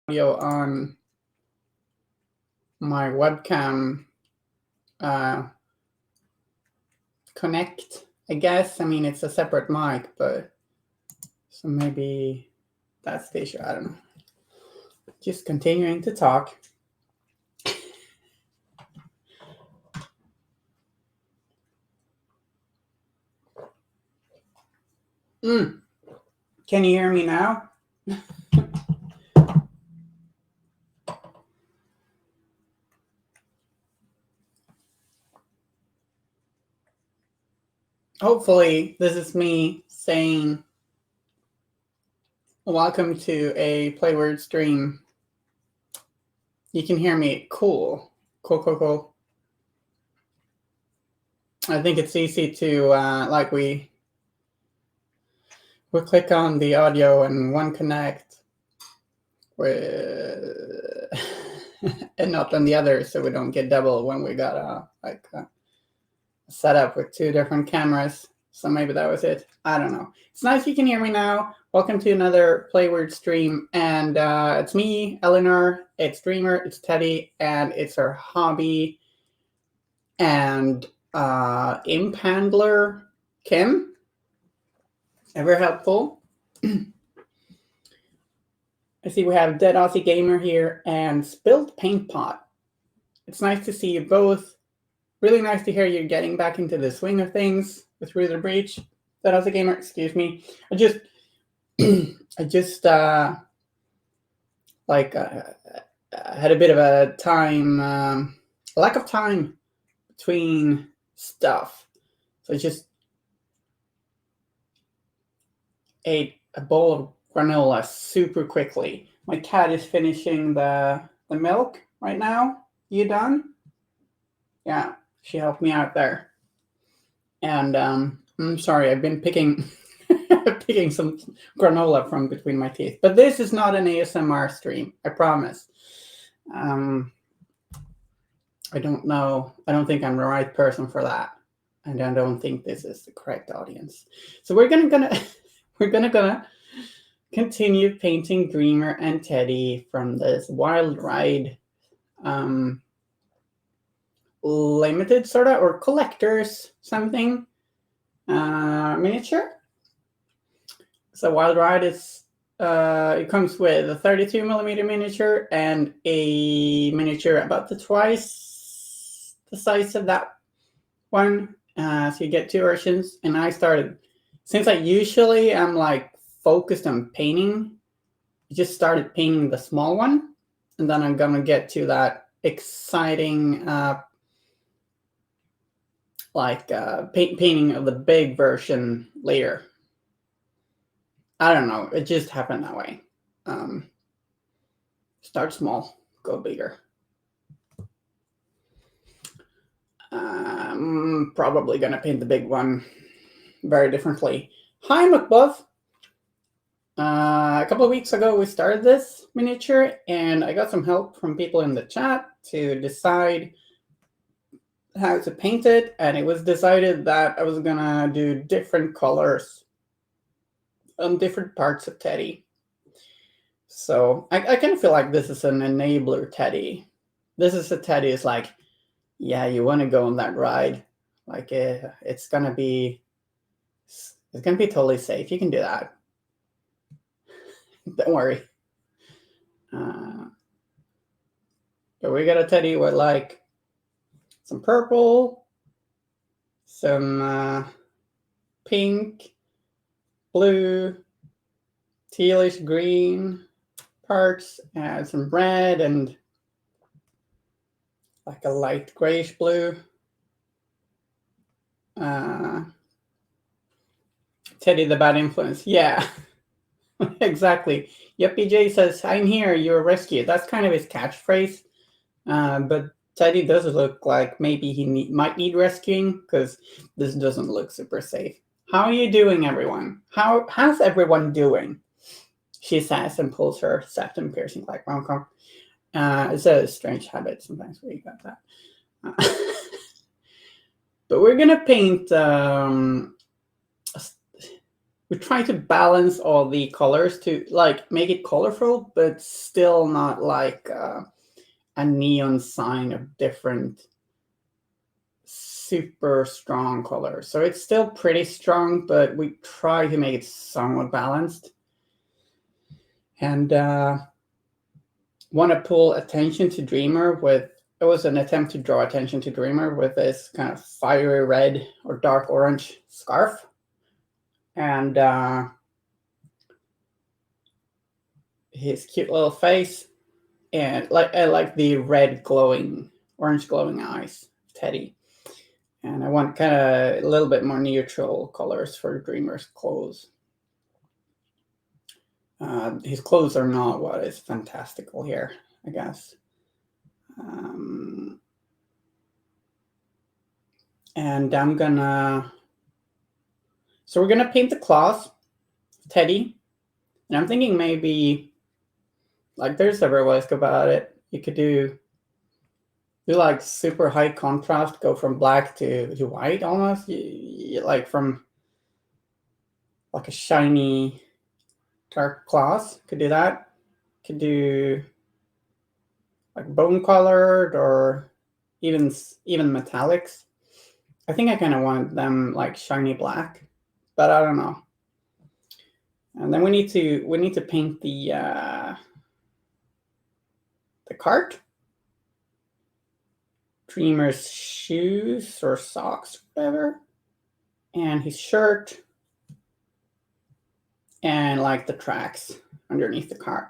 audio on my webcam connect, I guess. I mean, it's a separate mic, but so maybe that's the issue. I don't know. Just continuing to talk. Can you hear me now? Hopefully, this is me saying welcome to a Playword stream. You can hear me. Cool. Cool. I think it's easy to, we click on the audio and one connect with and not on the other, so we don't get double when we got a setup with two different cameras. So maybe that was it. I don't know. It's nice you can hear me now. Welcome to another Playword stream, and it's me, Elinore. It's Dreamer, it's Teddy, and it's her hobby and imp handler, Kim. Ever helpful. I see we have Dead Aussie Gamer here and Spilled Paint Pot. It's nice to see you both. Really nice to hear you're getting back into the swing of things with Through the Breach. Dead Aussie Gamer, excuse me. I just had a bit of a time, lack of time between stuff. So I just ate a bowl of granola super quickly. My cat is finishing the milk right now. You done? Yeah, she helped me out there. And I'm sorry, I've been picking some granola from between my teeth. But this is not an ASMR stream, I promise. I don't know. I don't think I'm the right person for that. And I don't think this is the correct audience. So we're gonna continue painting Dreamer and Teddy from this Wild Ride limited sort of, or collectors something miniature. So Wild Ride is it comes with a 32 millimeter miniature and a miniature about twice the size of that one. So you get two versions. And I started, since I usually am like focused on painting, I just started painting the small one, and then I'm gonna get to that exciting painting of the big version later. I don't know. It just happened that way. Start small, go bigger. I'm probably gonna paint the big one very differently. Hi, McBuff. A couple of weeks ago, we started this miniature, and I got some help from people in the chat to decide how to paint it, and it was decided that I was gonna do different colors on different parts of Teddy. So I kind of feel like this is an enabler Teddy. This is a Teddy is like, yeah, you want to go on that ride. Like it's gonna be totally safe. You can do that. Don't worry. But we got a Teddy with like some purple, some pink, blue, tealish green parts, and some red and like a light grayish blue. Teddy the bad influence. Yeah, exactly. Yuppie J says, I'm here, you're rescued. That's kind of his catchphrase. But Teddy does look like maybe he might need rescuing, because this doesn't look super safe. How are you doing, everyone? How's everyone doing? She says and pulls her septum piercing like rom-com. It's a strange habit sometimes where you got that. But we're gonna paint we try to balance all the colors to like make it colorful, but still not like a neon sign of different super strong colors. So it's still pretty strong, but we try to make it somewhat balanced. And want to pull attention to Dreamer with, it was an attempt to draw attention to Dreamer with this kind of fiery red or dark orange scarf. And his cute little face. And like I like the red glowing, orange glowing eyes, Teddy. And I want kind of a little bit more neutral colors for Dreamer's clothes. His clothes are not what is fantastical here, I guess. And I'm gonna, so we're gonna paint the claws, Teddy. And I'm thinking maybe, like there's several ways to go about it. You could do like super high contrast, go from black to white almost, like from like a shiny dark claws. Could do that. Could do like bone colored or even metallics. I think I kind of want them like shiny black, but I don't know. And then we need to paint the cart, Dreamer's shoes or socks, whatever, and his shirt, and like the tracks underneath the cart.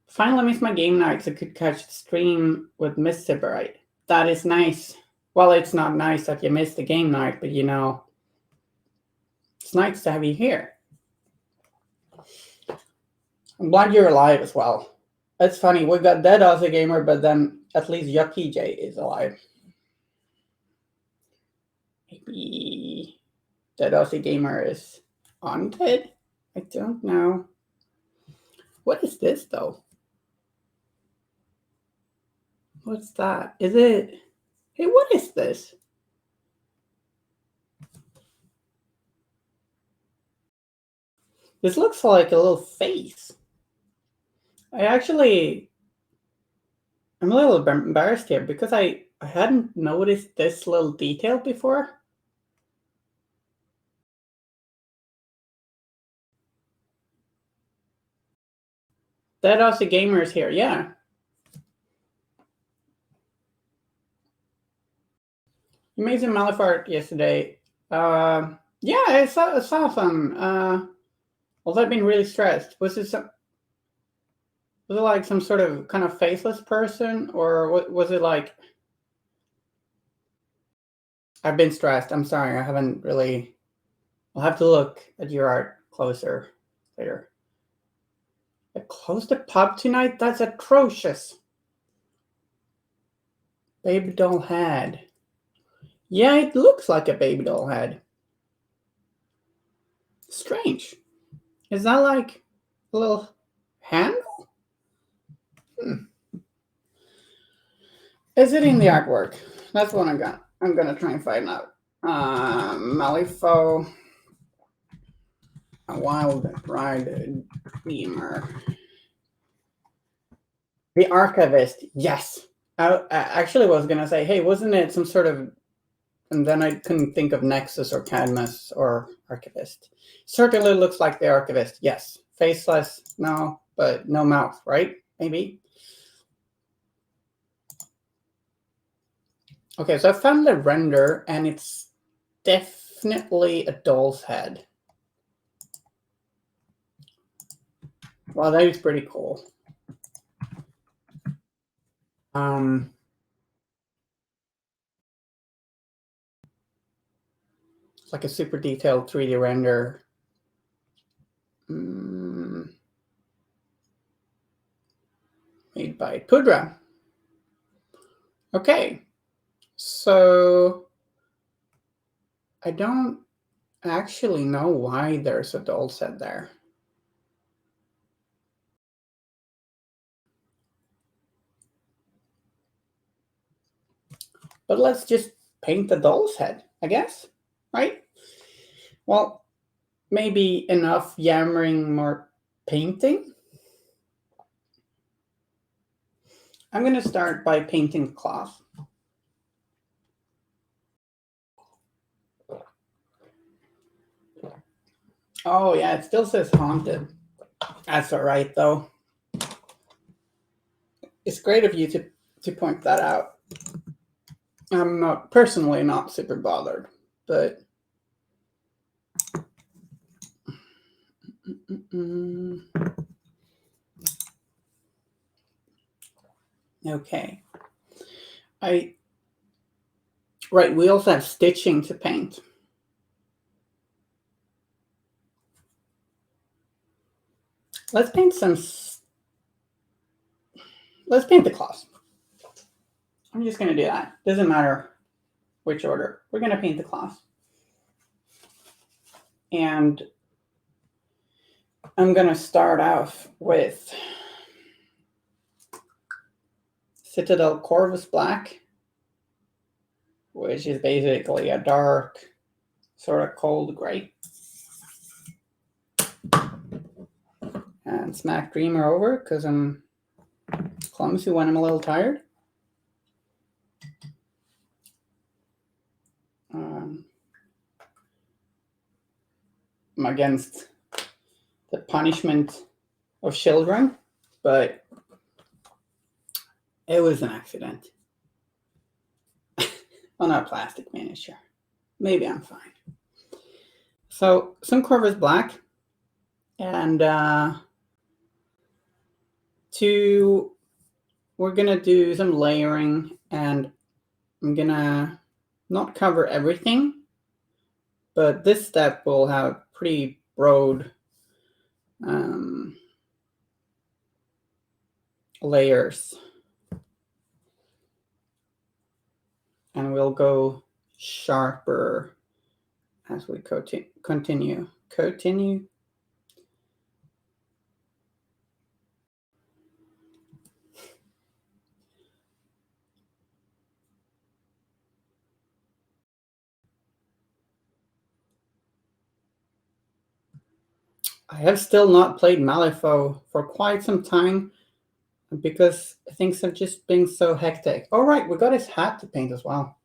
Finally missed my game night, so I could catch the stream with Miss Sybarite. That is nice. Well, it's not nice that you missed the game night, but you know, it's nice to have you here. I'm glad you're alive as well. It's funny, we got Dead Aussie Gamer, but then at least Yucky J is alive. Maybe Dead Aussie Gamer is haunted? I don't know. What is this though? What's that? Is it? Hey, what is this? This looks like a little face. I'm a little embarrassed here because I hadn't noticed this little detail before. Dead Aussie Gamer is here, yeah. You made some Malif art yesterday. Yeah, it's awesome. Although I've been really stressed. Was it like some sort of kind of faceless person, or was it like? I've been stressed. I'm sorry. I haven't really. I'll have to look at your art closer later. I closed the pub tonight? That's atrocious. Baby doll head. Yeah, it looks like a baby doll head. Strange. Is that like a little handle? Is it in the artwork? That's what I got. I'm gonna try and find out. Malifaux, a wild ride dreamer. The archivist, yes. I actually was gonna say, hey, wasn't it some sort of, and then I couldn't think of Nexus or Cadmus or archivist. Certainly looks like the archivist, yes. Faceless, no, but no mouth, right? Maybe. Okay, so I found the render, and it's definitely a doll's head. Wow, that is pretty cool. It's like a super detailed 3D render. Made by Pudra. Okay, so I don't actually know why there's a doll's head there. But let's just paint the doll's head, I guess, right? Well, maybe enough yammering more painting. I'm going to start by painting the cloth. Oh yeah, it still says haunted. That's all right though. It's great of you to point that out. I'm not personally not super bothered, but okay. Right, we also have stitching to paint. Let's paint the cloth. I'm just going to do that. Doesn't matter which order. We're going to paint the cloth. And I'm going to start off with Citadel Corvus Black, which is basically a dark, sort of cold gray. And smack Dreamer over because I'm clumsy when I'm a little tired. I'm against the punishment of children, but it was an accident on a plastic miniature. Maybe I'm fine. So some Corvus Black and we're gonna do some layering, and I'm gonna not cover everything, but this step will have pretty broad layers, and we'll go sharper as we continue. I have still not played Malifaux for quite some time because things have just been so hectic. All right, we got his hat to paint as well.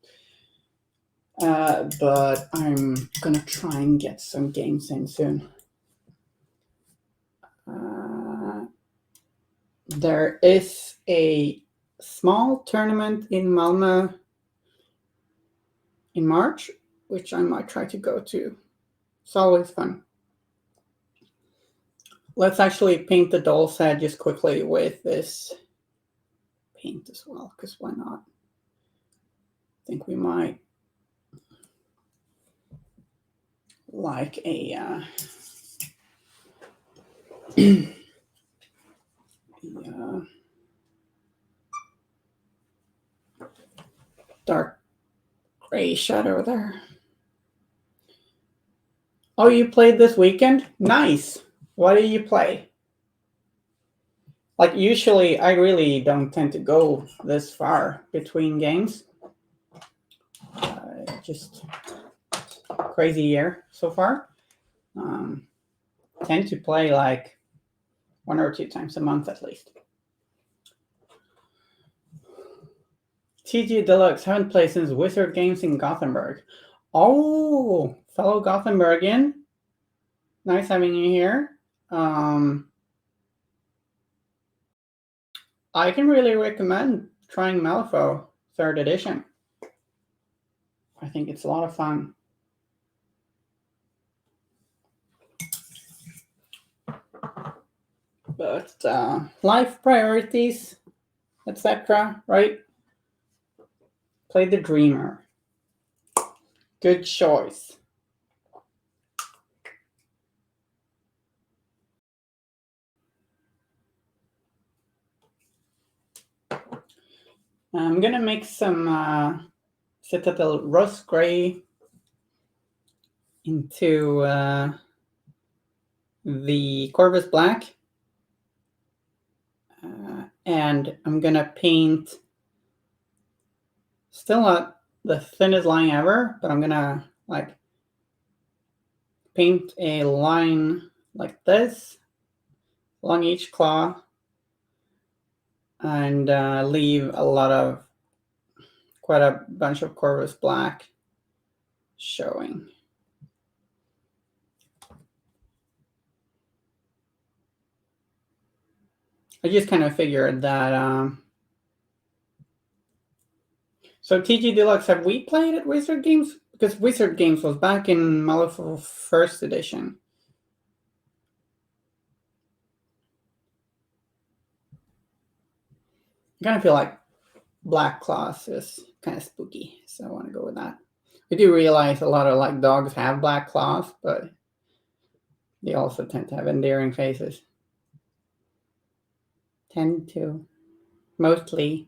But I'm gonna try and get some games in soon. There is a small tournament in Malmö in March, which I might try to go to. It's always fun. Let's actually paint the doll's head just quickly with this paint as well, because why not? I think we might like a dark gray shadow there. Oh, you played this weekend? Nice. What do you play? Like, usually I really don't tend to go this far between games. Just crazy year so far. Tend to play like 1 or 2 times a month at least. TG Deluxe, haven't played since Wizard Games in Gothenburg. Oh, fellow Gothenburgian. Nice having you here. I can really recommend trying Malifaux 3rd edition. I think it's a lot of fun. But life priorities, etc., right? Play the Dreamer. Good choice. I'm gonna make some Citadel Rust Gray into the Corvus Black. And I'm gonna paint, still not the thinnest line ever, but I'm gonna like paint a line like this along each claw and leave quite a bunch of Corvus black showing. I just kind of figured that. So TG Deluxe, have we played at Wizard Games? Because Wizard Games was back in Malifaux First Edition. I kind of feel like Black Claws is kind of spooky, so I want to go with that. I do realize a lot of like dogs have black claws, but they also tend to have endearing faces. Tend to, mostly.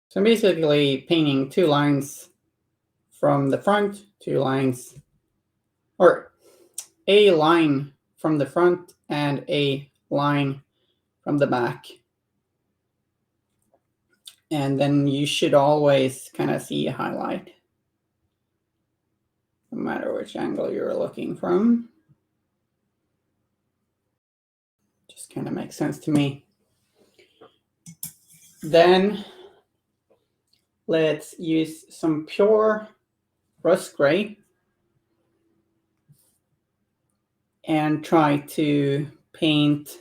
So I'm basically painting 2 lines from the front, 2 lines, or a line from the front and a line from the back. And then you should always kind of see a highlight, no matter which angle you're looking from. Just kind of makes sense to me. Then let's use some pure rust gray and try to paint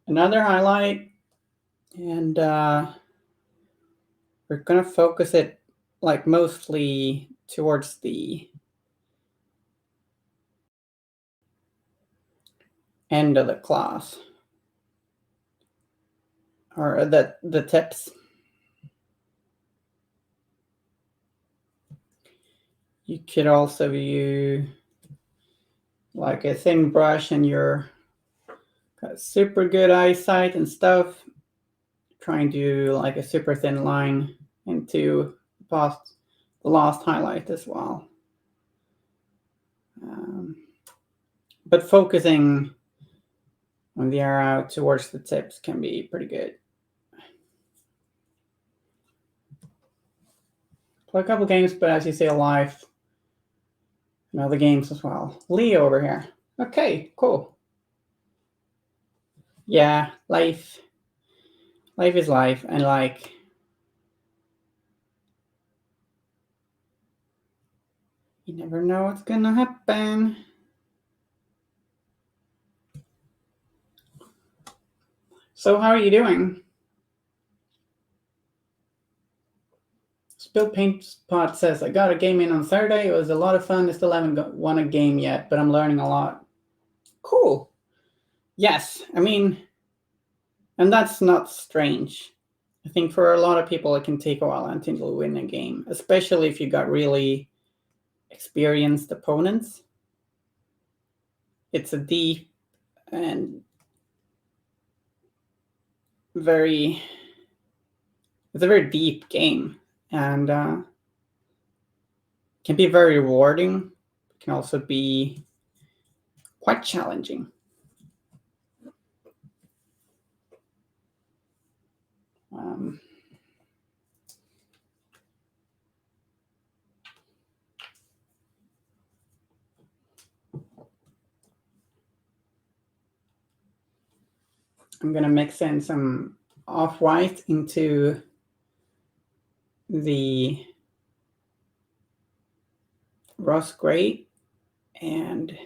another highlight, and we're gonna focus it like mostly towards the end of the claws, or the tips. You could also use like a thin brush and you're got super good eyesight and stuff, trying to do like a super thin line into the last highlight as well. But focusing on the arrow towards the tips can be pretty good. Play a couple games, but as you say, live and other games as well. Leo over here. Okay, cool. Yeah, life is life, and like you never know what's gonna happen. So how are you doing? Spill Paint Pot says, I got a game in on Saturday. It was a lot of fun. I still haven't won a game yet, but I'm learning a lot. Cool. Yes, I mean, and that's not strange. I think for a lot of people, it can take a while until you win a game, especially if you got really experienced opponents. It's a deep and it's a very deep game, and can be very rewarding. It can also be quite challenging. I'm going to mix in some off-white into the rust gray and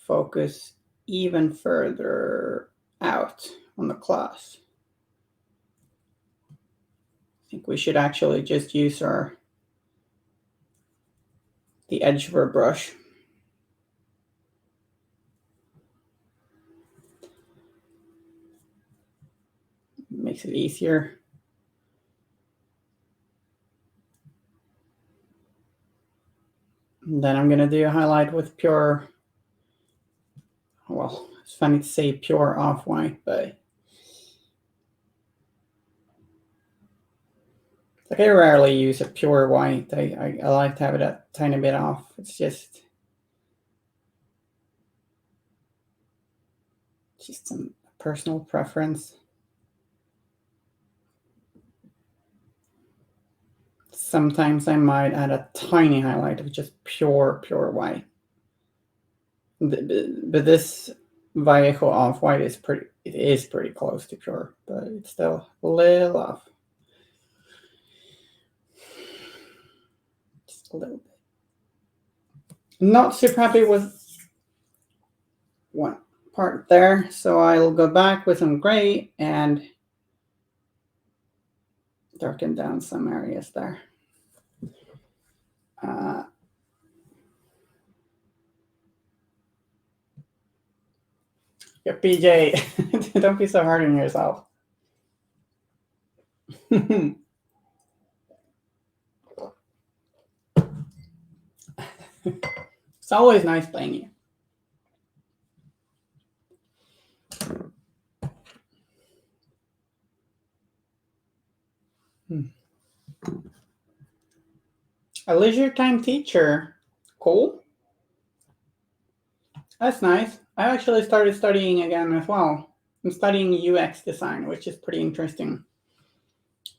focus even further out on the claws. I think we should actually just use the edge of our brush. Makes it easier. And then I'm going to do a highlight with pure, well, it's funny to say pure off-white, but like I rarely use a pure white. I like to have it a tiny bit off. It's just some personal preference. sometimes I might add a tiny highlight of just pure white. But this Vallejo off-white is pretty close to pure, but it's still a little off. Just a little bit. Not super happy with one part there, so I'll go back with some gray and darken down some areas there. Yeah, PJ, don't be so hard on yourself. It's always nice playing you. A leisure time teacher. Cool. That's nice. I actually started studying again as well. I'm studying UX design, which is pretty interesting.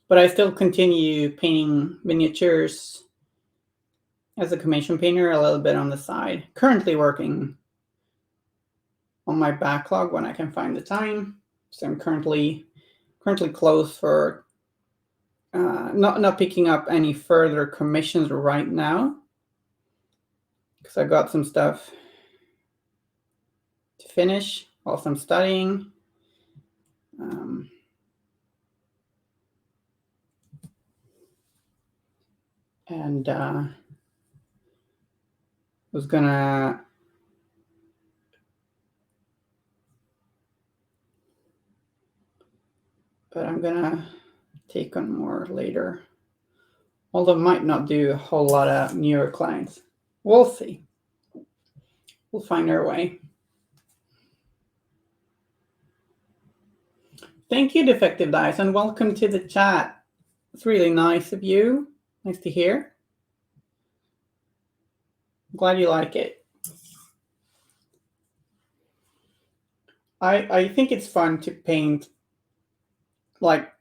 But I still continue painting miniatures as a commission painter a little bit on the side. Currently working on my backlog when I can find the time. So I'm currently closed for not picking up any further commissions right now, because I got some stuff to finish whilst I'm studying. And was gonna but I'm gonna take on more later. Although might not do a whole lot of newer clients. We'll see. We'll find our way. Thank you, Defective Dice, and welcome to the chat. It's really nice of you. Nice to hear. I'm glad you like it. I think it's fun to paint, like,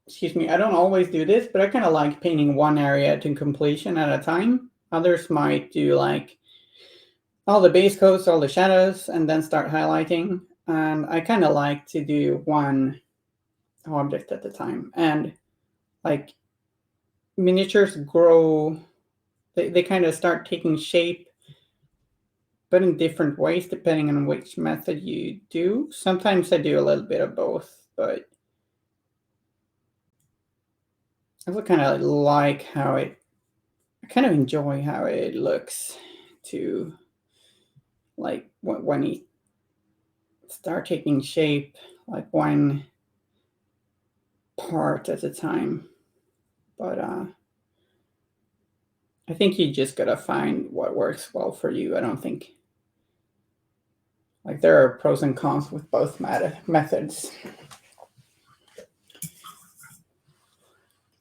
excuse me, I don't always do this, but I kind of like painting one area to completion at a time. Others might do like all the base coats, all the shadows, and then start highlighting. And I kind of like to do one object at a time. And like miniatures grow, they kind of start taking shape, but in different ways depending on which method you do. Sometimes I do a little bit of both, but I also kind of like how I kind of enjoy how it looks to, like, when you start taking shape, like one part at a time. But I think you just gotta find what works well for you. I don't think, like, there are pros and cons with both methods.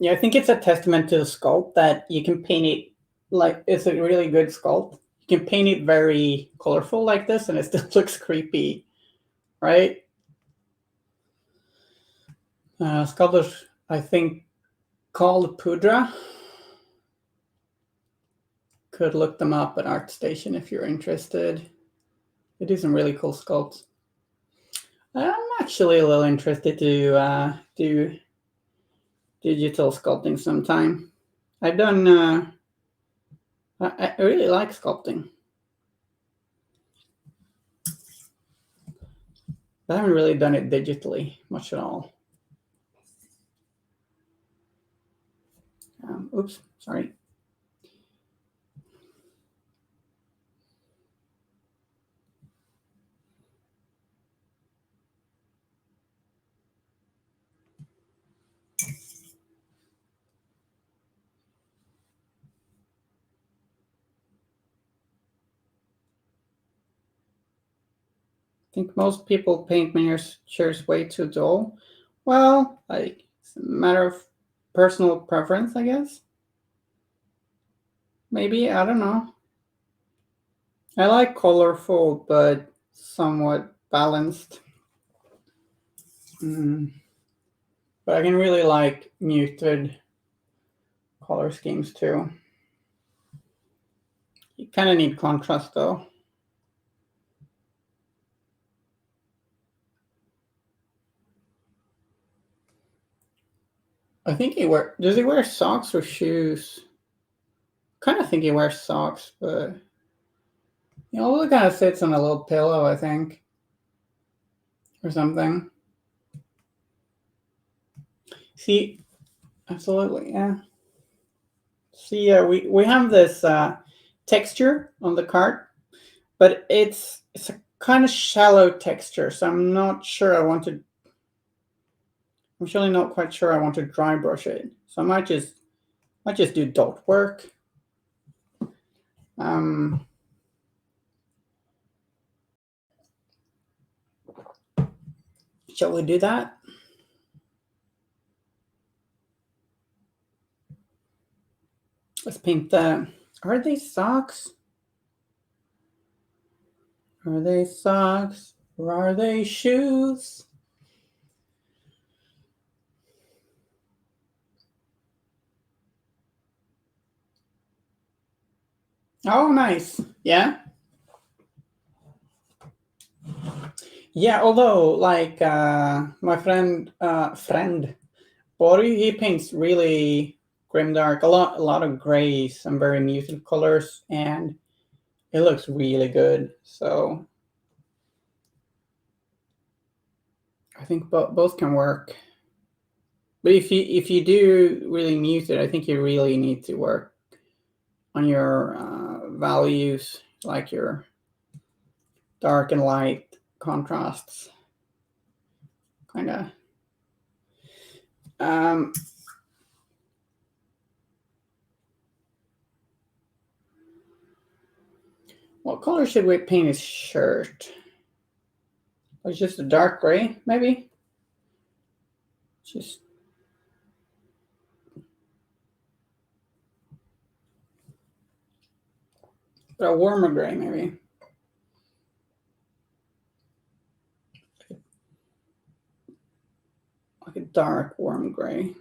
Yeah, I think it's a testament to the sculpt that you can paint it, like, it's a really good sculpt. You can paint it very colorful like this and it still looks creepy, right? Sculptors, I think, called Pudra. Could look them up at ArtStation if you're interested. They do some really cool sculpts. I'm actually a little interested to do digital sculpting sometime. I've done, I really like sculpting. I haven't really done it digitally much at all. Oops, sorry. I think most people paint miniatures way too dull. Well, like, it's a matter of personal preference, I guess. Maybe, I don't know. I like colorful, but somewhat balanced. But I can really like muted color schemes too. You kind of need contrast though. I think does he wear socks or shoes? Kind of think he wears socks, but he also kind of sits on a little pillow, I think, or something. See, absolutely, yeah. See, we have this texture on the cart, but it's a kind of shallow texture, so I'm not sure I want to. I'm actually not quite sure I want to dry brush it, so I might just do dot work. Shall we do that? Let's paint the. Are they socks? Are they socks or are they shoes? Oh, nice. Yeah. Yeah, although like my friend Bori, he paints really grimdark, a lot of grays and very muted colors, and it looks really good. So I think both can work. But if you do really muted, I think you really need to work on your values, like your dark and light contrasts, kind of. What color should we paint his shirt? It's just a dark gray, maybe. Just a warmer gray, maybe. Like a dark, warm gray. I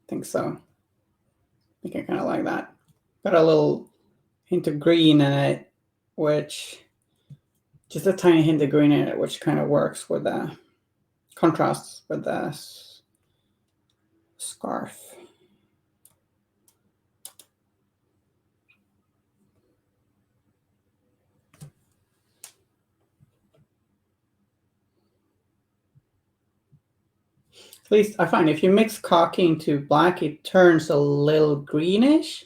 think so. I think I kind of like that. Got a little hint of green in it, which just a tiny hint of green in it, which kind of works with the contrasts with the scarf. At least I find if you mix khaki into black, it turns a little greenish,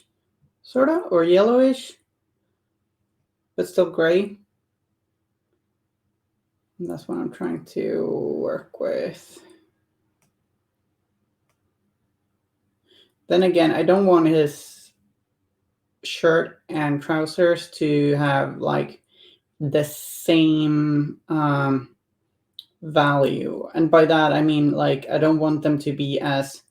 sort of, or yellowish, but still gray. And that's what I'm trying to work with. Then again, I don't want his shirt and trousers to have like the same value. And by that, I mean, like, I don't want them to be as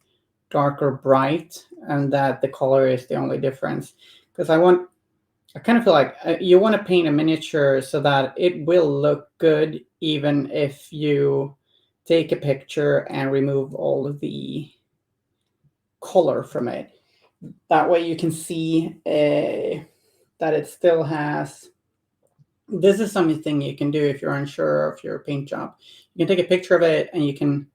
dark or bright and that the color is the only difference. Because I kind of feel like you want to paint a miniature so that it will look good even if you take a picture and remove all of the color from it. That way you can see that it still has. This is something you can do if you're unsure of your paint job. You can take a picture of it and you can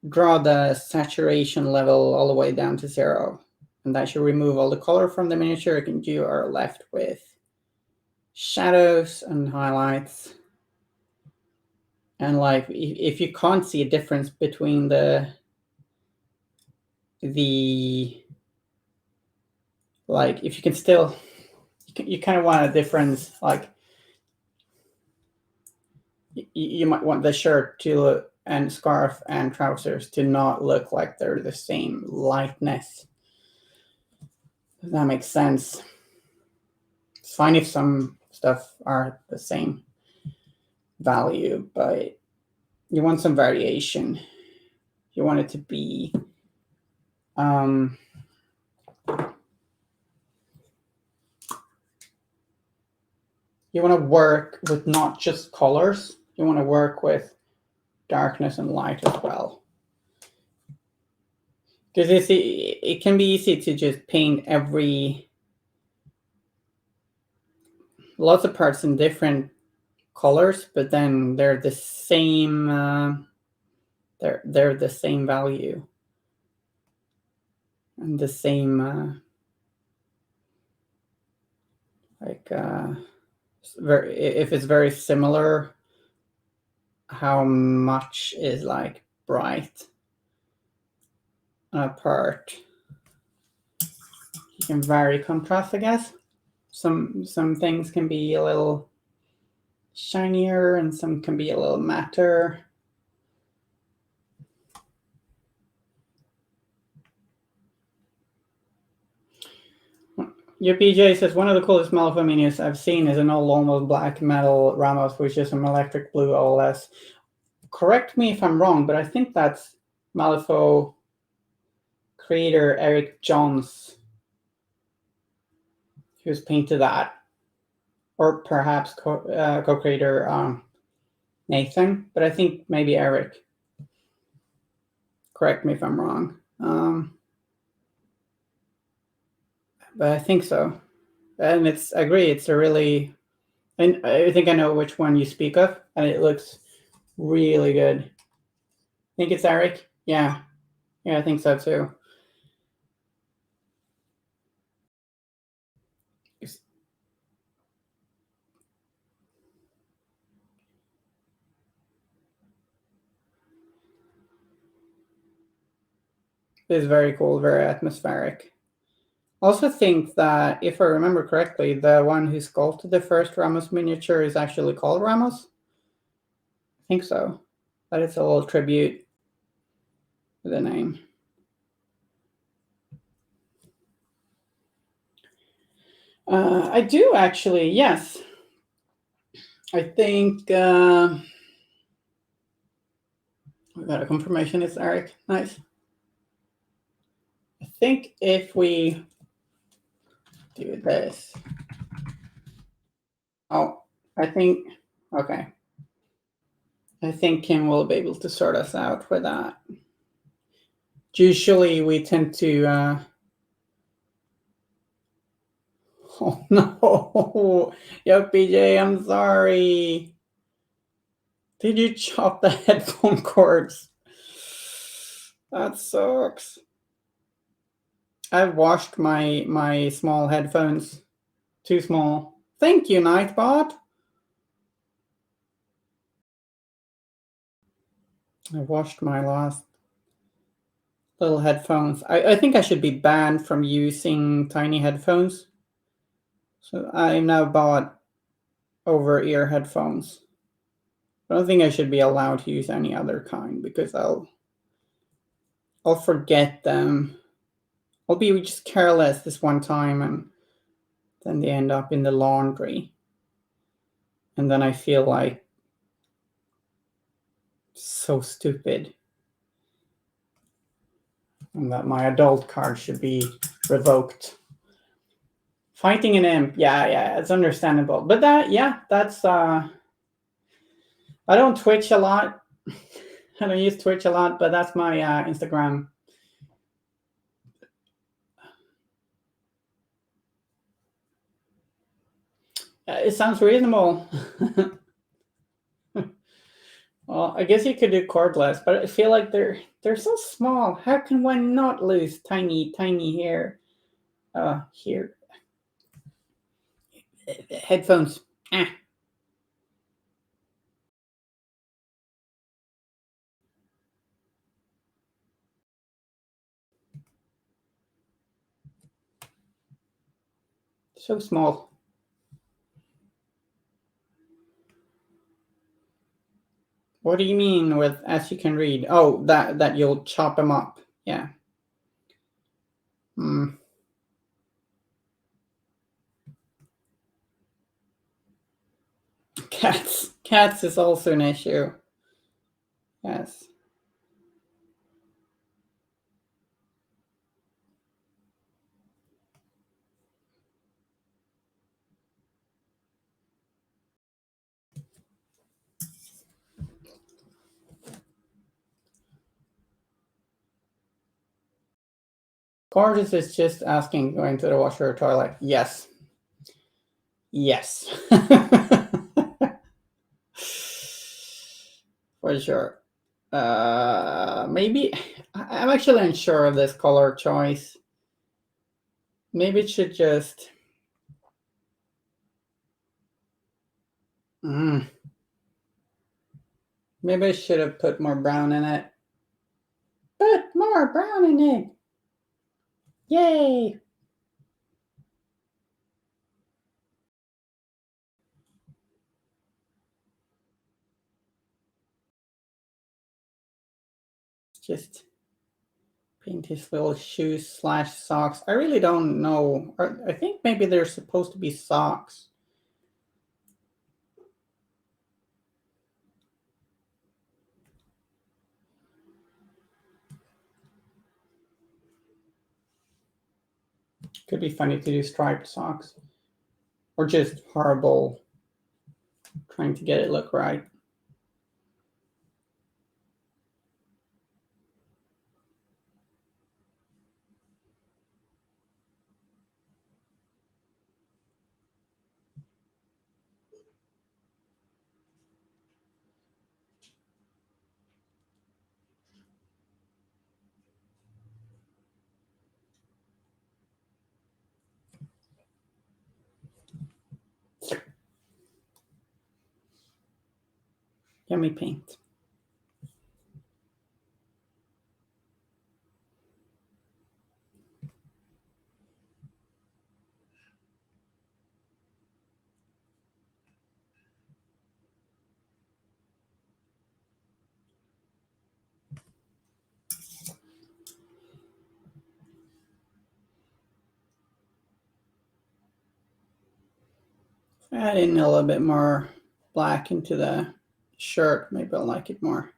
draw the saturation level all the way down to 0. And that should remove all the color from the miniature. You are left with shadows and highlights. And like, if you can't see a difference between the like, if you can still, you kind of want a difference, like you might want the shirt to look, and scarf and trousers to not look like they're the same lightness. If that makes sense. It's fine if some stuff are the same value, but you want some variation. You want it to be you want to work with not just colors. You want to work with darkness and light as well. Because it can be easy to just paint lots of parts in different colors, but then they're the same. They're the same value and the same like if it's very similar, how much is like bright part. You can vary contrast, I guess. Some things can be a little shinier and some can be a little matter. Your PJ says one of the coolest Malifaux minis I've seen is an old almost black metal Ramos, which is an electric blue OLS. Correct me if I'm wrong, but I think that's Malifaux creator Eric Johns who's painted that, or perhaps co-creator Nathan, but I think maybe Eric. Correct me if I'm wrong. But I think so. And I agree, it's a really, and I think I know which one you speak of, and it looks really good. I think it's Eric. Yeah, I think so too. It's very cool, very atmospheric. Also think that, if I remember correctly, the one who sculpted the first Ramos miniature is actually called Ramos. I think so. But it's a little tribute to the name. I do actually, yes. I think we got a confirmation it's Eric. Nice. I think if we do this. Oh, I think, okay. I think Kim will be able to sort us out with that. Usually we tend to, oh no, yo PJ, I'm sorry. Did you chop the headphone cords? That sucks. I've washed my small headphones. Too small. Thank you, Nightbot. I washed my last little headphones. I think I should be banned from using tiny headphones. So I now bought over-ear headphones. I don't think I should be allowed to use any other kind because I'll forget them. I'll be just careless this one time and then they end up in the laundry. And then I feel like so stupid. And that my adult card should be revoked. Fighting an imp, yeah, it's understandable. But that's I don't Twitch a lot. I don't use Twitch a lot, but that's my Instagram. It sounds reasonable. Well, I guess you could do cordless, but I feel like they're so small. How can one not lose tiny hair? Here. Headphones. So small. What do you mean with as you can read? Oh, that you'll chop them up. Yeah. Cats is also an issue. Yes. Gorgeous is just asking, going to the washer or toilet. Yes. Yes. For sure. Maybe I'm actually unsure of this color choice. Maybe it should just. Maybe I should have put more brown in it. Put more brown in it. Yay! Just paint his little shoes / socks. I really don't know. I think maybe they're supposed to be socks. Could be funny to do striped socks. Or just horrible trying to get it look right. Yummy paint. Add in a little bit more black into the shirt. Maybe I'll like it more.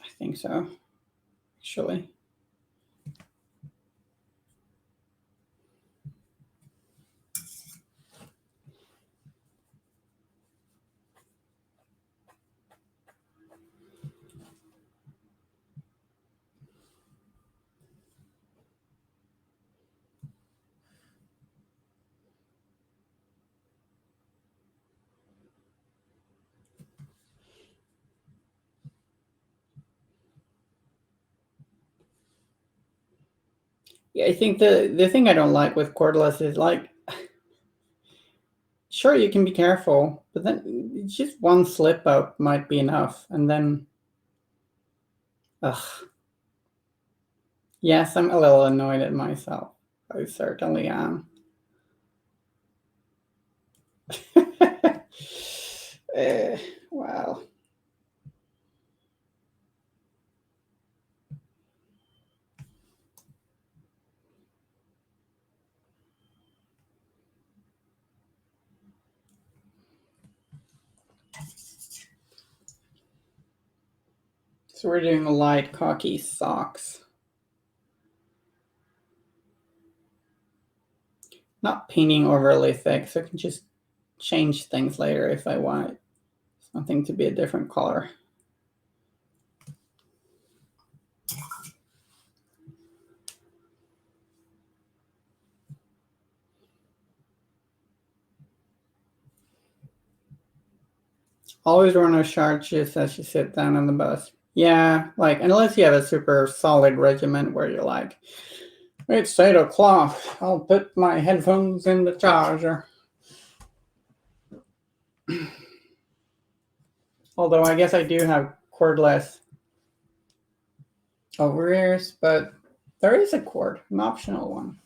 I think so, actually. Yeah, I think the thing I don't like with cordless is like, sure, you can be careful, but then just one slip up might be enough, and then, ugh. Yes, I'm a little annoyed at myself. I certainly am. Wow. So we're doing light khaki socks. Not painting overly thick, so I can just change things later if I want something to be a different color. Always wear no short shoes as you sit down on the bus. Yeah, like, unless you have a super solid regiment where you're like, it's 8 o'clock, I'll put my headphones in the charger. Although I guess I do have cordless over ears, but there is a cord, an optional one.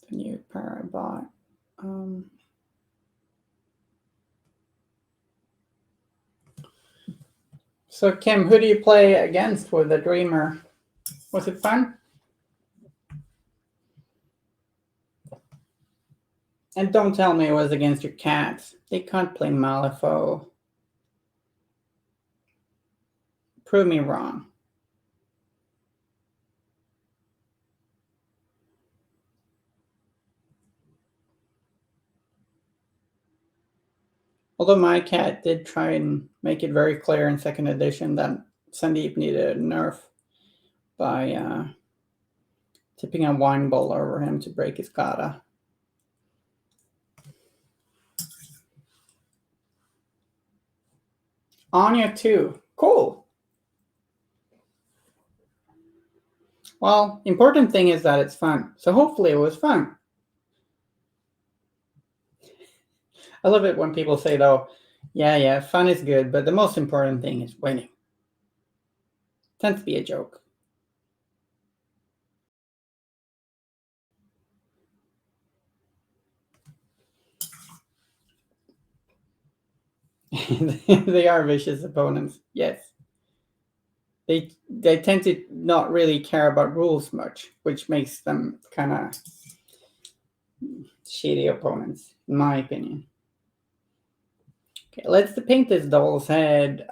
The new pair I bought. So Kim, who do you play against with the Dreamer? Was it fun? And don't tell me it was against your cats. They can't play Malifaux. Prove me wrong. Although my cat did try and make it very clear in second edition that Sandeep needed a nerf by tipping a wine bowl over him to break his kata. Anya too. Cool. Well, important thing is that it's fun. So hopefully it was fun. I love it when people say though, yeah, fun is good, but the most important thing is winning. Tends to be a joke. They are vicious opponents, yes. They tend to not really care about rules much, which makes them kind of shitty opponents, in my opinion. Okay, let's paint this doll's head.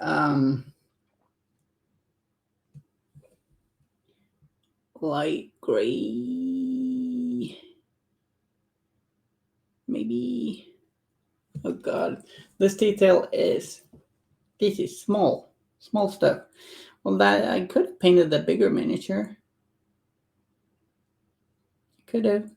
Light gray. Maybe. Oh god, this detail is. This is small stuff. Well, that I could have painted the bigger miniature. Could have.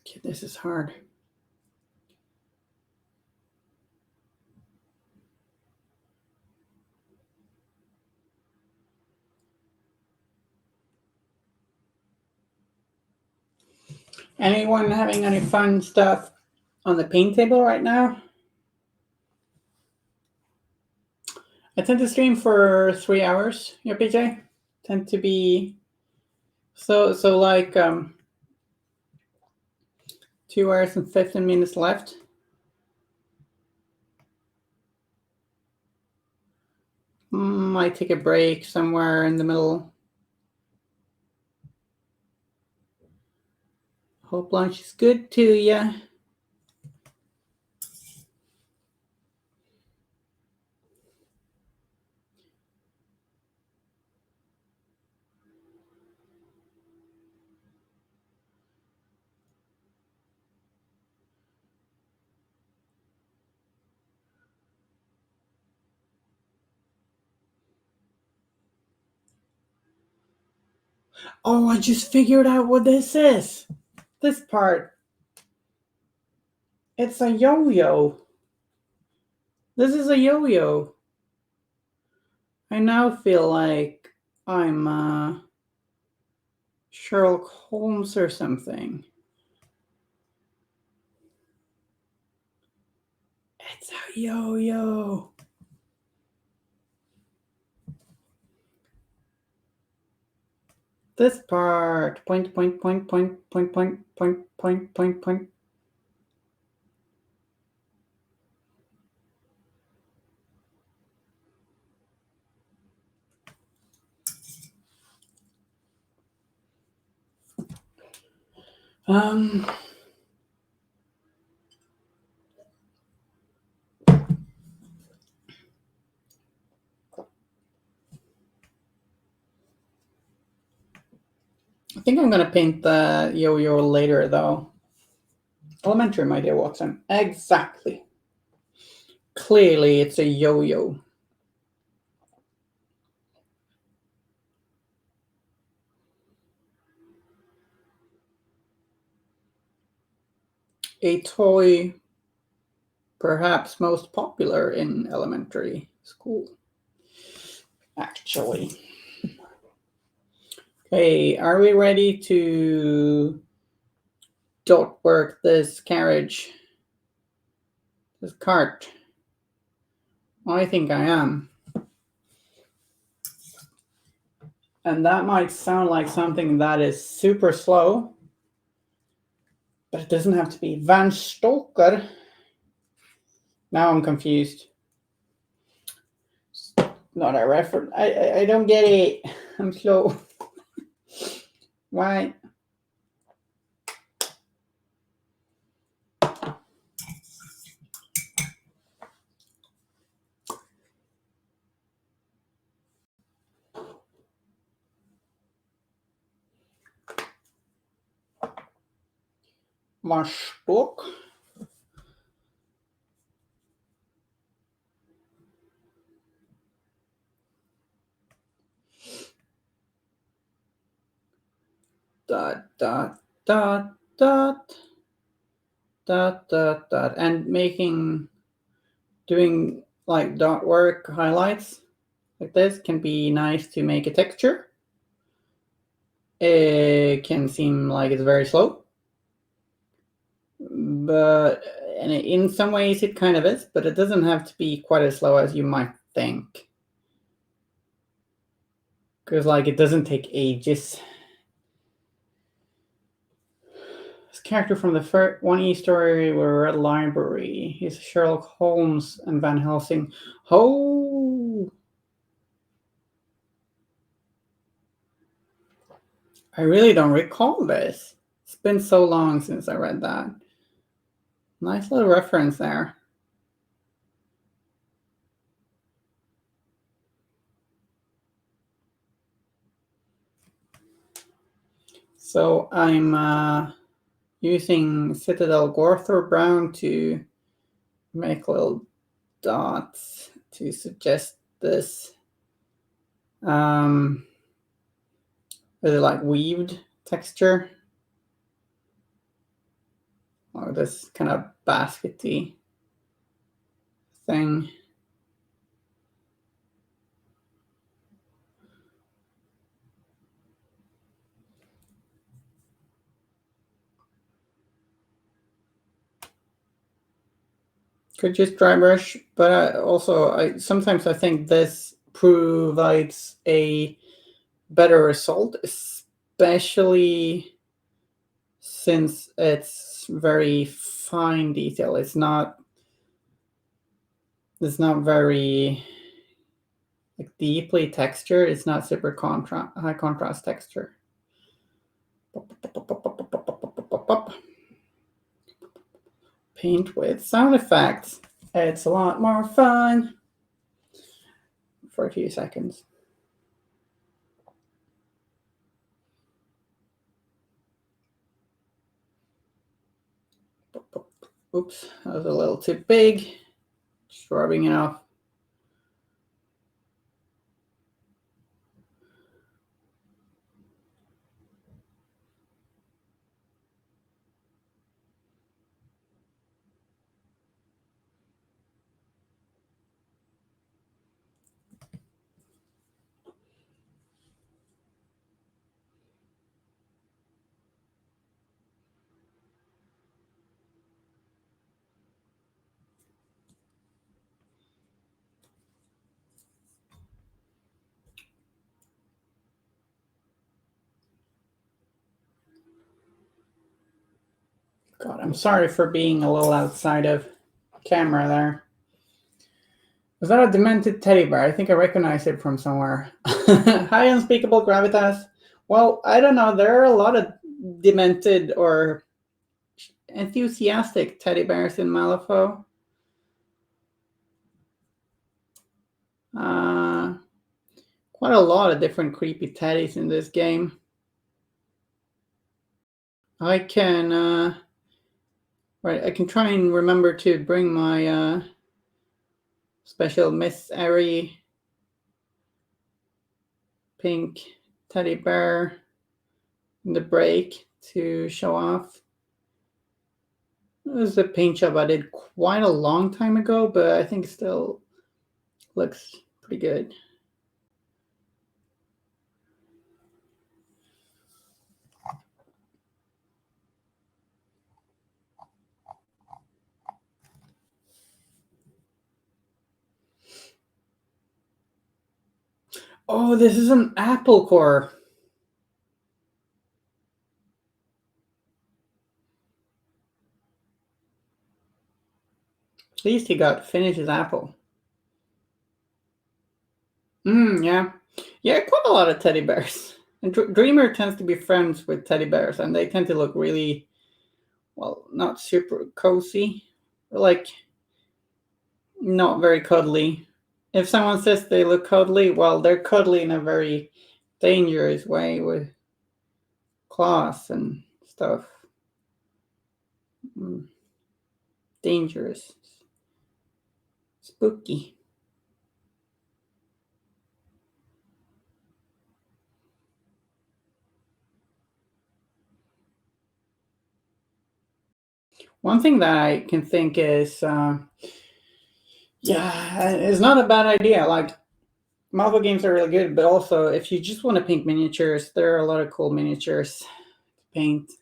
Okay, this is hard. Anyone having any fun stuff on the paint table right now? I tend to stream for 3 hours. Yeah, PJ? Tend to be so like 2 hours and 15 minutes left. Might take a break somewhere in the middle. Hope lunch is good to ya. Oh, I just figured out what this is. This part. It's a yo-yo. This is a yo-yo. I now feel like I'm Sherlock Holmes or something. It's a yo-yo. This part. Point. I think I'm gonna paint the yo-yo later, though. Elementary, my dear Watson. Exactly. Clearly, it's a yo-yo. a toy perhaps most popular in elementary school, actually. Okay, are we ready to dot work this carriage, this cart? I think I am. And that might sound like something that is super slow, but it doesn't have to be. Van Stoker. Now I'm confused. Not a reference. I don't get it. I'm slow. Why? Marstock. Dot, dot, dot, dot, dot, dot, dot. And doing like dot work highlights like this can be nice to make a texture. It can seem like it's very slow, but and in some ways it kind of is, but it doesn't have to be quite as slow as you might think. Because like it doesn't take ages. This character from the first 1E story were at library. He's Sherlock Holmes and Van Helsing. Oh, I really don't recall this. It's been so long since I read that. Nice little reference there. So I'm using Citadel Gorthor Brown to make little dots to suggest this. Is it like weaved texture? Or this kind of baskety thing. Could just dry brush, but I sometimes I think this provides a better result, especially since it's very fine detail. It's not very like deeply textured. It's not super high contrast texture. Paint with sound effects. It's a lot more fun. For a few seconds. Oops, that was a little too big. Just rubbing it off. God, I'm sorry for being a little outside of camera there. Was that a demented teddy bear? I think I recognize it from somewhere. Hi, Unspeakable Gravitas. Well, I don't know. There are a lot of demented or enthusiastic teddy bears in Malifaux. Quite a lot of different creepy teddies in this game. I can I can try and remember to bring my special Miss Airy pink teddy bear in the break to show off. It was a paint job I did quite a long time ago, but I think it still looks pretty good. Oh, this is an Apple core. At least he got to finish his apple. Yeah. Yeah, quite a lot of teddy bears. And Dreamer tends to be friends with teddy bears, and they tend to look really, well, not super cozy, like not very cuddly. If someone says they look cuddly, well, they're cuddly in a very dangerous way with claws and stuff. Mm, dangerous. Spooky. One thing that I can think is, yeah, it's not a bad idea. Like, Marvel games are really good, but also if you just want to paint miniatures, there are a lot of cool miniatures to paint.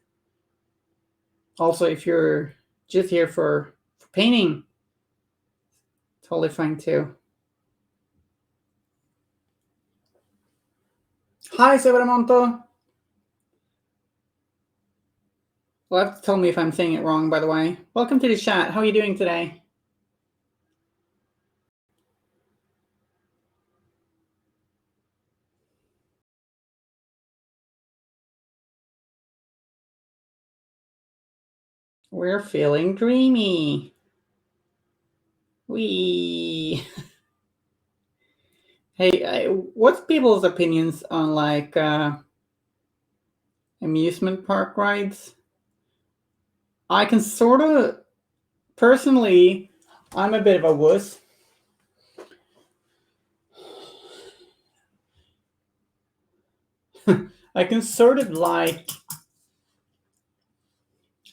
Also, if you're just here for painting, totally fine too. Hi, Severamonto. Well, have to tell me if I'm saying it wrong, by the way. Welcome to the chat. How are you doing today? We're feeling dreamy. We. Hey, what's people's opinions on like amusement park rides? I can sort of personally, I'm a bit of a wuss. I can sort of like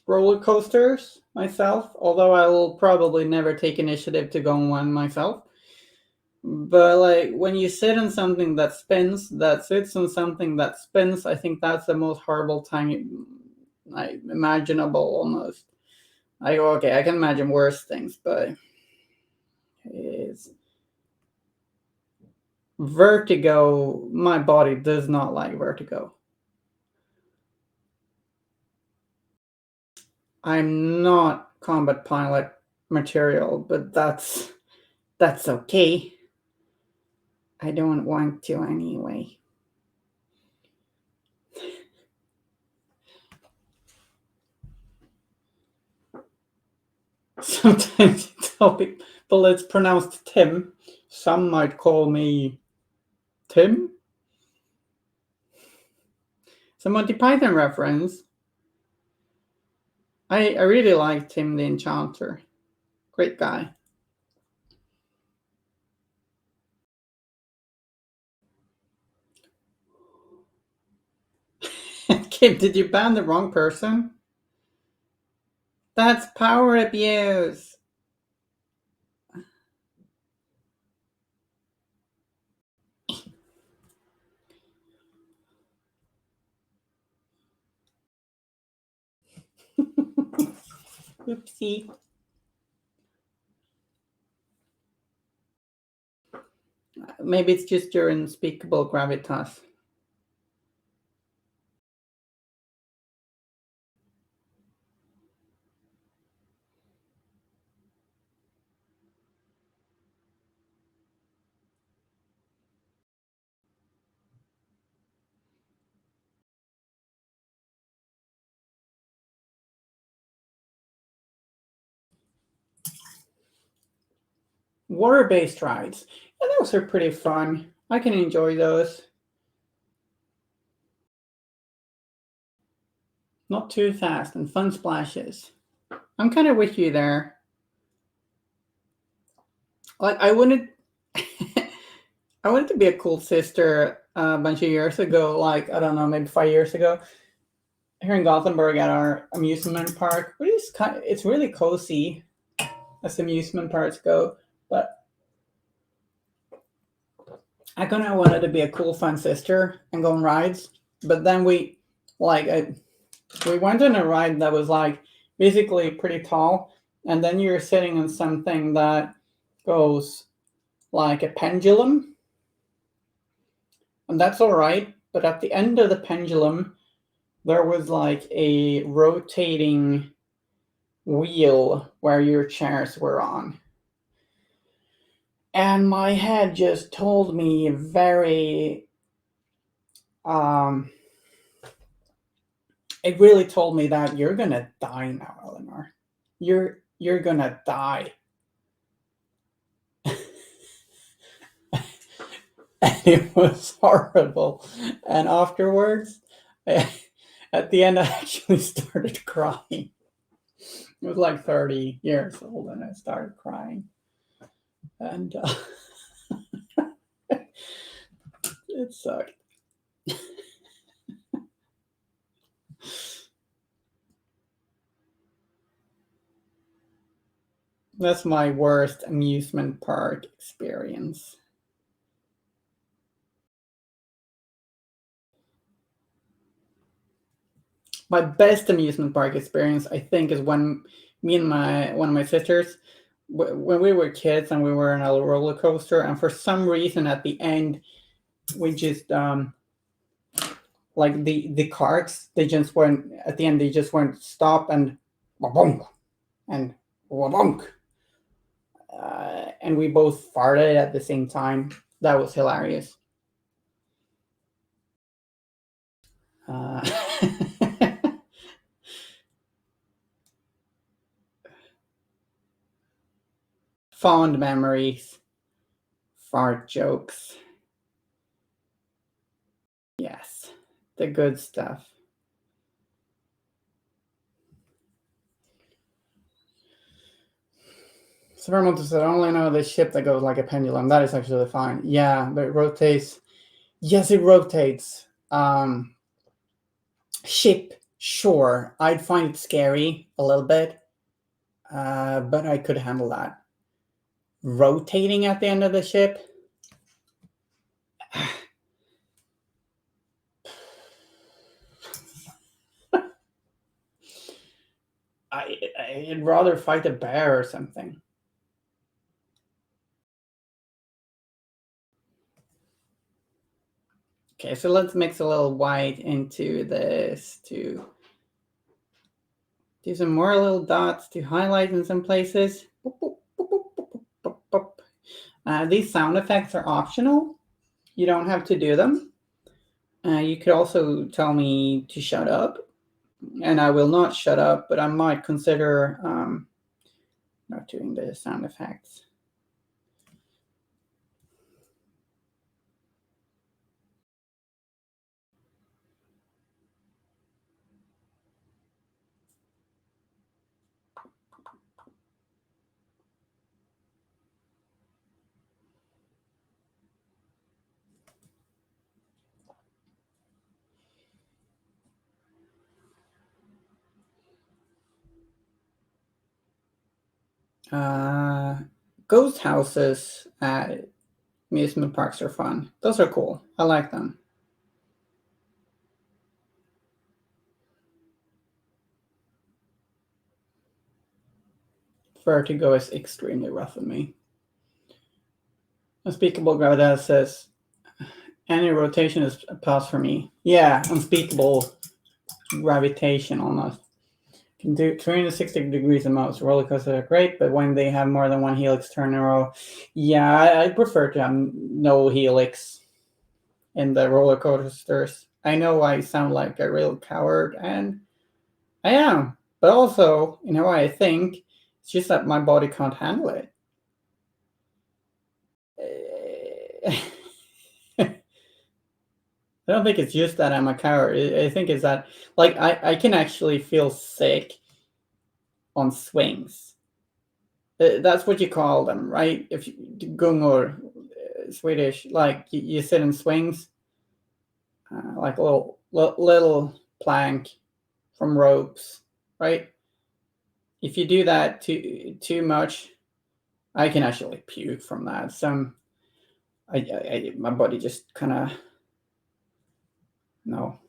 roller coasters myself, although I will probably never take initiative to go on one myself. But like when you sit on something that spins, that sits on something that spins, I think that's the most horrible time imaginable almost. I go, okay, I can imagine worse things, but it's vertigo. My body does not like vertigo. I'm not combat pilot material, but that's okay. I don't want to anyway. Sometimes you tell people it's pronounced Tim. Some might call me Tim. Some Monty Python reference. I really like Tim the Enchanter. Great guy. Kim, did you ban the wrong person? That's power abuse. Oopsie. Maybe it's just your unspeakable gravitas. Water-based rides. Yeah, those are pretty fun. I can enjoy those. Not too fast and fun splashes. I'm kind of with you there. Like I wanted, I wanted to be a cool sister a bunch of years ago. Like I don't know, maybe 5 years ago. here in Gothenburg at our amusement park, which is it's really cozy as amusement parks go. But I kind of wanted to be a cool, fun sister and go on rides. But then we went on a ride that was like basically pretty tall, and then you're sitting on something that goes like a pendulum, and that's all right. But at the end of the pendulum, there was like a rotating wheel where your chairs were on. And my head just told me um, it really told me that you're gonna die now, Elinore. You're gonna die. And it was horrible. And afterwards, at the end, I actually started crying. It was like 30 years old, and I started crying. And it sucked. That's my worst amusement park experience. My best amusement park experience, I think, is when me and my one of my sisters, when we were kids and we were in a roller coaster, and for some reason at the end we just like the carts, they just weren't at the end, they just weren't stop and wabonk and wabonk, and we both farted at the same time. That was hilarious. Uh, fond memories, fart jokes. Yes, the good stuff. Supermoto said, I only know the ship that goes like a pendulum. That is actually fine. Yeah, but it rotates. Yes, it rotates. Ship, sure. I'd find it scary a little bit, but I could handle that. Rotating at the end of the ship? I'd rather fight a bear or something. Okay, so let's mix a little white into this to do some more little dots to highlight in some places. These sound effects are optional. You don't have to do them. You could also tell me to shut up, and I will not shut up, but I might consider not doing the sound effects. Ghost houses at amusement parks are fun. Those are cool. I like them. Vertigo is extremely rough on me. Unspeakable Gravitas says, any rotation is a pass for me. Yeah, unspeakable gravitation almost. Can do 360 degrees the most. Roller coasters are great, but when they have more than one helix turn in a row, yeah, I prefer to have no helix in the roller coasters. I know I sound like a real coward, and I am, but also, in a way, I think it's just that my body can't handle it. I don't think it's just that I'm a coward. I think it's that, like, I can actually feel sick on swings. That's what you call them, right? If you gung or Swedish, like you sit in swings, like a little plank, from ropes, right? If you do that too much, I can actually puke from that. So my body just kind of no.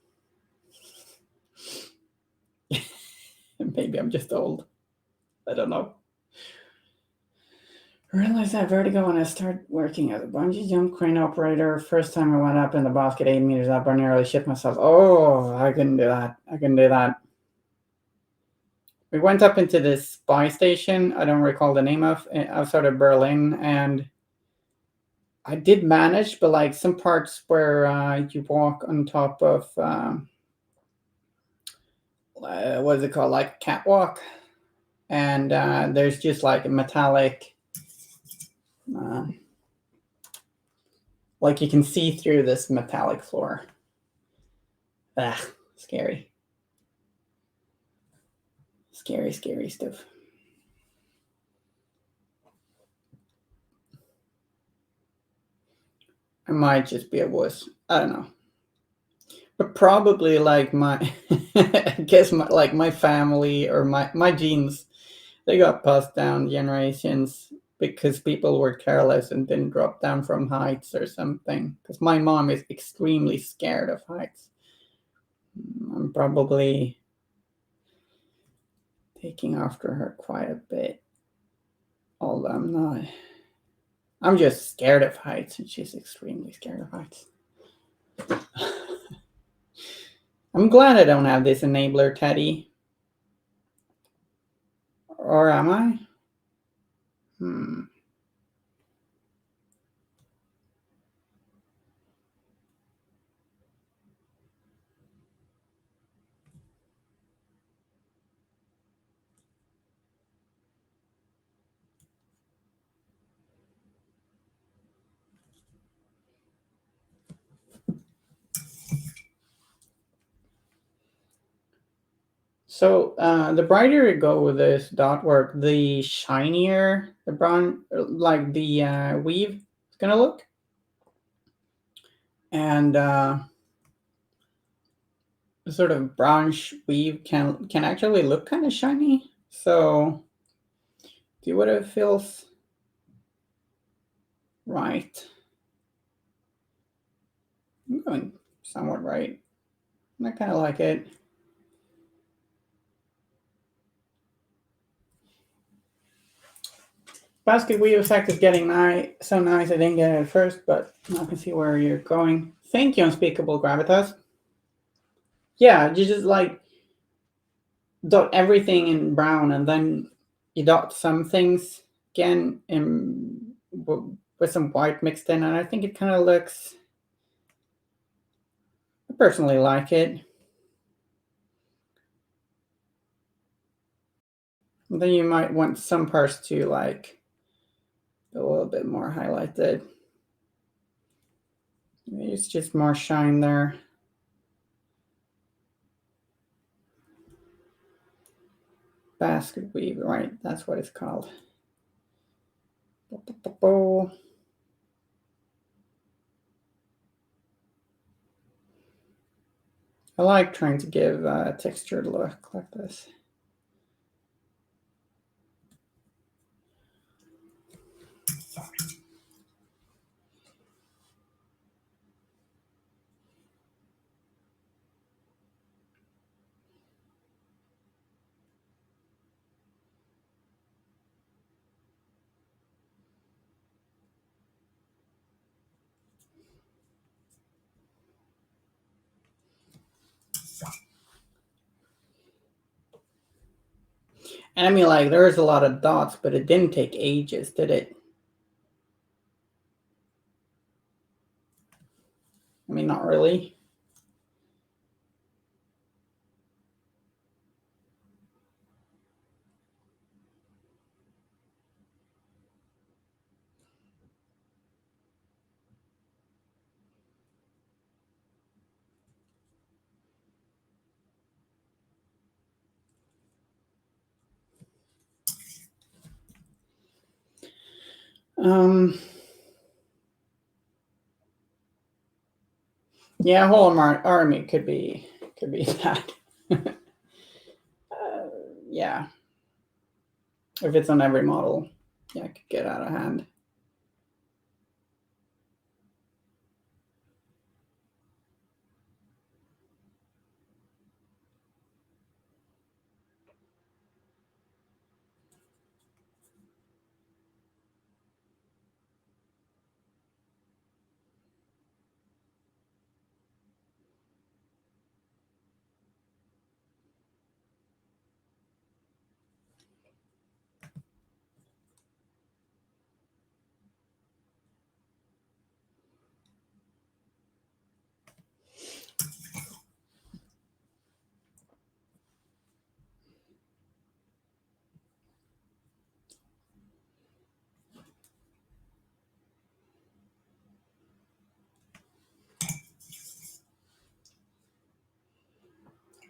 Maybe I'm just old. I don't know. I realized I have vertigo when I started working as a bungee jump crane operator. First time I went up in the basket 8 meters up, I nearly shit myself. Oh, I couldn't do that. I couldn't do that. We went up into this spy station, I don't recall the name of, outside of Berlin, and I did manage, but like some parts where you walk on top of, what is it called, like a catwalk, and there's just like a metallic, like you can see through this metallic floor. Ah, scary. Scary, scary stuff. I might just be a wuss. I don't know. But probably like my, I guess like my family or my genes, they got passed down generations because people were careless and didn't drop down from heights or something. Because my mom is extremely scared of heights. I'm probably taking after her quite a bit. Although I'm not. I'm just scared of heights, and she's extremely scared of heights. I'm glad I don't have this enabler, Teddy. Or am I? So the brighter you go with this dot work, the shinier the brown, like the weave is gonna look, and the sort of brownish weave can actually look kind of shiny. So do whatever feels right. I'm going somewhat right. I kind of like it. Basket weave effect is getting so nice. I didn't get it at first, but now I can see where you're going. Thank you, Unspeakable Gravitas. Yeah, you just like dot everything in brown, and then you dot some things again in with some white mixed in, and I think it kind of looks. I personally like it. And then you might want some parts to like a little bit more highlighted. It's just more shine there. Basket weave, right? That's what it's called. I like trying to give a textured look like this. And I mean, like, there was a lot of dots, but it didn't take ages, did it? I mean, not really. Yeah, whole army could be that. yeah, if it's on every model, yeah, it could get out of hand.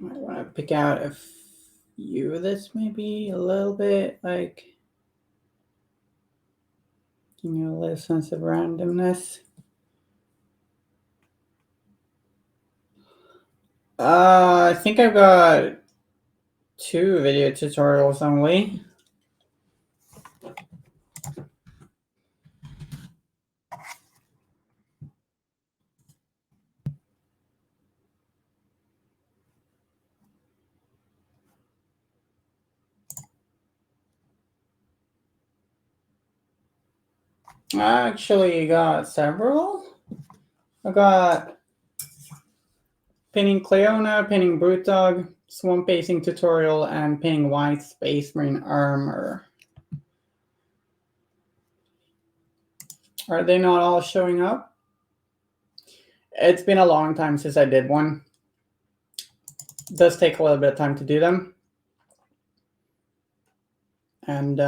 Might want to pick out a few of this, maybe a little bit, like, give me a little sense of randomness. I think I've got 2 video tutorials only. I actually got several. I got pinning Cleona, pinning Brute Dog, swamp pacing tutorial, and pinning white space marine armor. Are they not all showing up? It's been a long time since I did one. It does take a little bit of time to do them. And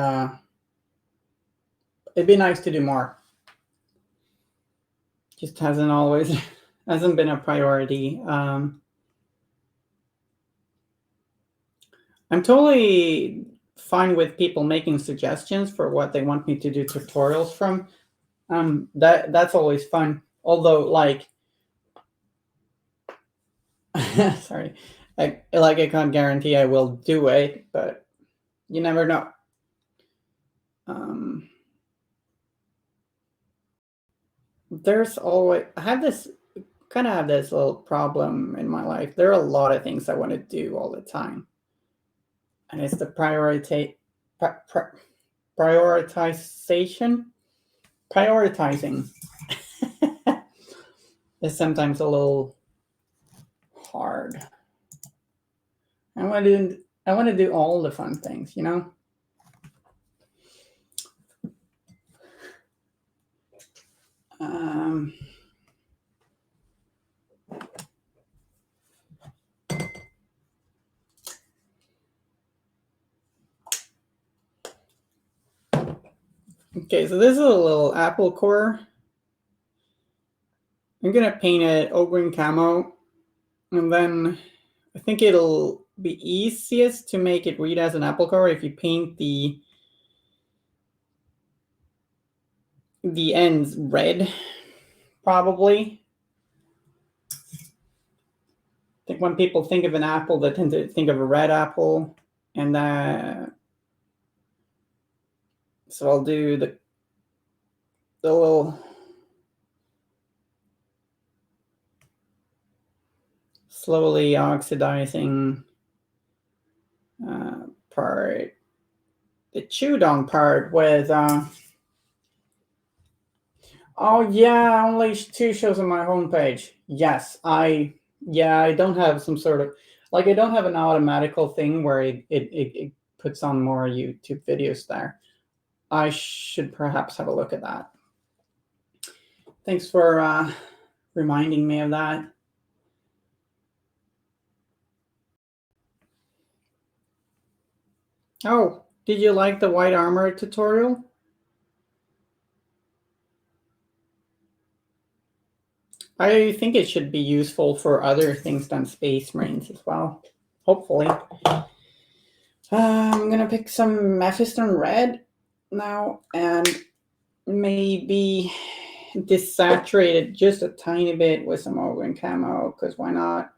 it'd be nice to do more. Just hasn't been a priority. I'm totally fine with people making suggestions for what they want me to do tutorials from. That's always fun. Although, like, sorry, I can't guarantee I will do it, but you never know. There's always I have this little problem in my life. There are a lot of things I want to do all the time, and it's the prioritizing is sometimes a little hard. I want to do all the fun things, you know. Okay, so this is a little apple core. I'm gonna paint it ogre camo, and then I think it'll be easiest to make it read as an apple core if you paint the ends red, probably. I think when people think of an apple, they tend to think of a red apple, and so I'll do the little slowly oxidizing part, the chewed on part with oh yeah, only 2 shows on my homepage. Yes, I don't have some sort of, like, I don't have an automatical thing where it puts on more YouTube videos there. I should perhaps have a look at that. Thanks for reminding me of that. Oh, did you like the white armor tutorial? I think it should be useful for other things than Space Marines as well. Hopefully. I'm gonna pick some Mephiston Red now and maybe desaturate it just a tiny bit with some ogre camo, because why not?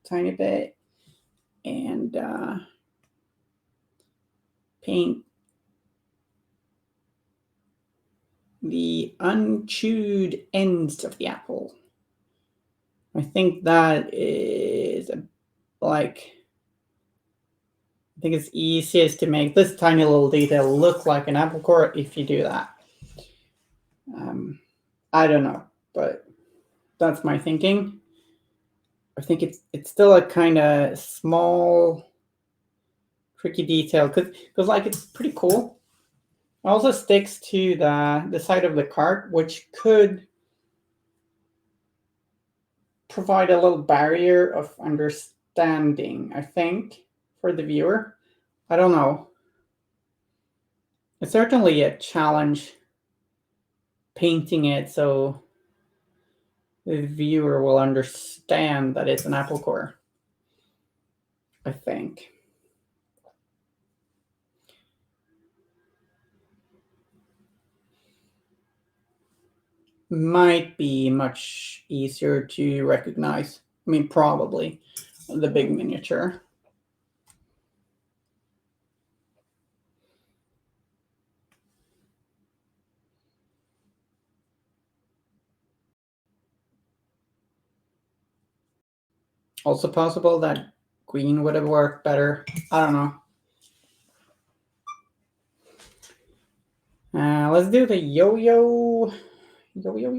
Tiny bit. And paint the unchewed ends of the apple. I think that is like, I think it's easiest to make this tiny little detail look like an apple core if you do that. I don't know, but that's my thinking. I think it's still a kind of small, tricky detail because like it's pretty cool. It also sticks to the side of the cart, which could provide a little barrier of understanding, I think, for the viewer. I don't know. It's certainly a challenge painting it so the viewer will understand that it's an apple core, I think. Might be much easier to recognize. I mean, probably the big miniature. Also possible that green would have worked better. I don't know. Let's do the yo-yo. Yo.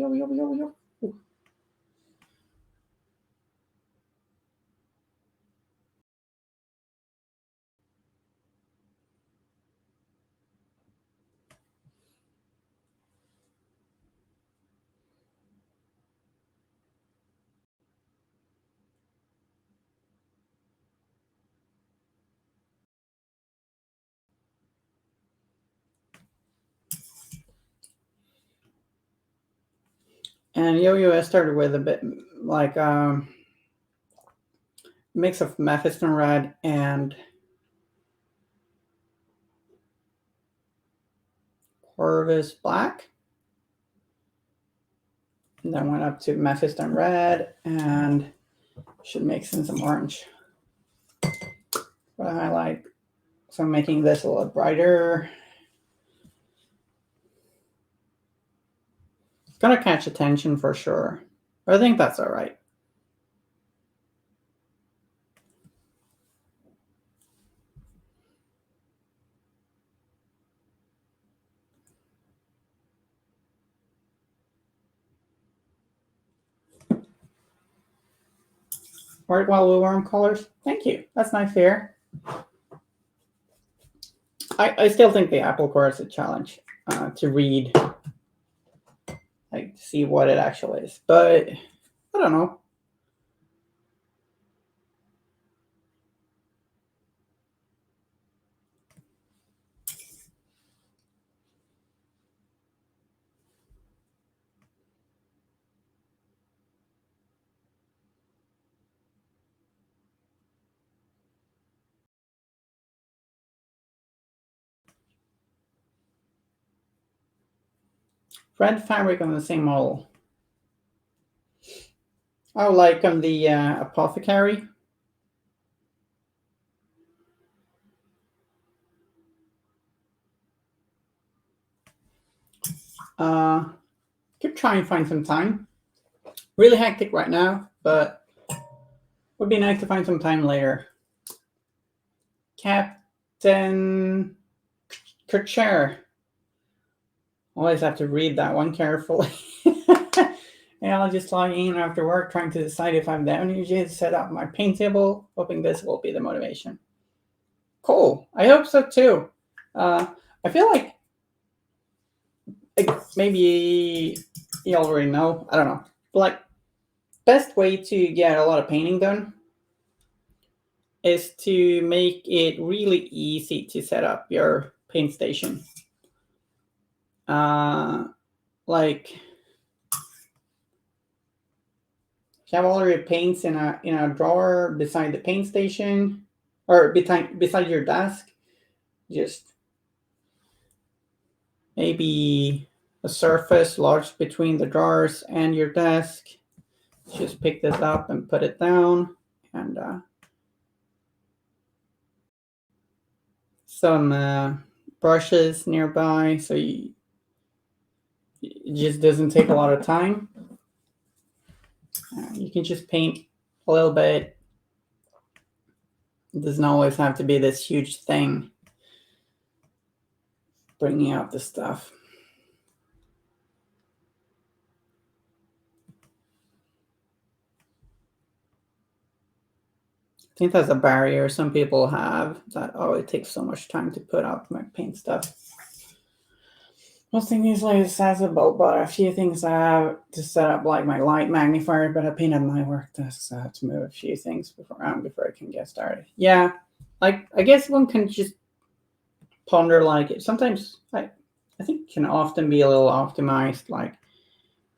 And yo-yo I started with a bit like mix of Mephiston red and Corvus black. And then went up to Mephiston red and should mix in some orange for the highlight. So I'm making this a little brighter. It's gonna catch attention for sure, but I think that's all right. Work well with warm colors. Thank you. That's nice here. I still think the apple core is a challenge to read, like see what it actually is. But I don't know. Red fabric on the same model. Oh, like on the apothecary. Could try and find some time. Really hectic right now, but would be nice to find some time later. Captain Kercher. Always have to read that one carefully. And I'll just log in after work trying to decide if I'm the energy to set up my paint table, hoping this will be the motivation. Cool. I hope so too. I feel like maybe you already know. I don't know. But like, best way to get a lot of painting done is to make it really easy to set up your paint station. Like, you have all your paints in a drawer beside the paint station or beside your desk. Just maybe a surface large between the drawers and your desk. Just pick this up and put it down and some brushes nearby, so it just doesn't take a lot of time. You can just paint a little bit. It doesn't always have to be this huge thing bringing out the stuff. I think that's a barrier some people have, that, oh, it takes so much time to put out my paint stuff. Most things usually is accessible, but a few things I have to set up, like my light magnifier, but I painted my work desk, so I have to move a few things before I can get started. Yeah, like, I guess one can just ponder, like, sometimes I think it can often be a little optimized, like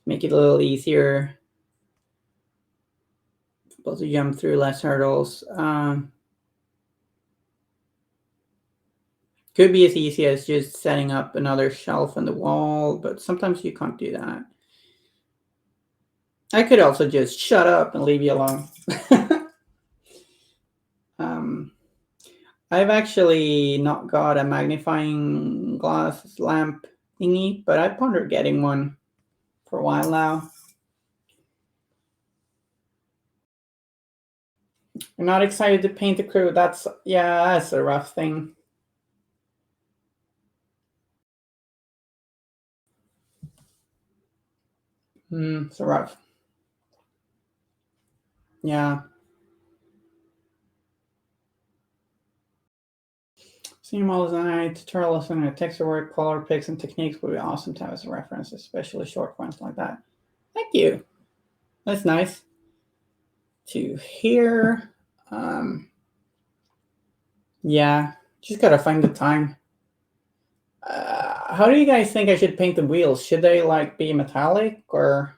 make it a little easier, able to jump through less hurdles. Could be as easy as just setting up another shelf on the wall, but sometimes you can't do that. I could also just shut up and leave you alone. I've actually not got a magnifying glass lamp thingy, but I pondered getting one for a while now. I'm not excited to paint the crew. That's a rough thing. It's rough. Yeah. Seeing all design, tutorial lesson, and texture work, color picks, and techniques would be awesome to have as a reference, especially short ones like that. Thank you. That's nice to hear. Yeah, just gotta find the time. How do you guys think I should paint the wheels? Should they like be metallic or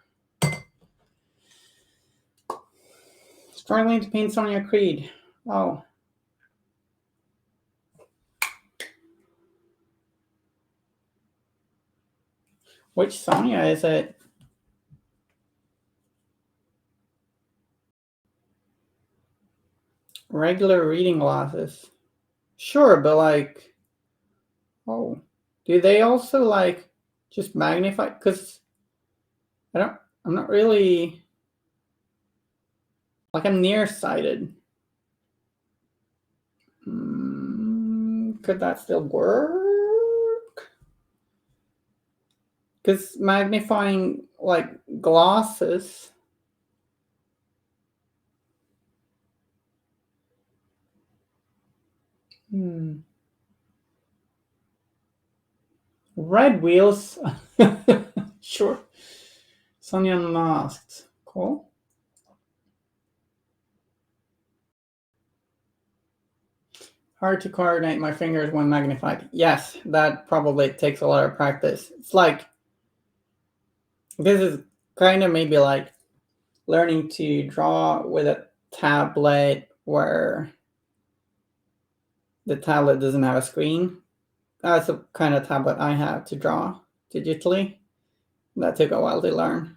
struggling to paint Sonia Creed? Oh, which Sonia is it? Regular reading glasses. Sure, but like, oh, do they also like just magnify? Because I'm not really, like, I'm nearsighted. Could that still work? Because magnifying like glasses. Red wheels. Sure. Sonia masked. Cool. Hard to coordinate my fingers when magnified. Yes, that probably takes a lot of practice. It's like, this is kind of maybe like learning to draw with a tablet where the tablet doesn't have a screen. That's the kind of tablet I have to draw digitally. That took a while to learn.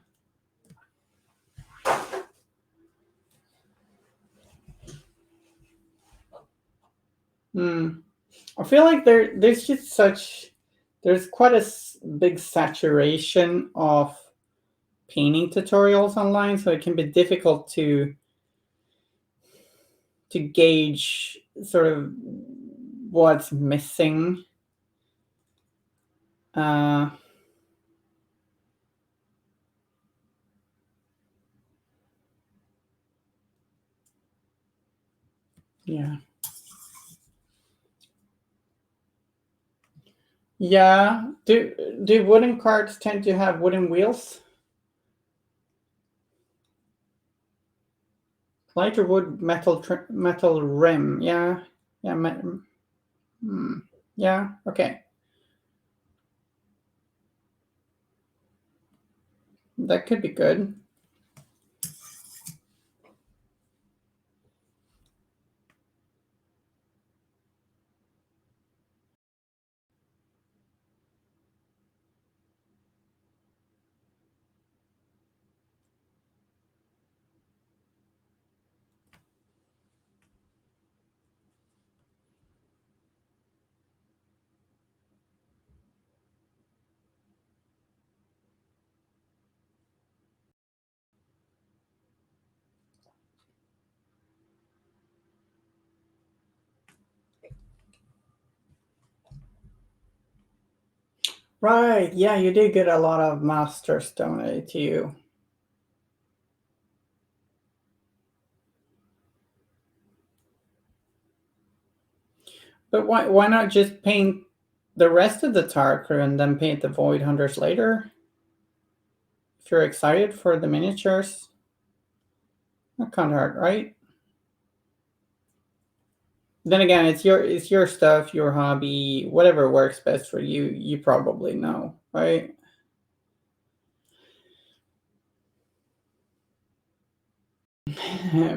I feel like there's quite a big saturation of painting tutorials online, so it can be difficult to gauge sort of what's missing. Uh, yeah. Yeah. Do wooden carts tend to have wooden wheels? Lighter wood, metal rim. Yeah. Yeah. Yeah. Okay. That could be good. Right, yeah, you did get a lot of masters donated to you. But why not just paint the rest of the Tar crew and then paint the Void Hunters later? If you're excited for the miniatures, that can't hurt, right? Then again, it's your stuff, your hobby, whatever works best for you. You probably know, right?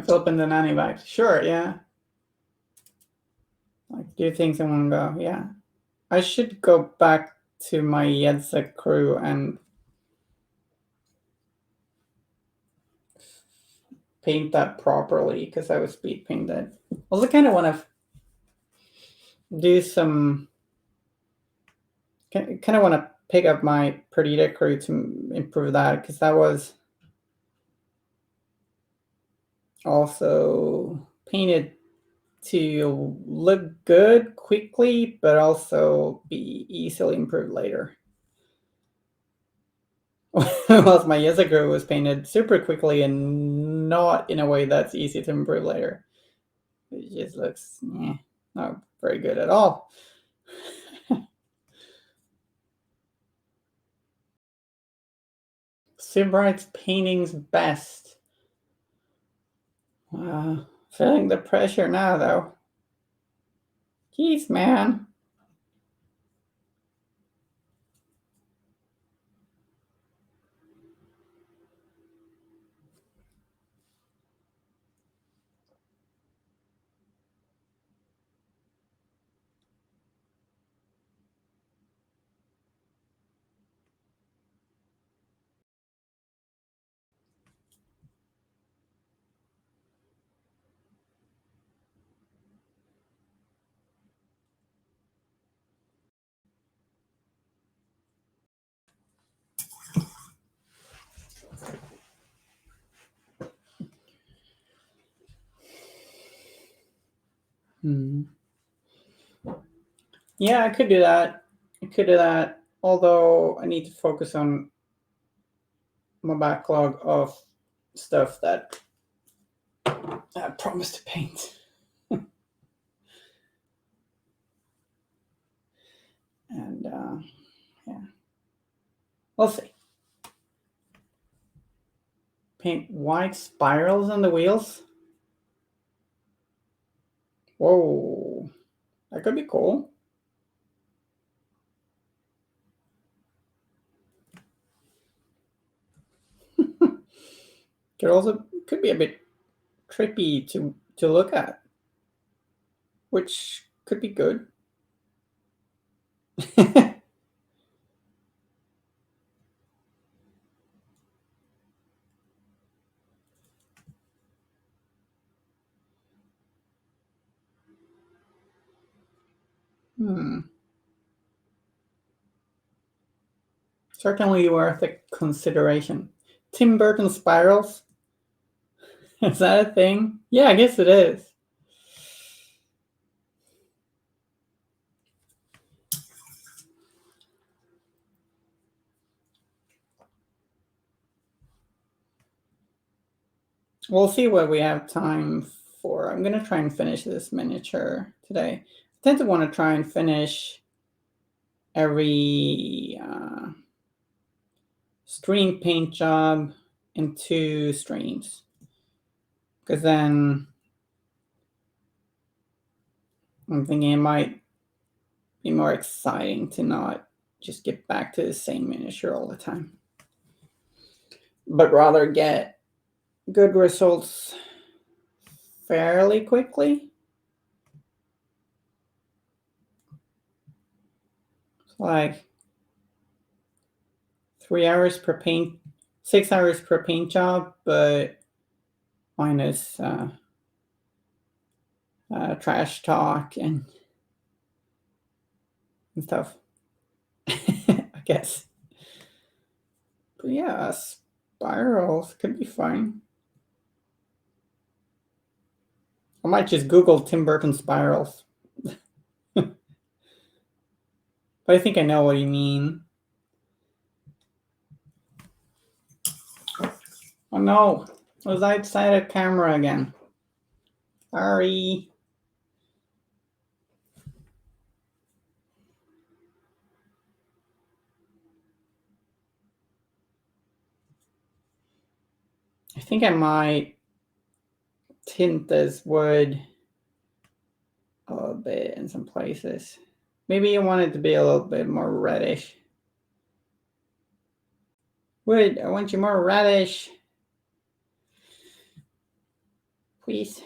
Flipping the nanny vibes, sure, yeah. Like do things in one go, yeah. I should go back to my Yedza crew and paint that properly because I was speed painted. Also, kind of want to do some. Kind of want to pick up my Perdita crew to improve that because that was also painted to look good quickly, but also be easily improved later. Whilst my Yedza crew was painted super quickly and not in a way that's easy to improve later. It just looks not very good at all. Silverite's painting's best. Feeling the pressure now, though. Jeez, man. Hmm. Yeah, I could do that. I could do that. Although I need to focus on my backlog of stuff that I promised to paint. And yeah, we'll see. Paint white spirals on the wheels. Whoa, that could be cool. Could be a bit trippy to look at, which could be good. Hmm. Certainly worth a consideration. Tim Burton spirals? Is that a thing? Yeah, I guess it is. We'll see what we have time for. I'm going to try and finish this miniature today. I tend to want to try and finish every stream paint job in 2 streams. Because then I'm thinking it might be more exciting to not just get back to the same miniature all the time, but rather get good results fairly quickly. Like 3 hours per paint, 6 hours per paint job, but minus trash talk and stuff. I guess. But yeah, spirals could be fine. I might just Google Tim Burton spirals. But I think I know what you mean. Oh no, I was outside of camera again. Sorry. I think I might tint this wood a little bit in some places. Maybe you want it to be a little bit more reddish. Wood, I want you more reddish. Please.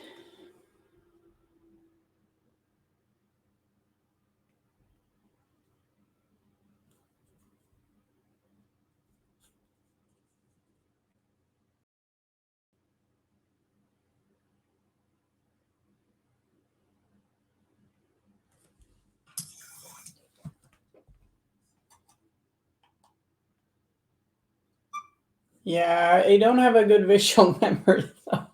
Yeah, I don't have a good visual memory. So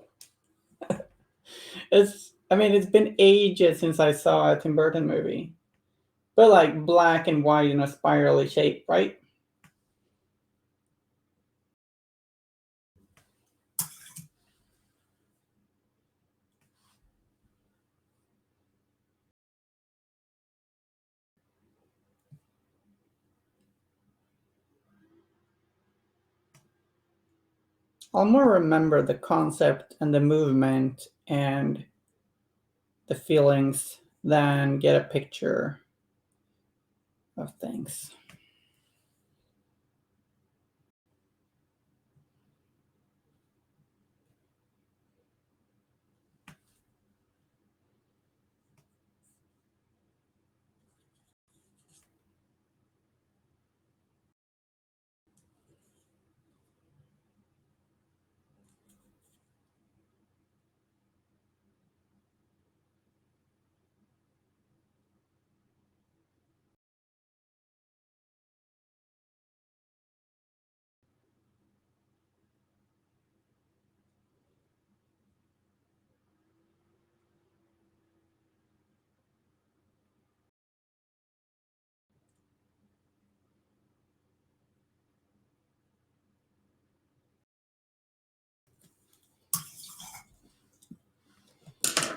it's been ages since I saw a Tim Burton movie. But like black and white in a spirally shape, right? I'll more remember the concept and the movement and the feelings than get a picture of things.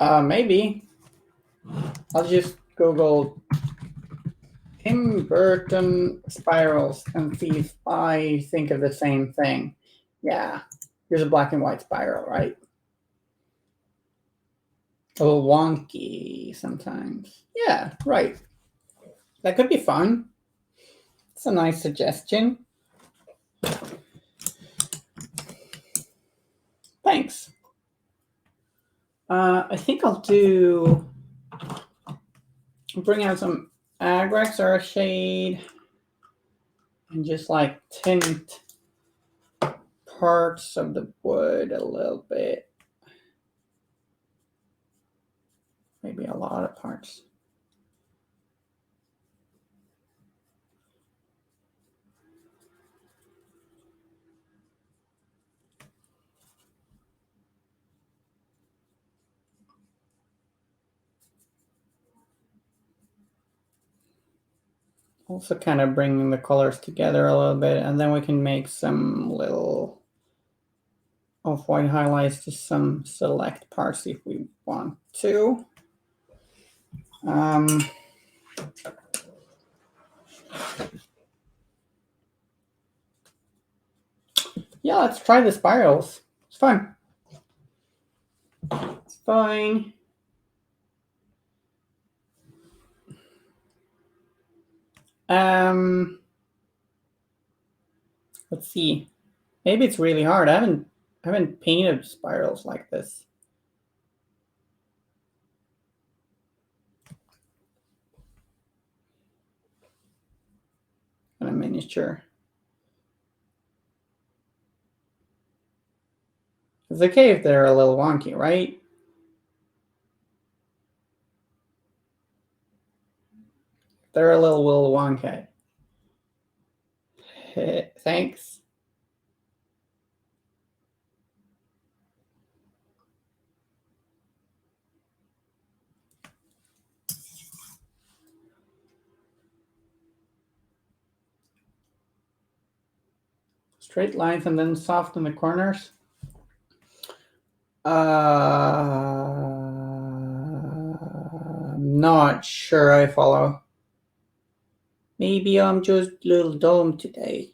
Maybe I'll just Google Tim Burton spirals and see if I think of the same thing. Yeah, here's a black and white spiral, right? A little wonky sometimes. Yeah, right. That could be fun. It's a nice suggestion. Thanks. I think I'll bring out some Agrex or a shade and just like tint parts of the wood a little bit. Maybe a lot of parts. Also kind of bringing the colors together a little bit, and then we can make some little off-white highlights to some select parts if we want to. Um, yeah, let's try the spirals. It's fun. It's fine. Um, let's see. Maybe it's really hard. I haven't painted spirals like this in a miniature. It's okay if they're a little wonky, right? They're a little wonky. Thanks. Straight lines and then soft in the corners. I'm not sure I follow. Maybe I'm just a little dumb today.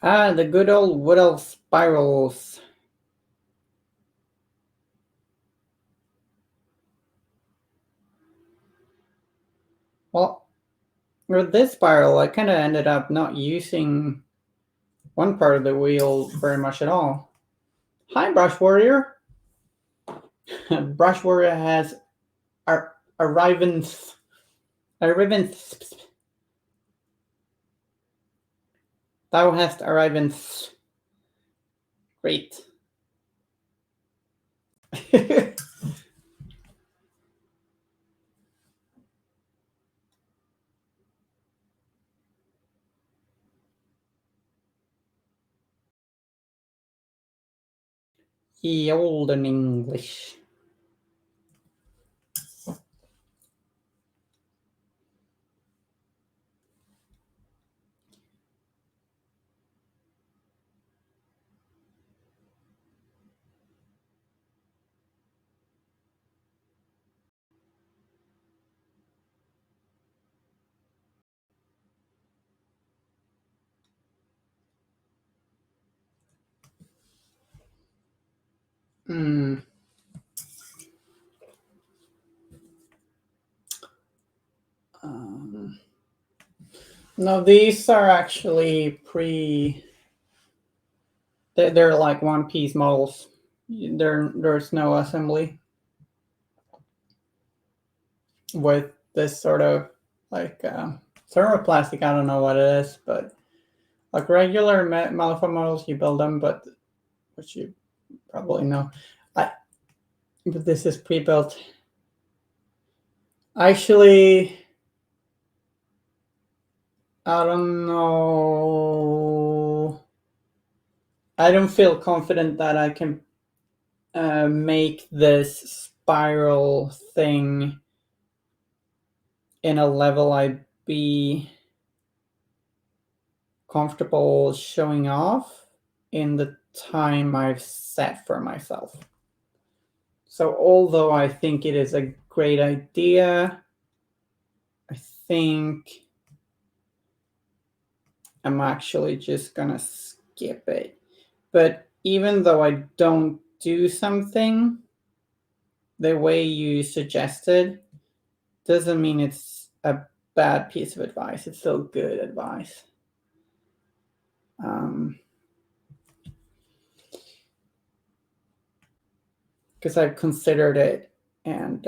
Ah, the good old Woodall spirals. Well, with this spiral, I kind of ended up not using one part of the wheel very much at all. Hi, Brush Warrior. Brush Warrior has arrivance. Thou hast arrivance. Great. Ye olden English. Hmm. No, these are actually they're like one-piece models. There's no assembly with this sort of like thermoplastic. I don't know what it is, but like regular Malifaux models, you build them, but which you probably know. But this is pre-built. Actually, I don't know. I don't feel confident that I can make this spiral thing in a level I'd be comfortable showing off in the time I've set for myself. So although I think it is a great idea, I think I'm actually just gonna skip it. But even though I don't do something the way you suggested, doesn't mean it's a bad piece of advice. It's still good advice. Because I've considered it and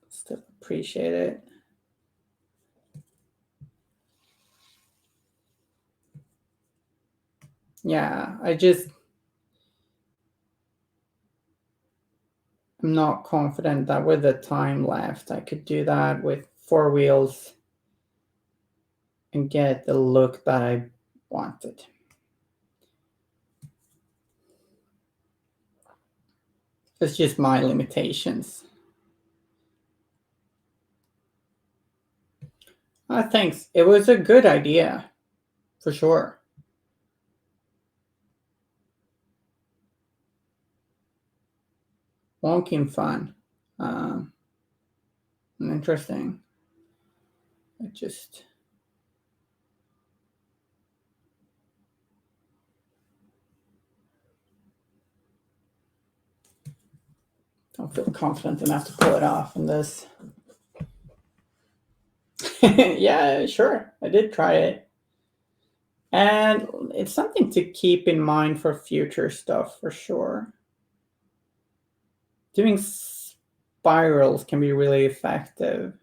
still appreciate it. Yeah, I'm not confident that with the time left, I could do that with 4 wheels and get the look that I wanted. It's just my limitations. Thanks. It was a good idea, for sure. Wonky fun. Interesting. I just don't feel confident enough to pull it off in this. Yeah, sure. I did try it. And it's something to keep in mind for future stuff for sure. Doing spirals can be really effective.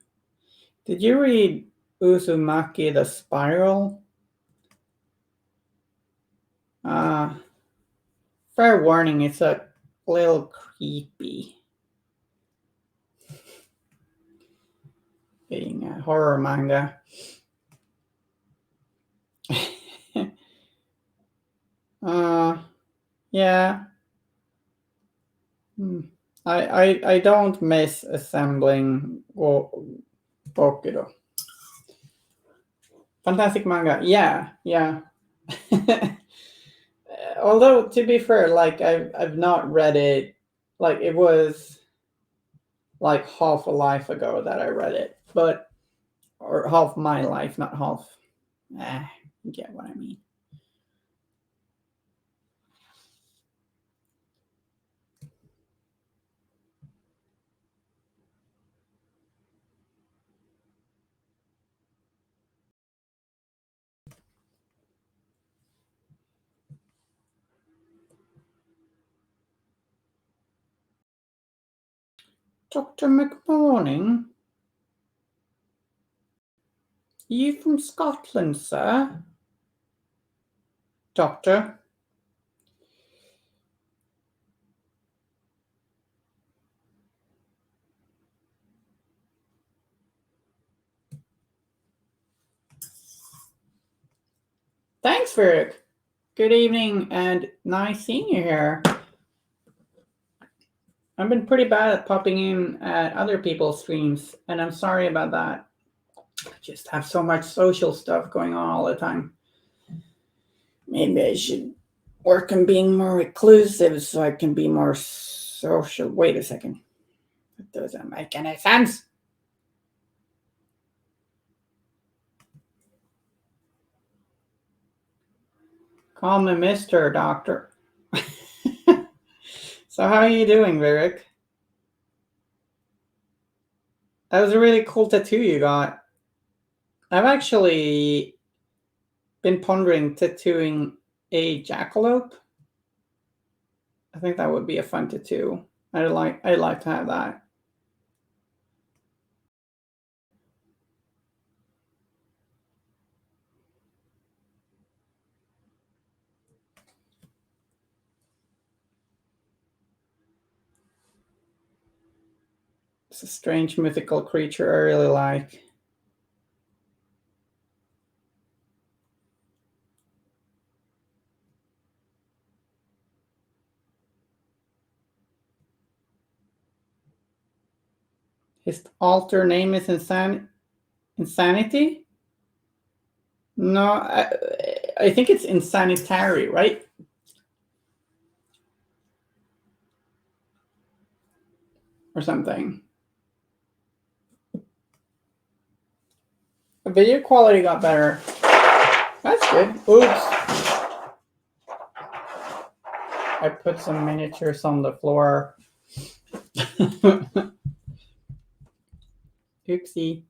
Did you read Uzumaki the Spiral? Fair warning, it's a little creepy. Yeah, horror manga. Yeah. I don't miss assembling Bokudo. Fantastic manga. Yeah, yeah. Although to be fair, like I've not read it. Like it was like half a life ago that I read it, but or half my life, not half. You get what I mean. Dr. McMorning, you from Scotland, sir? Doctor? Thanks, Vic. Good evening and nice seeing you here. I've been pretty bad at popping in at other people's streams, and I'm sorry about that. I just have so much social stuff going on all the time. Maybe I should work on being more reclusive so I can be more social. Wait a second. That doesn't make any sense. Call me Mr. Doctor. So how are you doing, Virik? That was a really cool tattoo you got. I've actually been pondering tattooing a jackalope. I think that would be a fun tattoo. I'd like to have that. It's a strange mythical creature I really like. His alter name is Insanity? No, I think it's Insanitary, right? Or something. The video quality got better. That's good. Oops. I put some miniatures on the floor. Oopsie.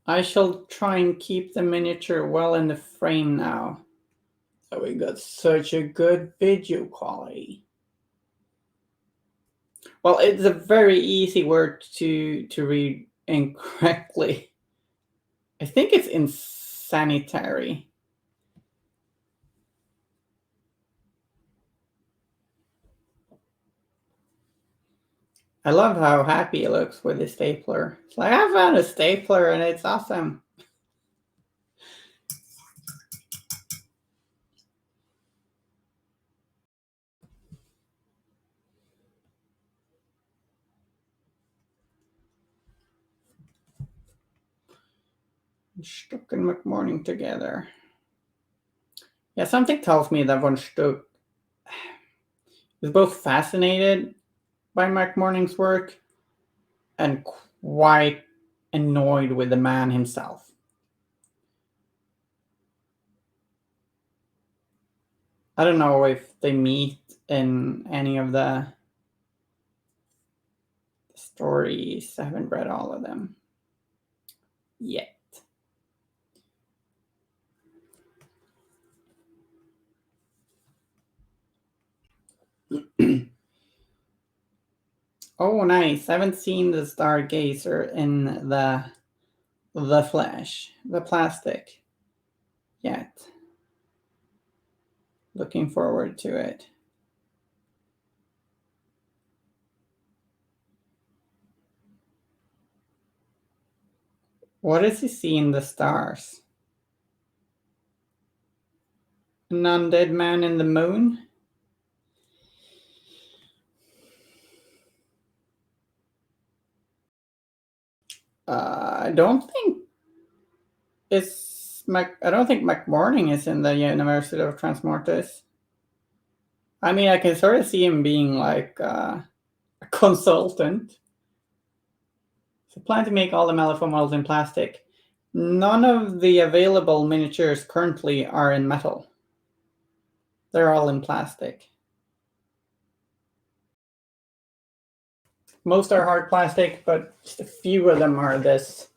I shall try and keep the miniature well in the frame now. So we got such a good video quality. Well, it's a very easy word to read incorrectly. I think it's insanitary. I love how happy he looks with his stapler. It's like, I found a stapler and it's awesome. Stuck and McMorning together. Yeah, something tells me that Von Stuck is both fascinated by McMorning's work and quite annoyed with the man himself. I don't know if they meet in any of the stories. I haven't read all of them yet. Oh, nice. I haven't seen the Stargazer in the flesh, the plastic yet. Looking forward to it. What does he see in the stars? An undead man in the moon? I don't think I don't think McMorning is in the University of Transmortis. I mean, I can sort of see him being like a consultant. So plan to make all the Malifaux models in plastic. None of the available miniatures currently are in metal. They're all in plastic. Most are hard plastic, but just a few of them are this.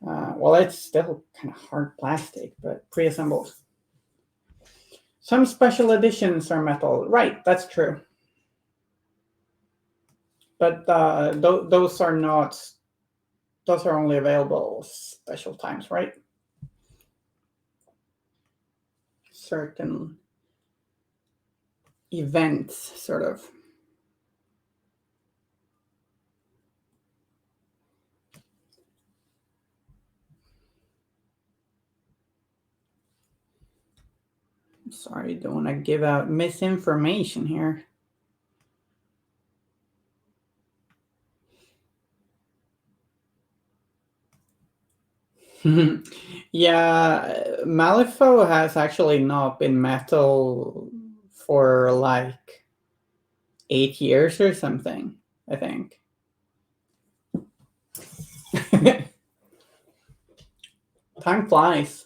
Well, it's still kind of hard plastic, but pre-assembled. Some special editions are metal. Right, that's true. But those are not. Those are only available special times, right? Certain events, sort of. Sorry, don't want to give out misinformation here. Yeah, Malifaux has actually not been metal for like 8 years or something, I think. Time flies.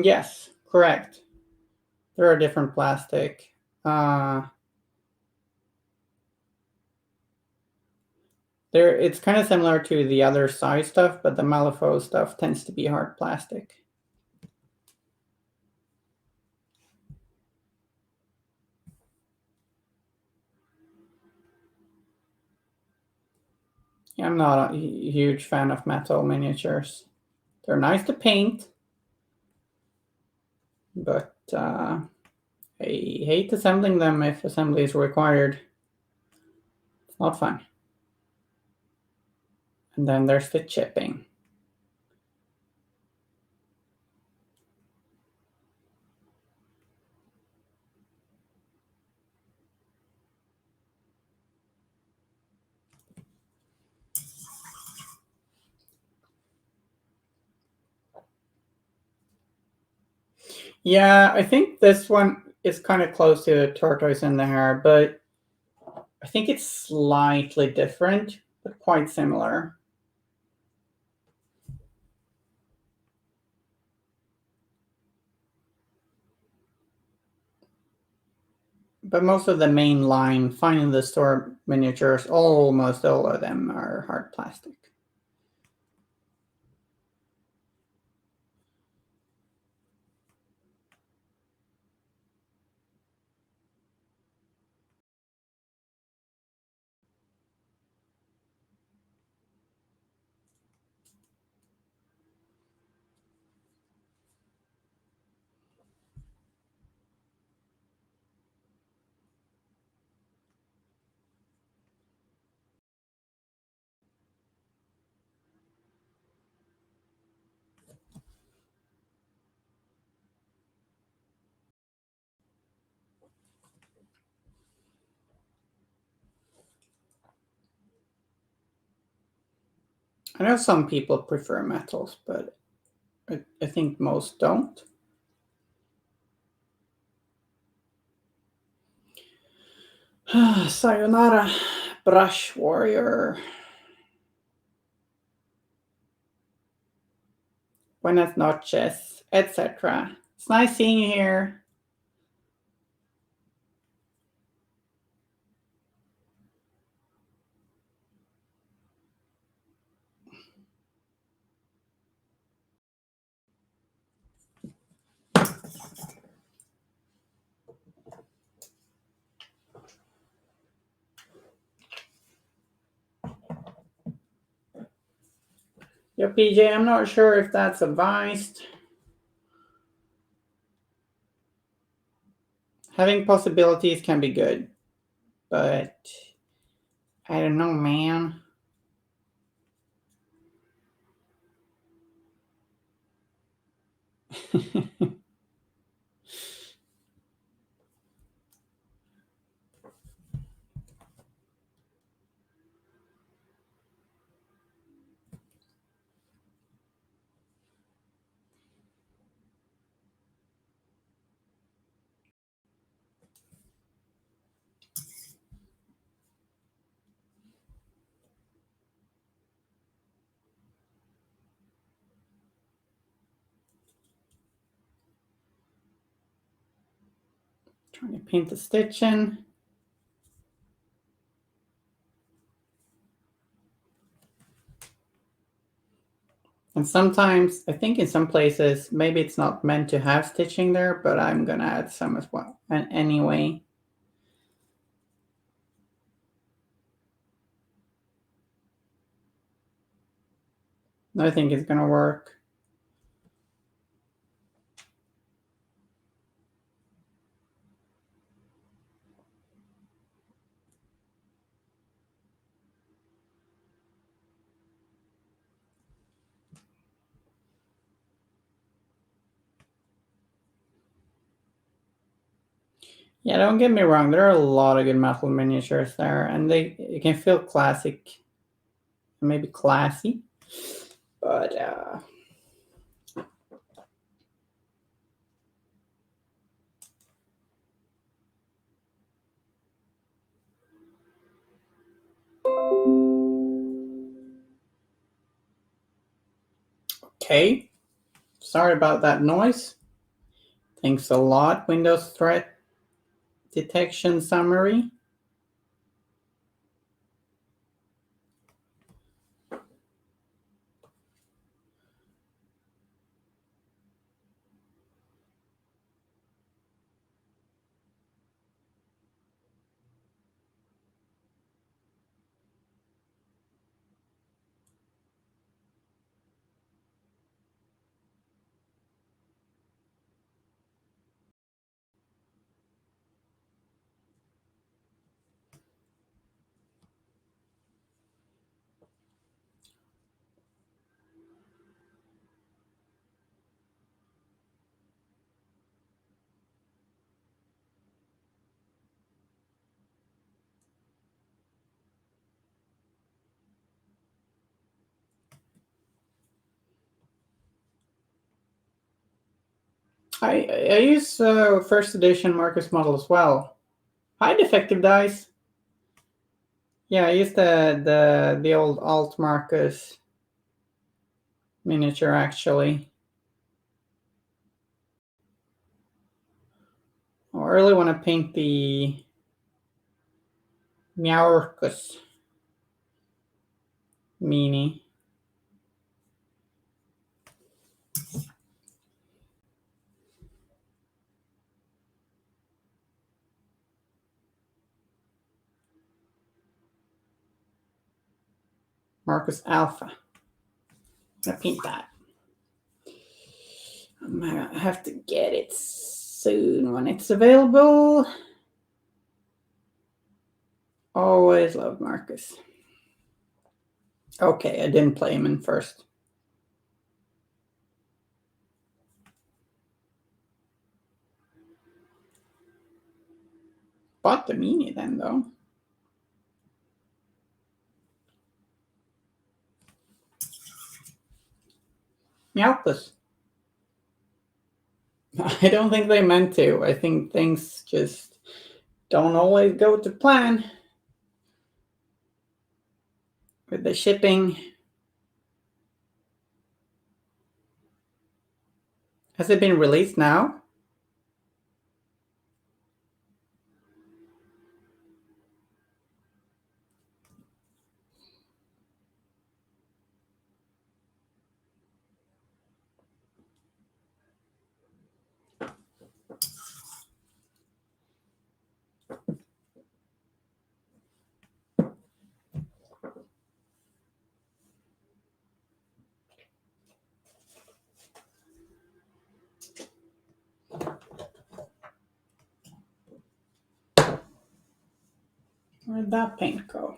Yes, correct. There are different plastic. It's kind of similar to the other size stuff, but the Malifaux stuff tends to be hard plastic. Yeah, I'm not a huge fan of metal miniatures. They're nice to paint, but I hate assembling them if assembly is required. It's not fun. And then there's the chipping. Yeah, I think this one is kind of close to Tortoise in the Hair, but I think it's slightly different, but quite similar. But most of the main line, finding the store miniatures, almost all of them are hard plastic. I know some people prefer metals, but I think most don't. Sayonara, Brush Warrior. Buenas noches, etc. It's nice seeing you here. Yo, PJ, I'm not sure if that's advised. Having possibilities can be good, but I don't know, man. Trying to paint the stitch in. And sometimes, I think in some places, maybe it's not meant to have stitching there, but I'm gonna add some as well. And anyway. I think it's gonna work. Yeah, don't get me wrong. There are a lot of good metal miniatures there, and they can feel classic, maybe classy, but okay. Sorry about that noise. Thanks a lot, Windows Threat Detection Summary. I use first edition Marcus model as well. Hi, Defective Dice. Yeah, I use the old Alt Marcus miniature actually. I really want to paint the Meowrcus mini. Marcus Alpha. I'm gonna paint that. I'm gonna have to get it soon when it's available. Always love Marcus. Okay, I didn't play him in first. Bought the mini then, though. Meowpus. I don't think they meant to. I think things just don't always go to plan with the shipping. Has it been released now? Where'd that paint go?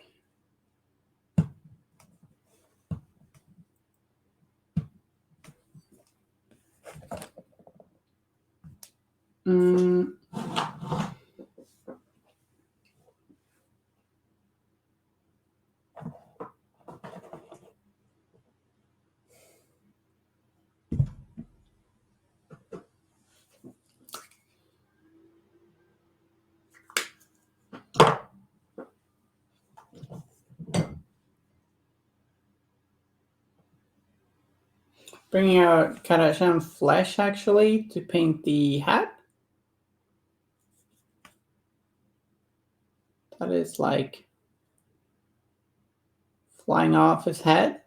Bringing out Karashan Flesh actually to paint the hat. That is like flying off his head.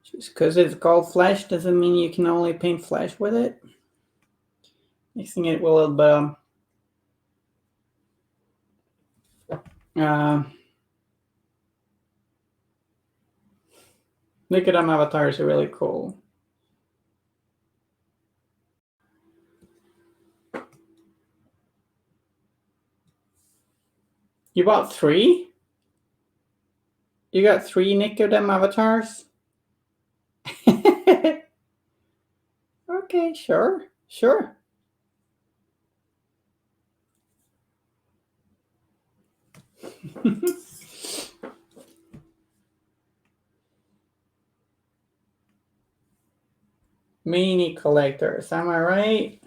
Just because it's called flesh doesn't mean you can only paint flesh with it. Mixing it with a little bit Nicodem avatars are really cool. You bought 3? You got 3 Nicodem avatars? Okay, sure. Mini collectors, am I right?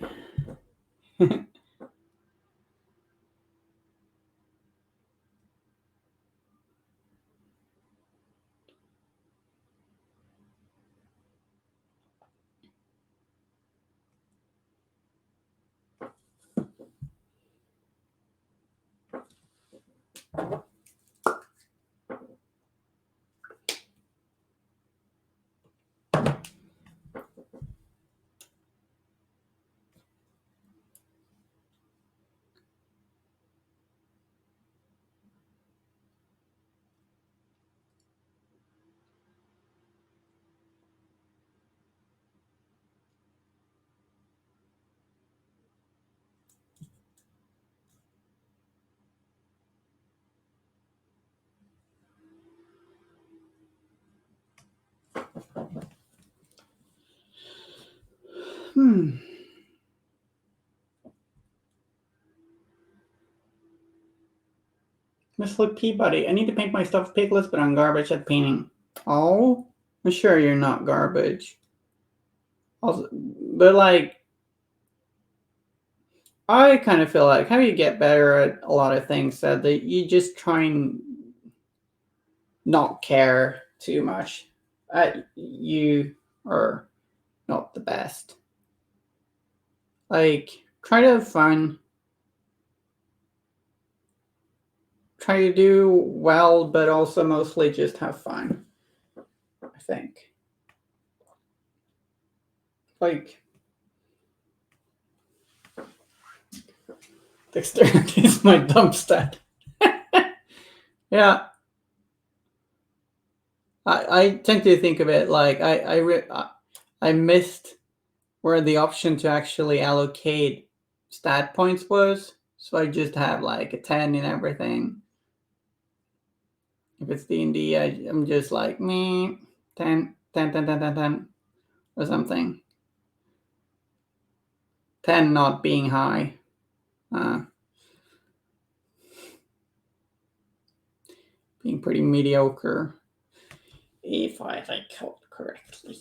Miss Luke Peabody, I need to paint my stuffed piglets, but I'm garbage at painting. Oh, I'm sure you're not garbage. Also, but like, I kind of feel like how you get better at a lot of things that you just try and not care too much. You are not the best. Like, try to have fun. Try to do well, but also mostly just have fun. I think. Like, dexterity is my dump stat. Yeah. I tend to think of it like I missed where the option to actually allocate stat points was. So I just have like a 10 in everything. If it's D&D, I'm just like, me, 10, 10, 10, 10, 10, 10, or something. 10 not being high. Being pretty mediocre. If I recall correctly.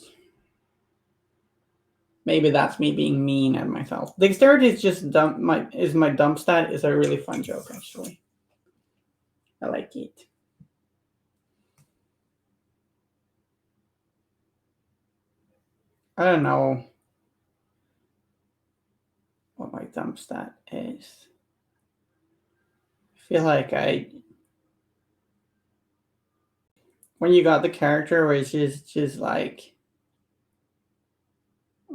Maybe that's me being mean at myself. Dexterity is just dump. My dump stat is a really fun joke, actually. I like it. I don't know what my thumb stat is. I feel like when you got the character, which is just like,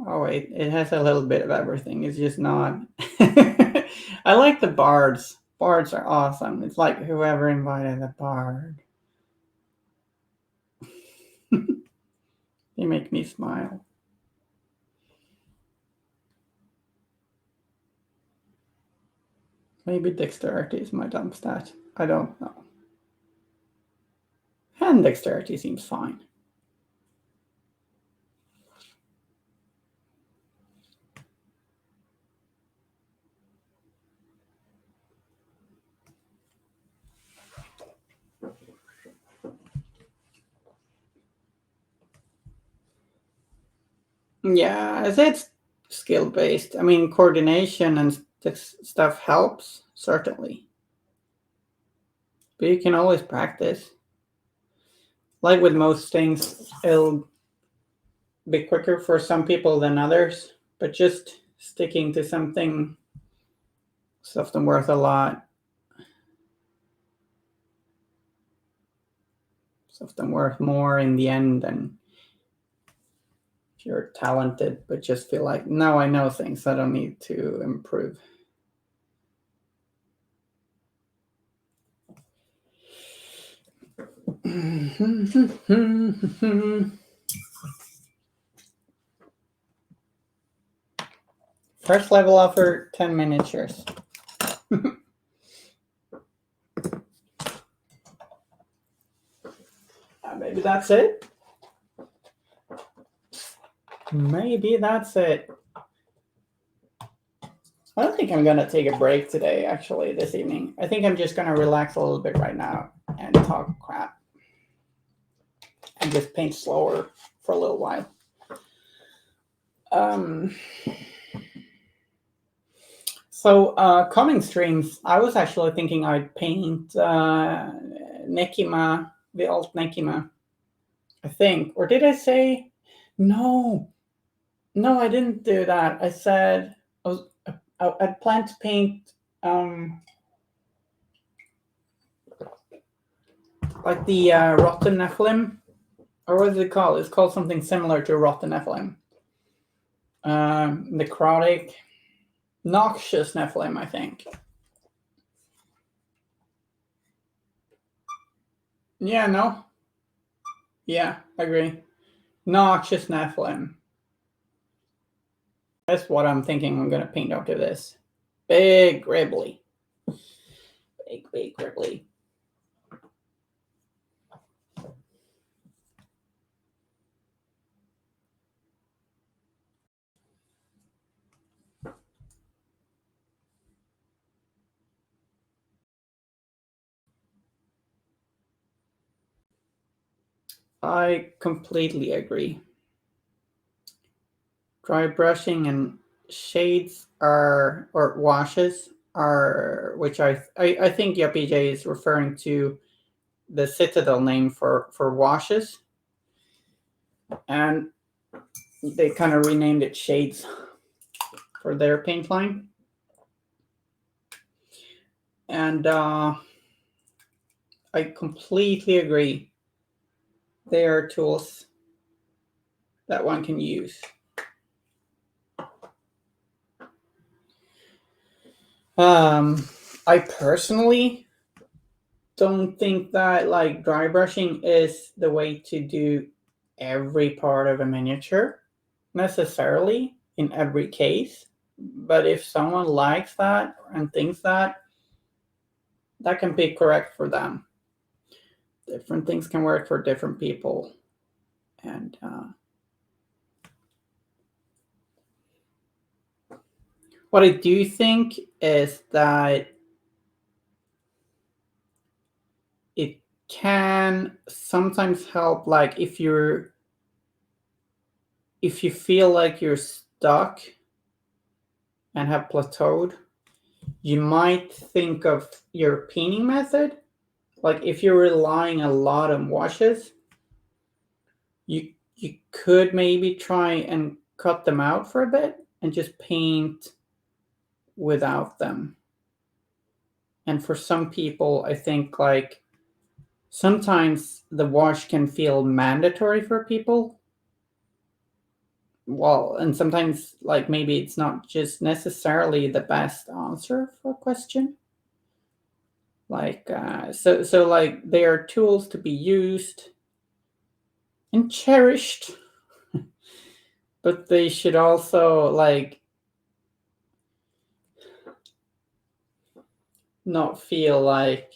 oh wait, it has a little bit of everything. It's just not. I like the bards. Bards are awesome. It's like whoever invited a bard. They make me smile. Maybe dexterity is my dump stat. I don't know. Hand dexterity seems fine. Yeah, it's skill based. I mean, coordination and stuff helps, certainly. But you can always practice. Like with most things, it'll be quicker for some people than others, but just sticking to something is often worth a lot. It's often worth more in the end than if you're talented, but just feel like, no, I know things, I don't need to improve. First level offer 10 miniatures. Maybe that's it. Maybe that's it. I don't think I'm gonna take a break today, actually, this evening. I think I'm just gonna relax a little bit right now and talk crap. And just paint slower for a little while. So coming streams, I was actually thinking I'd paint Nekima, the alt Nekima, I think. Or did I say no? No, I didn't do that. I said I'd planned to paint like the Rotten Nephilim. Or what is it called? It's called something similar to Rotten Nephilim. Necrotic, Noxious Nephilim, I think. Yeah, no? Yeah, I agree. Noxious Nephilim. That's what I'm thinking I'm going to paint out of this. Big Gribbly. Big Gribbly. I completely agree. Dry brushing and shades are, or washes are, which I think YuppieJ is referring to the Citadel name for washes. And they kind of renamed it shades for their paint line. And I completely agree. They are tools that one can use. I personally don't think that like dry brushing is the way to do every part of a miniature necessarily in every case. But if someone likes that and thinks that, that can be correct for them. Different things can work for different people. And what I do think is that it can sometimes help, like if you feel like you're stuck and have plateaued, you might think of your painting method. Like if you're relying a lot on washes, you you could maybe try and cut them out for a bit and just paint without them. And for some people, I think like sometimes the wash can feel mandatory for people. Well, and sometimes like maybe it's not just necessarily the best answer for a question. Like so like they are tools to be used and cherished, but they should also like not feel like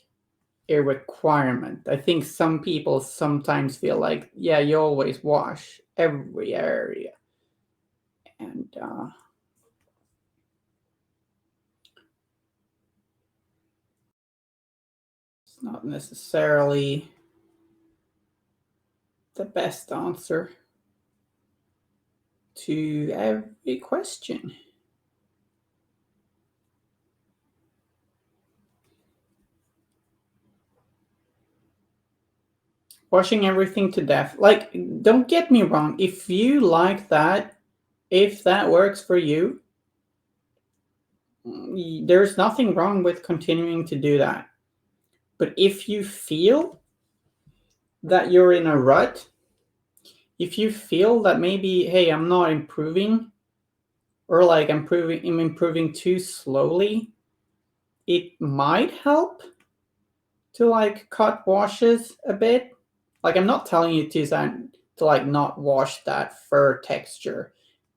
a requirement. I think some people sometimes feel like, yeah, you always wash every area. And it's not necessarily the best answer to every question. Washing everything to death. Like, don't get me wrong. If you like that, if that works for you, there's nothing wrong with continuing to do that. But if you feel that you're in a rut, if you feel that maybe, hey, I'm not improving, or like I'm improving too slowly, it might help to like cut washes a bit. Like I'm not telling you to like not wash that fur texture.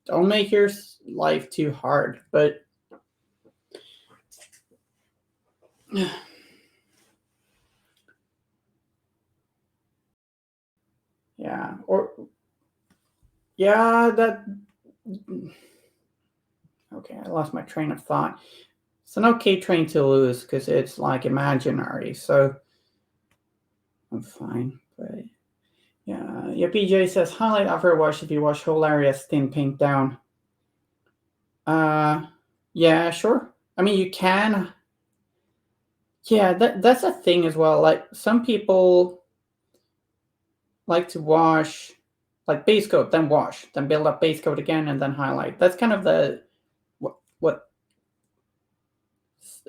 Don't make your life too hard, but yeah, or yeah, that okay, I lost my train of thought. It's an okay train to lose because it's like imaginary, so I'm fine. But yeah, PJ says highlight after wash if you wash whole areas, thin paint down. Yeah, sure. I mean, you can. Yeah, that's a thing as well. Like some people like to wash, like base coat, then wash, then build up base coat again, and then highlight. That's kind of the what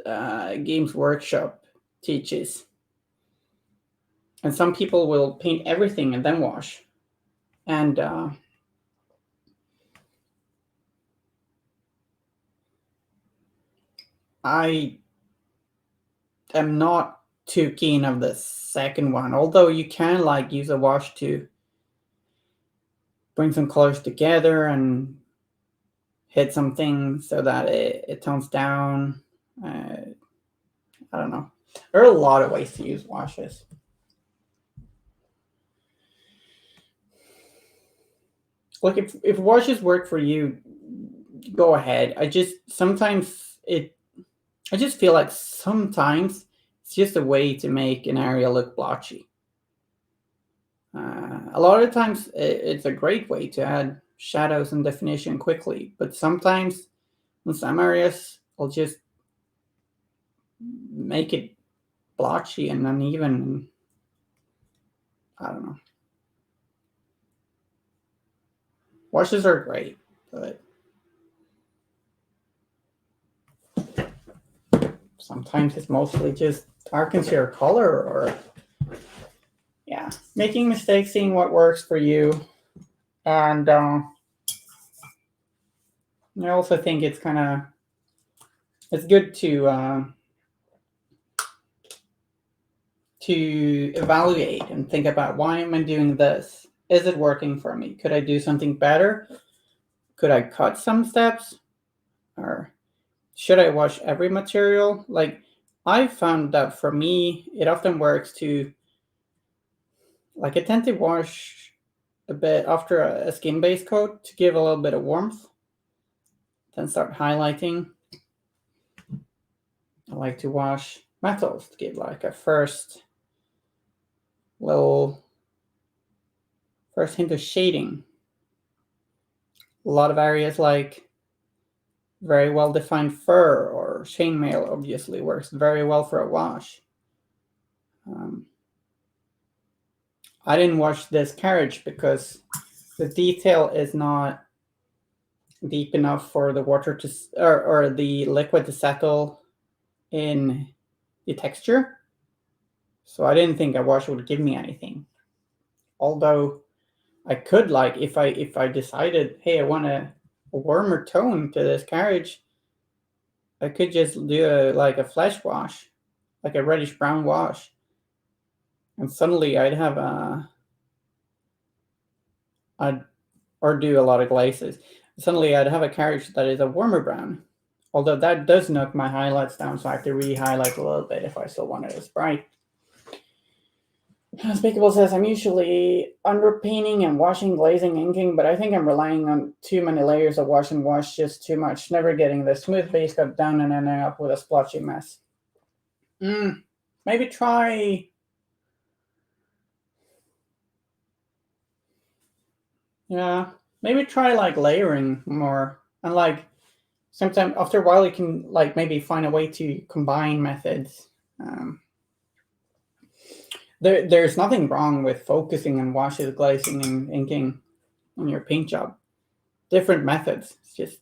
Games Workshop teaches. And some people will paint everything and then wash. And I am not too keen of the second one, although you can like use a wash to bring some colors together and hit something so that it tones down. I don't know. There are a lot of ways to use washes. Like if washes work for you, go ahead. I just feel like sometimes it's just a way to make an area look blotchy. A lot of times it's a great way to add shadows and definition quickly, but sometimes in some areas I'll just make it blotchy and uneven. I don't know. Washes are great, but sometimes it's mostly just darkens your color or yeah, making mistakes, seeing what works for you. And I also think it's good to evaluate and think about why am I doing this? Is it working for me? Could I do something better? Could I cut some steps? Or should I wash every material? Like I've found that for me, it often works to like I tend to wash a bit after a skin-based coat to give a little bit of warmth, then start highlighting. I like to wash metals to give like a first hint of shading. A lot of areas like very well defined fur or chainmail obviously works very well for a wash. I didn't wash this carriage because the detail is not deep enough for the water to or the liquid to settle in the texture. So I didn't think a wash would give me anything. Although I could, like, if I decided, hey, I want a warmer tone to this carriage, I could just do a flesh wash, like a reddish brown wash, and suddenly I'd have or do a lot of glazes. Suddenly I'd have a carriage that is a warmer brown. Although that does knock my highlights down, so I have to re-highlight a little bit if I still want it as bright. Unspeakable says, I'm usually underpainting and washing, glazing, inking, but I think I'm relying on too many layers of wash and wash just too much, never getting the smooth base cut down and ending up with a splotchy mess. Maybe try... Yeah, maybe try like layering more, and like sometimes after a while you can like maybe find a way to combine methods. There's nothing wrong with focusing on washes, glazing, and inking on your paint job. Different methods. It's just,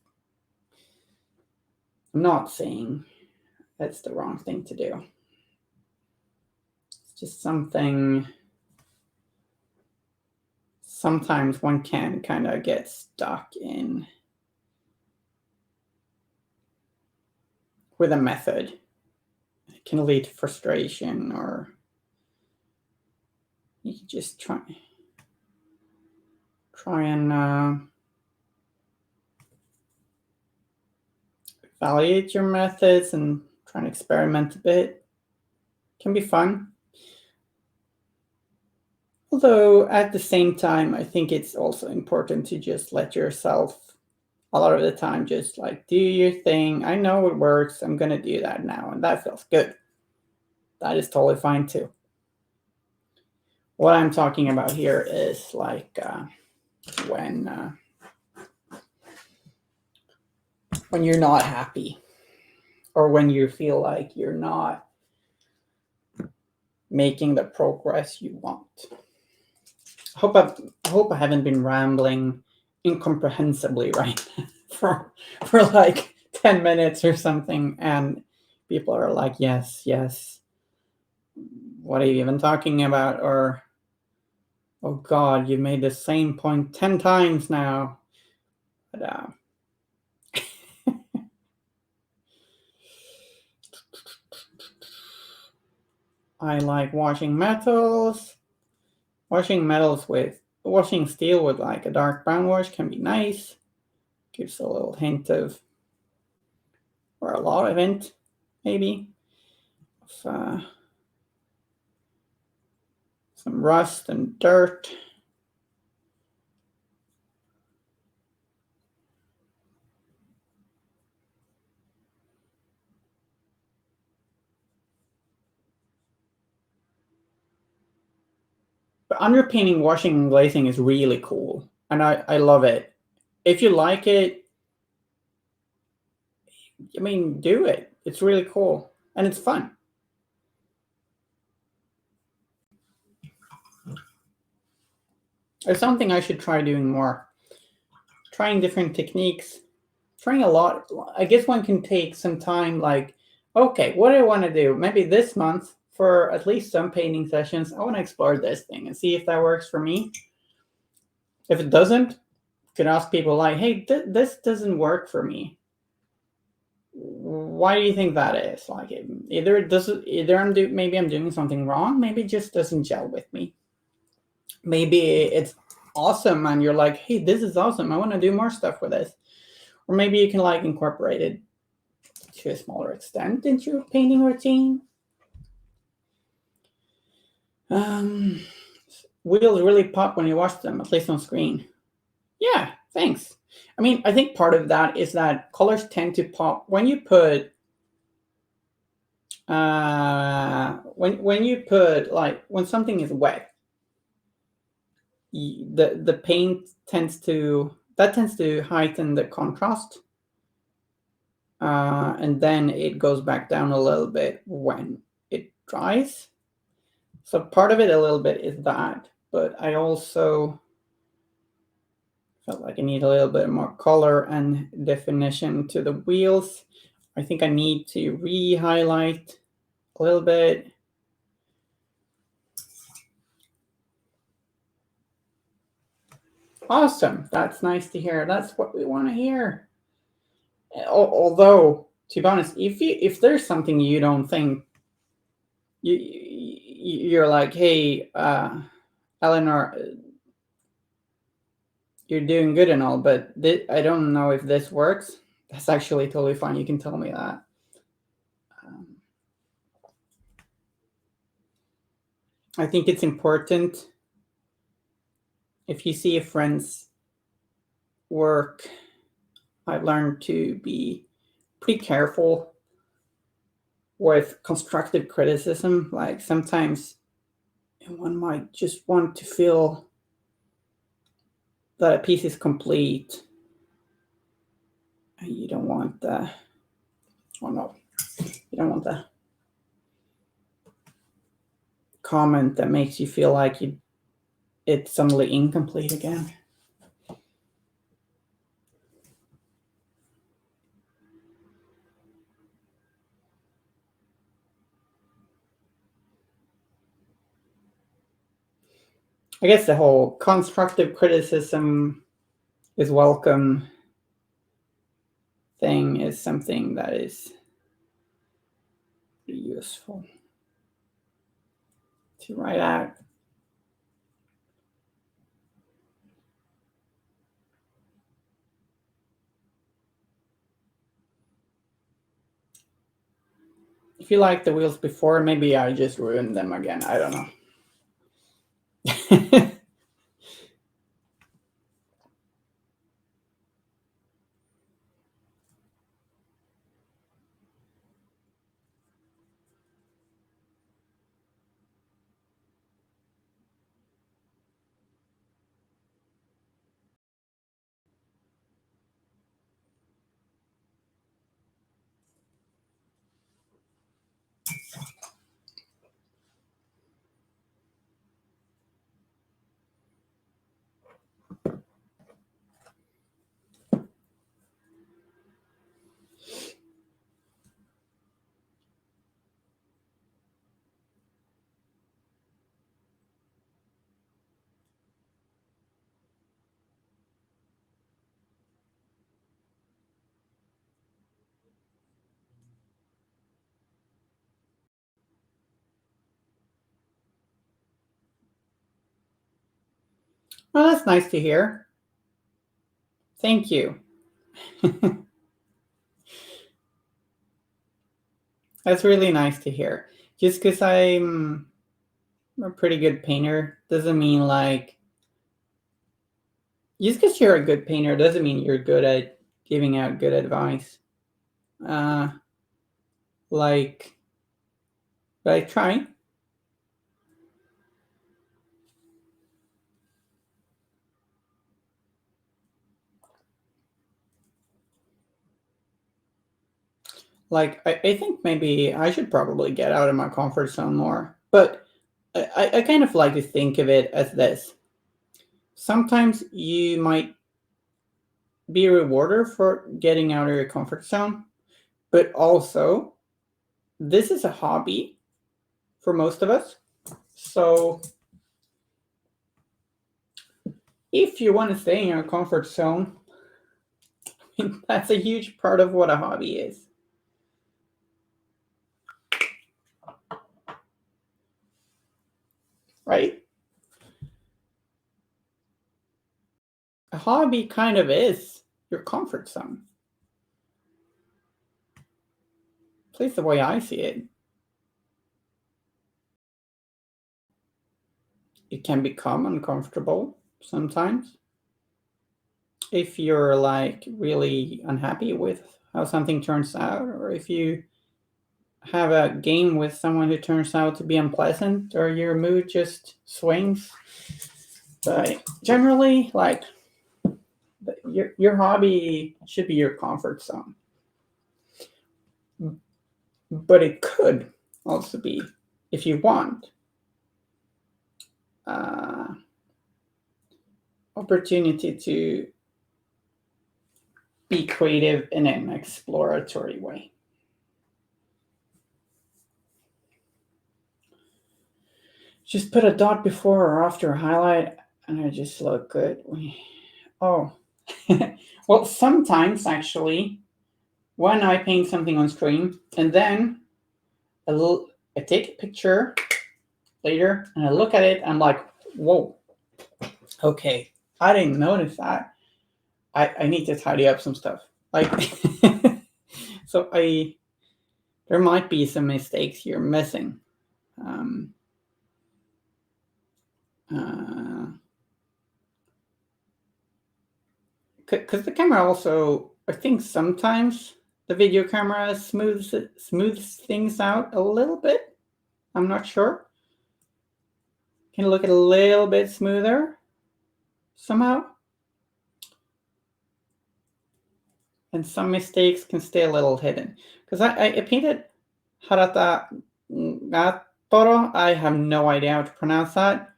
I'm not saying that's the wrong thing to do. It's just something sometimes one can kind of get stuck in with a method. It can lead to frustration, or you can just try and evaluate your methods and try and experiment a bit. Can be fun. Although at the same time, I think it's also important to just let yourself, a lot of the time, just like do your thing. I know it works. I'm going to do that now. And that feels good. That is totally fine too. What I'm talking about here is like when you're not happy, or when you feel like you're not making the progress you want. I hope I haven't been rambling incomprehensibly right for like 10 minutes or something, and people are like, yes, what are you even talking about? Or, oh God, you made the same point 10 times now. But I like washing metals. Washing steel with like a dark brown wash can be nice. Gives a little hint of, or a lot of hint, maybe, of some rust and dirt. But underpainting, washing, and glazing is really cool, and I love it. If you like it, I mean, do it. It's really cool, and it's fun. It's something I should try doing more. Trying different techniques, trying a lot. I guess one can take some time, like, okay, what do I want to do? Maybe this month, for at least some painting sessions, I want to explore this thing and see if that works for me. If it doesn't, you can ask people like, hey, this doesn't work for me. Why do you think that is? Like, maybe I'm doing something wrong. Maybe it just doesn't gel with me. Maybe it's awesome and you're like, hey, this is awesome. I want to do more stuff with this. Or maybe you can like incorporate it to a smaller extent into your painting routine. Wheels really pop when you watch them, at least on screen. Yeah, thanks. I mean, I think part of that is that colors tend to pop when you put when you put, like, when something is wet, the paint tends to heighten the contrast, and then it goes back down a little bit when it dries. So part of it a little bit is that, but I also Felt like I need a little bit more color and definition to the wheels. I think I need to re-highlight a little bit. Awesome. That's nice to hear. That's what we want to hear. Although, to be honest, if there's something you don't think you're like, hey, Elinore, you're doing good and all, but I don't know if this works. That's actually totally fine. You can tell me that. I think it's important if you see a friend's work. I've learned to be pretty careful with constructive criticism. Like sometimes one might just want to feel that a piece is complete. And you don't want the, oh no, you don't want the comment that makes you feel like it's suddenly incomplete again. I guess the whole constructive criticism is welcome thing is something that is pretty useful to write out. If you liked the wheels before, maybe I just ruined them again. I don't know. Well, that's nice to hear. Thank you. That's really nice to hear. Just because I'm a pretty good painter doesn't mean like, just because you're a good painter doesn't mean you're good at giving out good advice. Like, but I try. Like, I think maybe I should probably get out of my comfort zone more. But I kind of like to think of it as this. Sometimes you might be a rewarder for getting out of your comfort zone, but also this is a hobby for most of us. So if you want to stay in your comfort zone, that's a huge part of what a hobby is. Right? A hobby kind of is your comfort zone. At least the way I see it. It can become uncomfortable sometimes if you're like really unhappy with how something turns out, or if you have a game with someone who turns out to be unpleasant, or your mood just swings. But generally, like, your hobby should be your comfort zone, but it could also be, if you want, opportunity to be creative in an exploratory way. Just put a dot before or after a highlight, and I just look good. Oh, well, sometimes actually, when I paint something on screen, and then I take a picture later, and I look at it, I'm like, whoa, okay, I didn't notice that. I need to tidy up some stuff. Like, so there might be some mistakes here missing. Because the camera also, I think sometimes the video camera smooths things out a little bit. I'm not sure. Can look a little bit smoother somehow. And some mistakes can stay a little hidden. Because I painted Harata Gatoro. I have no idea how to pronounce that.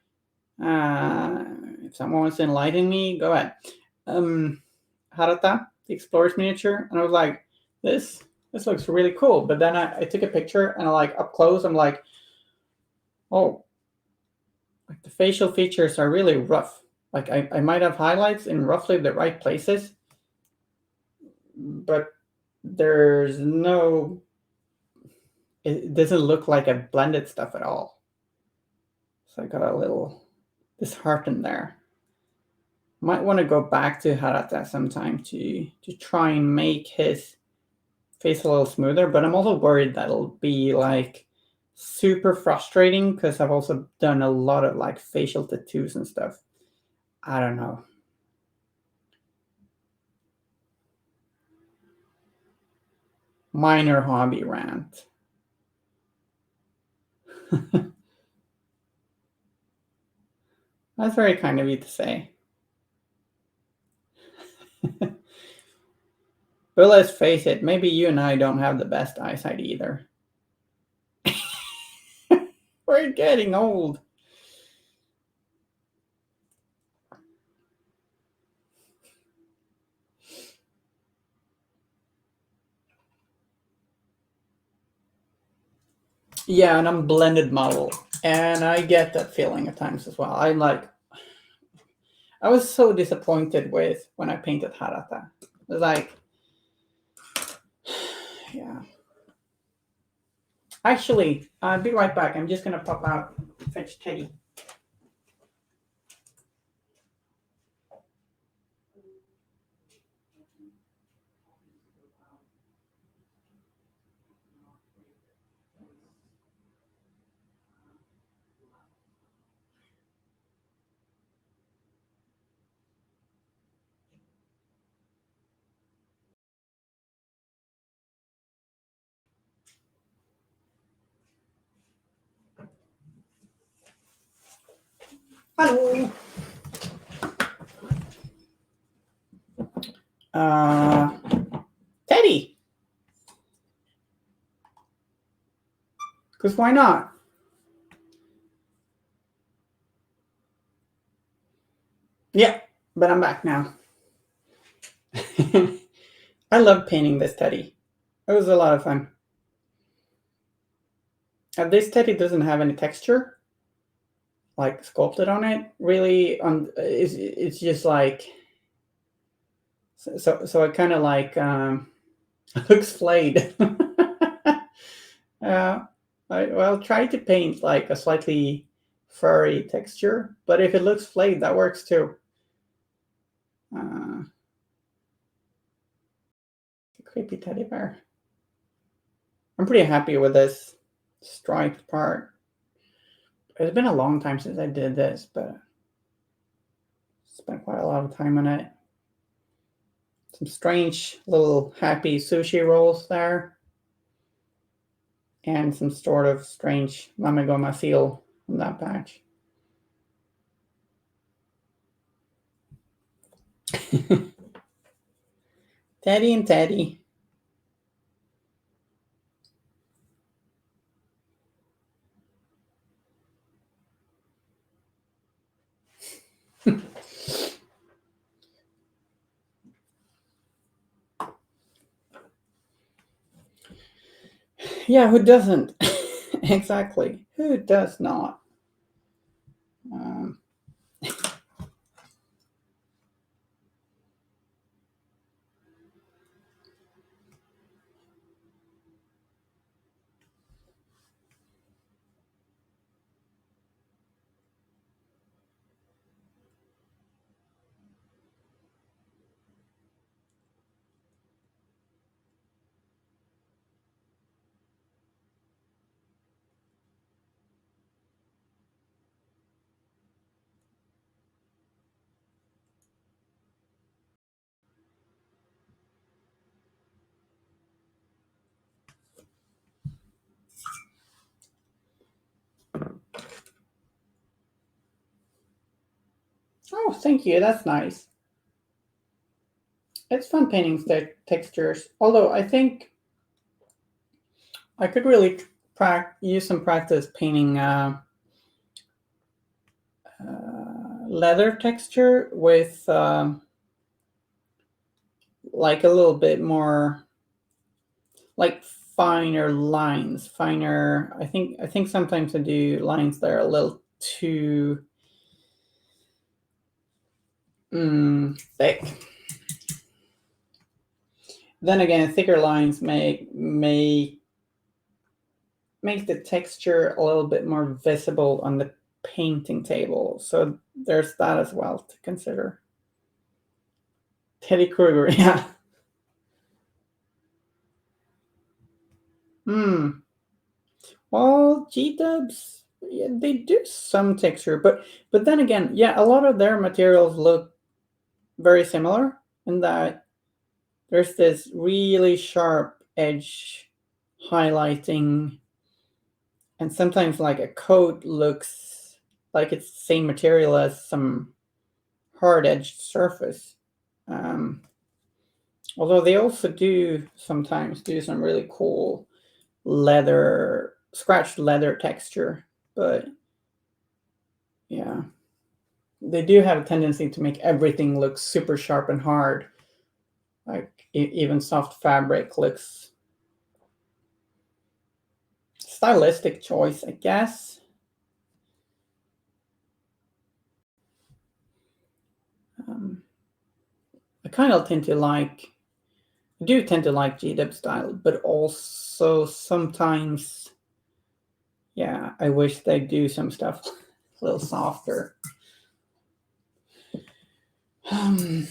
If someone wants to enlighten me, go ahead. Harata, the explorer's miniature, and I was like, this looks really cool. But then I took a picture, and I like up close, I'm like, oh, like the facial features are really rough. Like I might have highlights in roughly the right places, but there's no, it doesn't look like I've blended stuff at all. So I got a little disheartened there. Might want to go back to Harata sometime to try and make his face a little smoother, but I'm also worried that'll be like super frustrating because I've also done a lot of like facial tattoos and stuff. I don't know. Minor hobby rant. That's very kind of you to say. But let's face it, maybe you and I don't have the best eyesight either. We're getting old. Yeah, and I'm blended model. And I get that feeling at times as well. I was so disappointed with when I painted Harata. It was like, yeah. Actually, I'll be right back. I'm just gonna pop out, fetch Teddy. Hello. Teddy. Because why not? Yeah, but I'm back now. I love painting this Teddy. It was a lot of fun. This Teddy doesn't have any texture, like sculpted on it. Really, it's just like so. It kind of like looks flayed. I'll try to paint like a slightly furry texture, but if it looks flayed, that works too. Creepy teddy bear. I'm pretty happy with this striped part. It's been a long time since I did this, but spent quite a lot of time on it. Some strange little happy sushi rolls there. And some sort of strange Mamegoma seal in that patch. Teddy and Teddy. Yeah, who doesn't? Exactly. Who does not? Um, oh, thank you. That's nice. It's fun painting textures. Although I think I could really use some practice painting leather texture with like a little bit more like finer lines, finer. I think sometimes I do lines that are a little too thick. Then again, thicker lines make the texture a little bit more visible on the painting table. So there's that as well to consider. Teddy Kruger, yeah. Hmm. Well, G Dubs, yeah, they do some texture, but then again, yeah, a lot of their materials look very similar in that there's this really sharp edge highlighting, and sometimes like a coat looks like it's the same material as some hard edged surface. Um, Although they also do sometimes do some really cool leather, scratched leather texture, but yeah, they do have a tendency to make everything look super sharp and hard. Like even soft fabric looks stylistic choice, I guess. Um, I kind of tend to like, I do tend to like GDub style, but also sometimes, yeah, I wish they do some stuff a little softer. Um,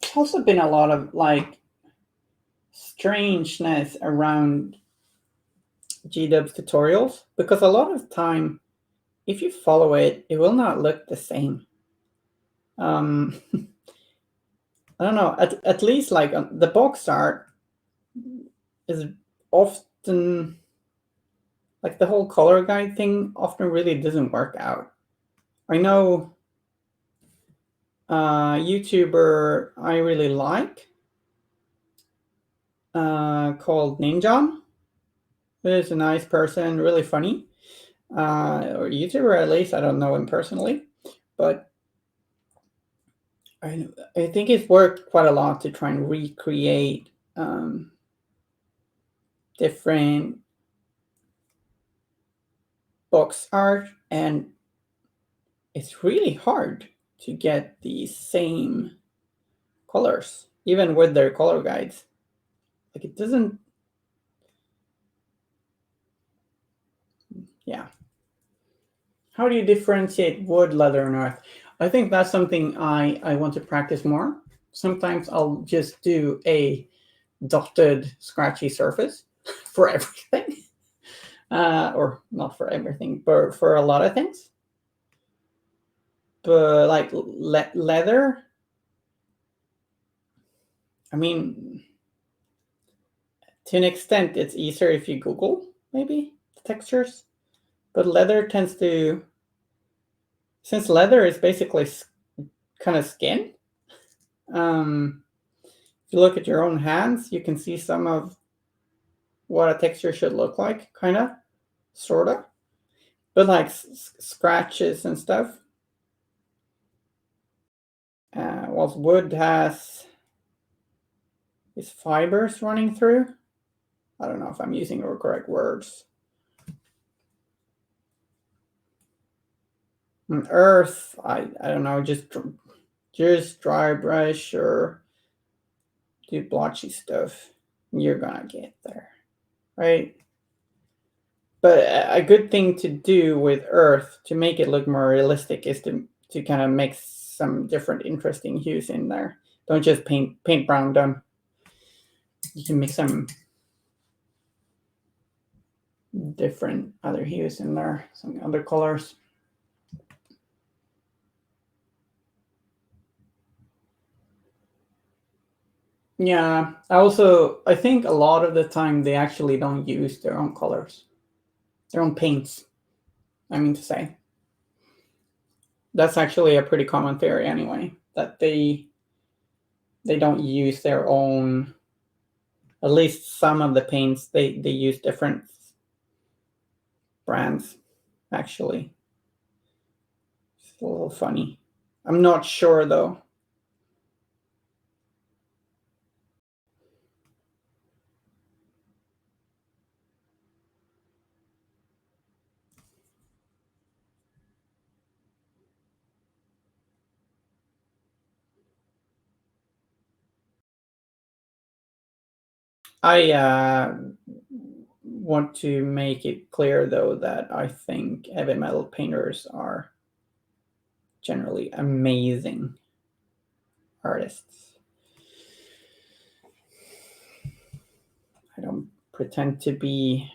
There's also been a lot of like strangeness around GDub's tutorials because a lot of the time, if you follow it, it will not look the same. Um, I don't know. At least like the box art is often like the whole color guide thing often really doesn't work out. I know YouTuber I really like called Ninjan. He is a nice person, really funny. Or YouTuber at least. I don't know him personally, but I think it's worked quite a lot to try and recreate different box art, and it's really hard to get the same colors, even with their color guides. Like it doesn't, yeah. How do you differentiate wood, leather, and earth? I think that's something I want to practice more. Sometimes I'll just do a dotted, scratchy surface for everything, or not for everything, but for a lot of things. But like leather, I mean, to an extent, it's easier if you Google maybe the textures. But leather tends to, since leather is basically kind of skin. If you look at your own hands, you can see some of what a texture should look like, kind of, sort of. But like scratches and stuff, whilst wood has its fibers running through. I don't know if I'm using the correct words. And earth, I don't know, just dry brush or do blotchy stuff. You're gonna get there, right? But a good thing to do with earth to make it look more realistic is to kind of make some different interesting hues in there. Don't just paint brown done. You can mix some different other hues in there, some other colors. Yeah, I think a lot of the time they actually don't use their own colors, their own paints, I mean to say. That's actually a pretty common theory anyway, that they don't use their own, at least some of the paints, they use different brands, actually. It's a little funny. I'm not sure though. I want to make it clear though that I think heavy metal painters are generally amazing artists. I don't pretend to be.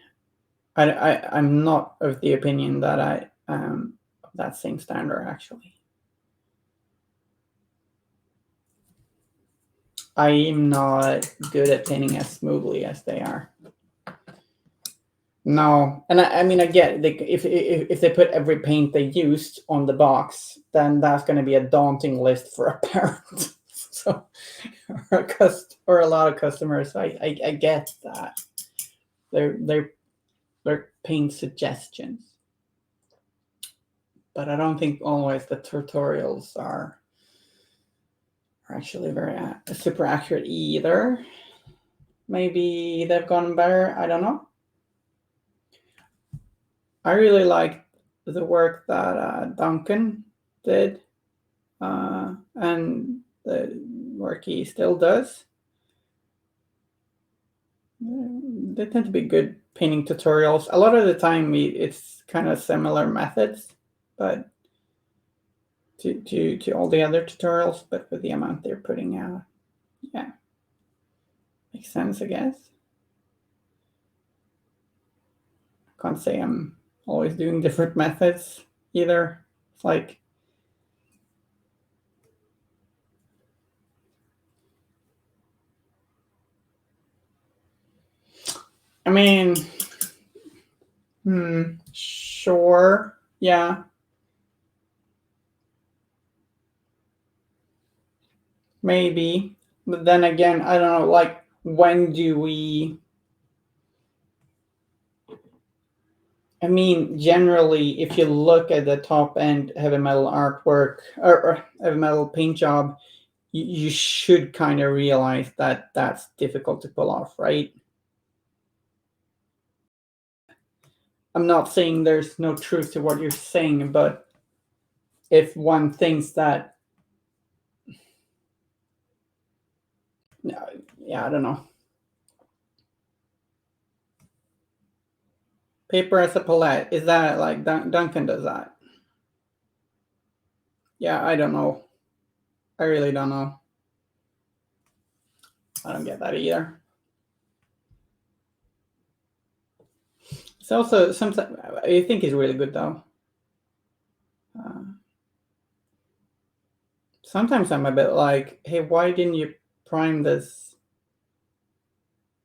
I'm not of the opinion that I am of that same standard. Actually, I'm not good at painting as smoothly as they are. No, and I mean I get if they put every paint they used on the box, then that's going to be a daunting list for a parent. So, or a lot of customers, I get that they're paint suggestions, but I don't think always the tutorials are actually very super accurate either. Maybe they've gotten better. I don't know. I really liked the work that Duncan did, and the work he still does. They tend to be good painting tutorials. A lot of the time, it's kind of similar methods, but to all the other tutorials, but with the amount they're putting out, yeah, makes sense, I guess. Can't say I'm always doing different methods either. It's like I mean, sure, yeah, maybe. But then again, I don't know, like, when do we. I mean, generally, if you look at the top end heavy metal artwork or heavy metal paint job, you should kind of realize that that's difficult to pull off, right? I'm not saying there's no truth to what you're saying, but if one thinks that, yeah, I don't know. Paper as a palette, is that like Duncan does that? Yeah, I don't know. I really don't know. I don't get that either. It's also sometimes I think it's really good though. Uh, Sometimes I'm a bit like, hey, why didn't you prime this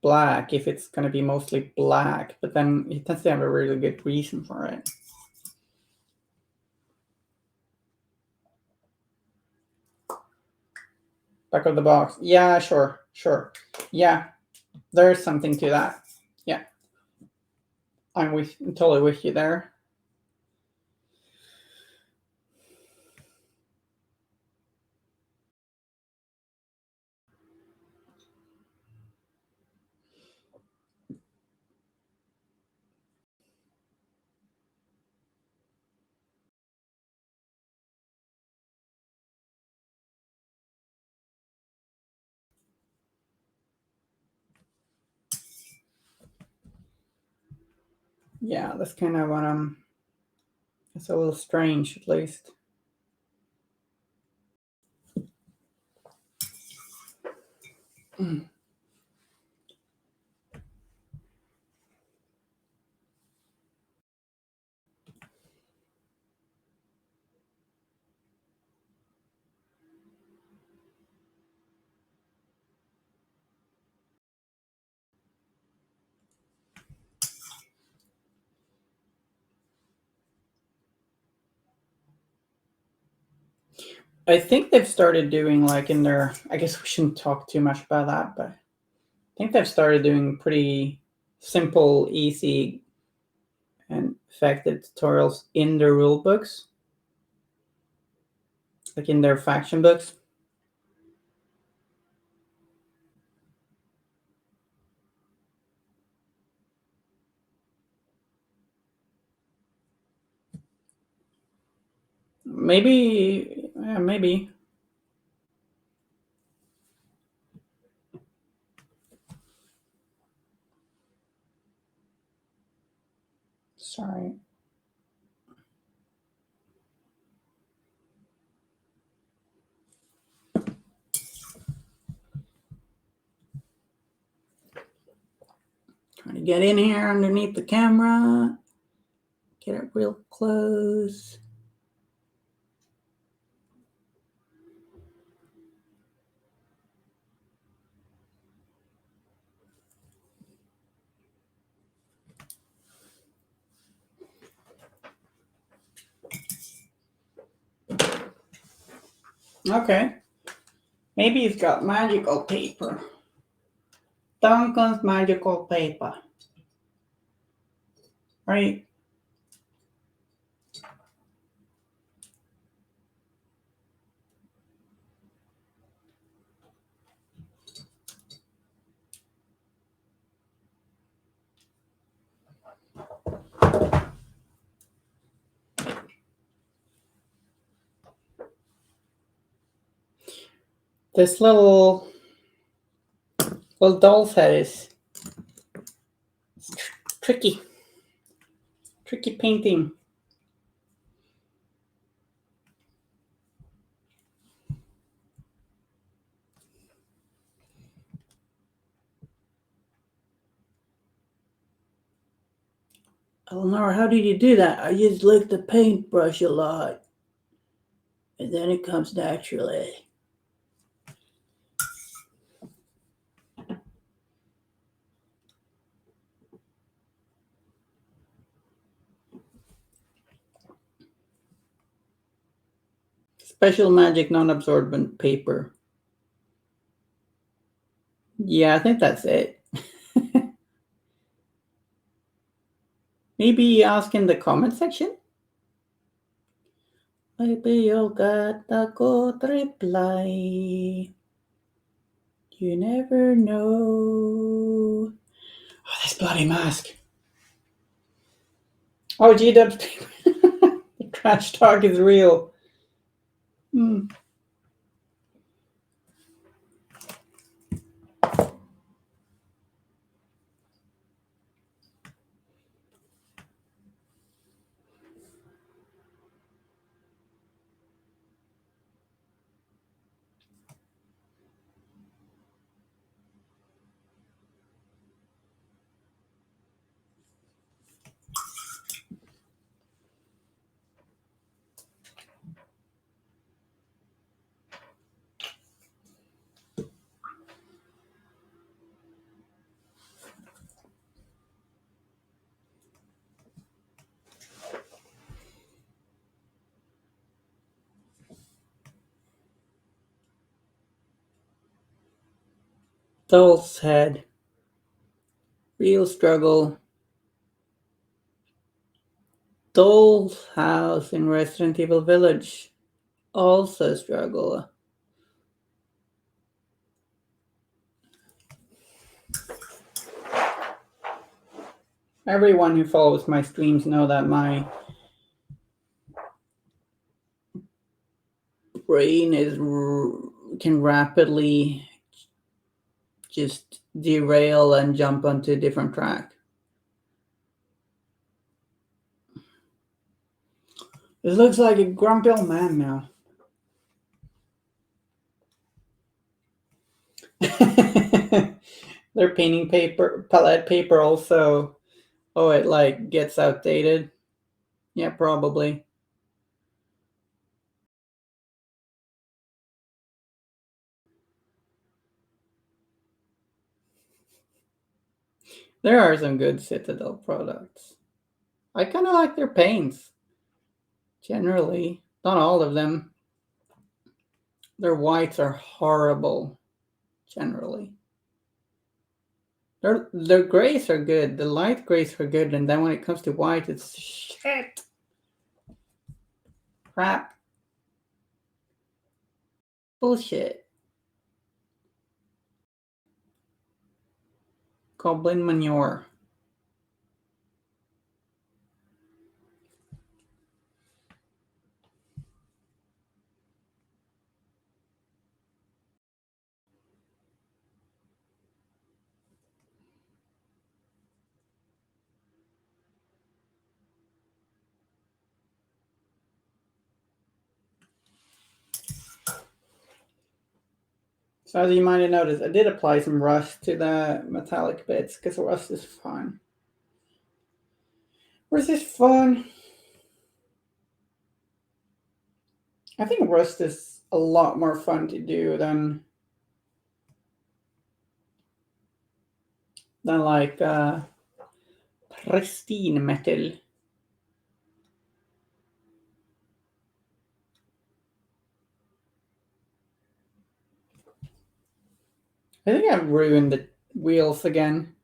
black if it's going to be mostly black? But then it tends to have a really good reason for it. Back of the box. Yeah, sure. Yeah, there's something to that. Yeah, I'm totally with you there. Yeah, that's kind of what it's a little strange, at least. I think they've started doing like in their. I guess we shouldn't talk too much about that, but I think they've started doing pretty simple, easy, and effective tutorials in their rule books, like in their faction books. Maybe, yeah, maybe. Sorry. Trying to get in here underneath the camera. Get it real close. Okay. Maybe he's got magical paper. Duncan's magical paper. Right? This little doll's head is tricky. Tricky painting. Elinore, how did you do that? I just lick the paintbrush a lot. And then it comes naturally. Special magic non-absorbent paper. Yeah, I think that's it. Maybe ask in the comment section. Maybe you'll get a good reply. You never know. Oh, this bloody mask. Oh, G-Dub's paper. The trash talk is real. Doll's head. Real struggle. Doll's house in Resident Evil Village. Also struggle. Everyone who follows my streams know that my brain can rapidly just derail and jump onto a different track. It looks like a grumpy old man now. Their painting paper, palette paper also. Oh, it like gets outdated. Yeah, probably. There are some good Citadel products. I kind of like their paints. Generally, not all of them. Their whites are horrible. Generally, their grays are good. The light grays are good, and then when it comes to white, it's shit. Crap. Bullshit. Goblin manure. So as you might have noticed, I did apply some rust to the metallic bits because rust is fun. Rust is fun. I think rust is a lot more fun to do than like pristine metal. I think I've ruined the wheels again.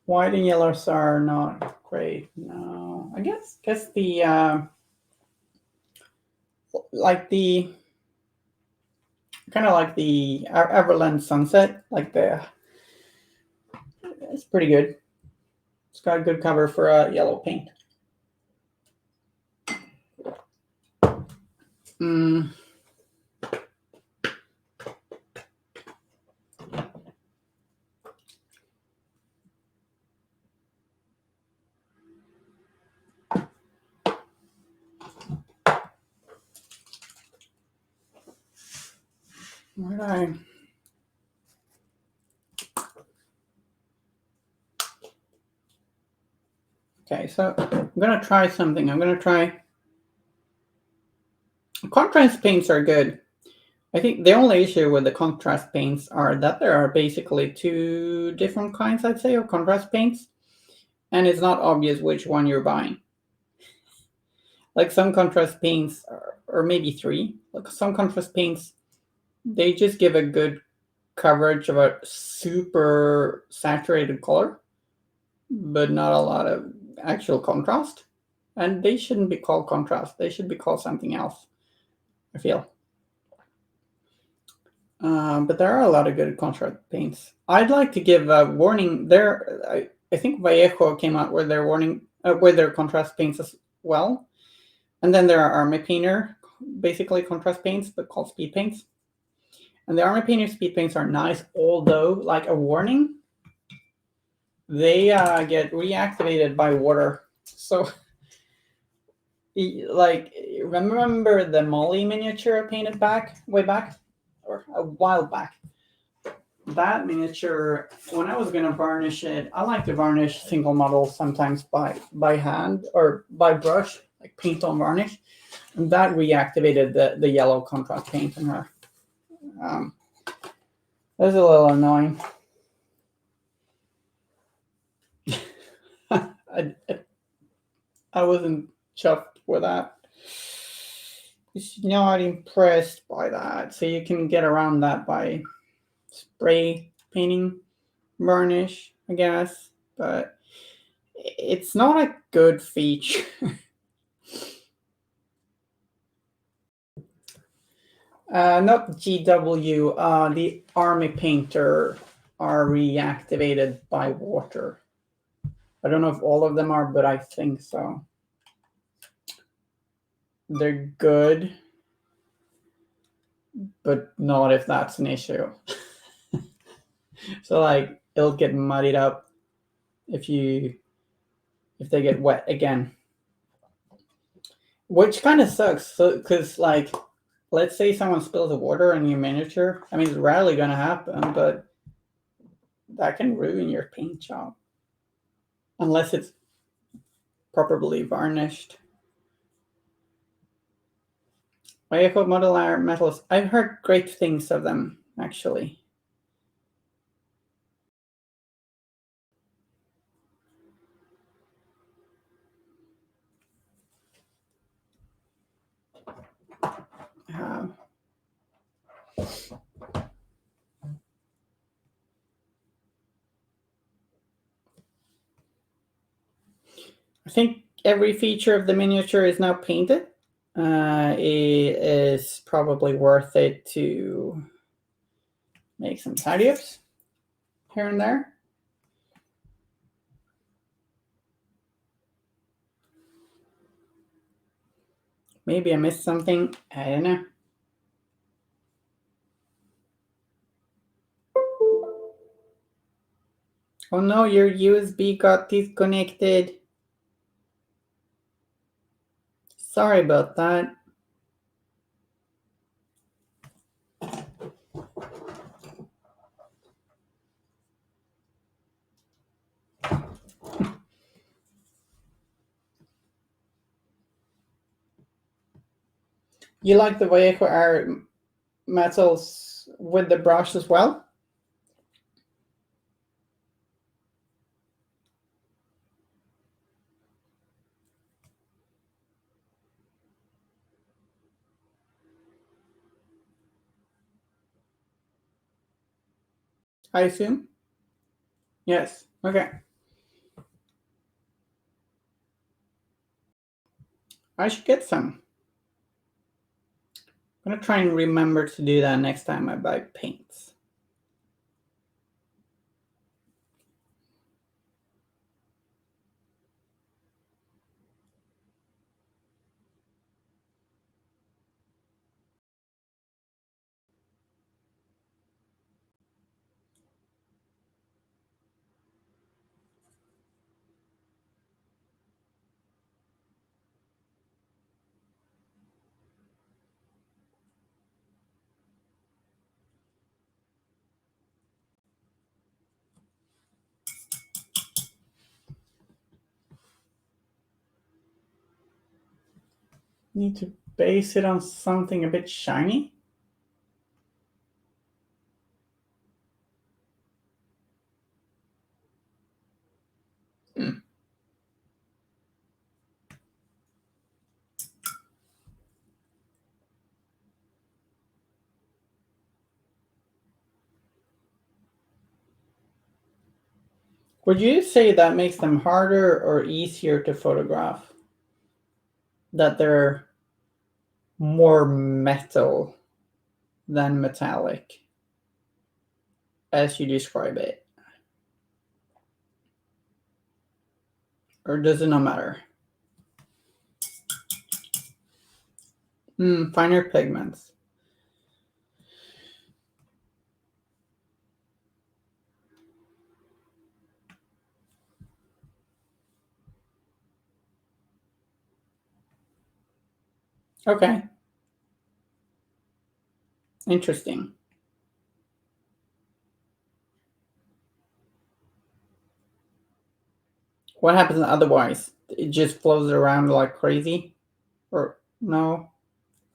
White and yellows are not great. No, I guess the like the kind of like the Everland Sunset, like the it's pretty good. It's got a good cover for yellow paint. Mm. Where did I? Okay, so I'm gonna try something. I'm gonna try. Contrast paints are good. I think the only issue with the contrast paints are that there are basically two different kinds, I'd say, of contrast paints, and it's not obvious which one you're buying. Like some contrast paints, or maybe three, like some contrast paints, they just give a good coverage of a super saturated color, but not a lot of actual contrast. And they shouldn't be called contrast. They should be called something else, I feel. But there are a lot of good contrast paints. I'd like to give a warning. I think Vallejo came out with their warning, with their contrast paints as well. And then there are Army Painter, basically contrast paints, but called speed paints. And the Army Painter speed paints are nice, although, like a warning, they get reactivated by water. So, like, remember the Molly miniature I painted way back, or a while back? That miniature, when I was going to varnish it, I like to varnish single models sometimes by hand or by brush, like paint on varnish. And that reactivated the yellow contrast paint in her. That was a little annoying. I wasn't chuffed with that. She's not impressed by that. So you can get around that by spray painting varnish, I guess. But it's not a good feature. Not GW, the Army Painter are reactivated by water. I don't know if all of them are, but I think so. They're good, but not if that's an issue. So like it'll get muddied up if they get wet again, which kind of sucks. So because like let's say someone spills the water on your miniature. I mean, it's rarely gonna happen, but that can ruin your paint job unless it's properly varnished. Wayako model art metals. I've heard great things of them actually. Um, I think every feature of the miniature is now painted. It is probably worth it to make some tidy ups here and there. Maybe I missed something. I don't know. Oh no, your USB got disconnected. Sorry about that. You like the Vallejo art metals with the brush as well? I assume? Yes. Okay. I should get some. I'm gonna try and remember to do that next time I buy paints. Need to base it on something a bit shiny. Hmm. Would you say that makes them harder or easier to photograph? That they're more metal than metallic, as you describe it? Or does it not matter? Finer pigments. Okay. Interesting. What happens otherwise? It just flows around like crazy? Or no?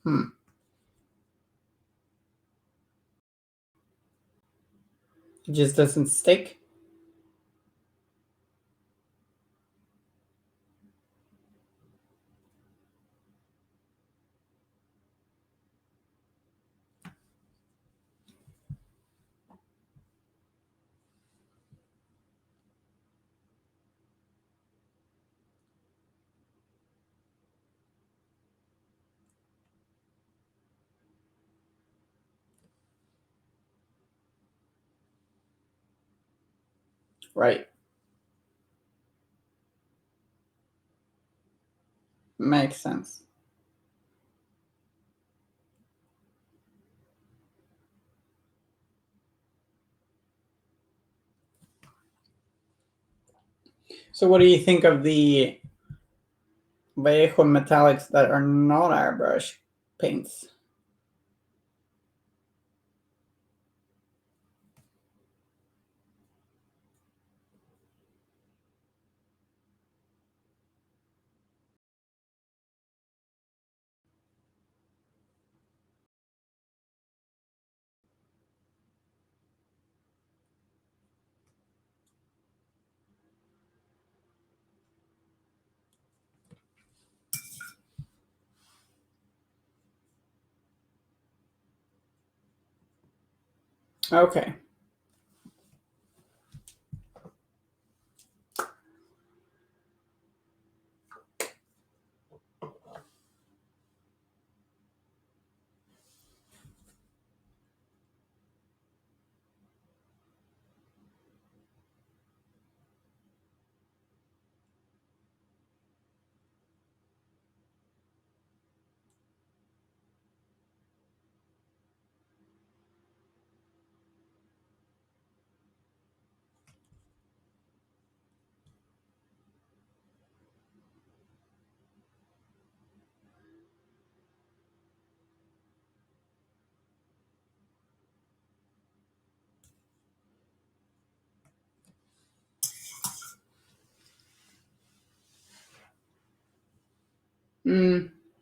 Hmm. It just doesn't stick? Right. Makes sense. So what do you think of the Vallejo metallics that are not airbrush paints? Okay.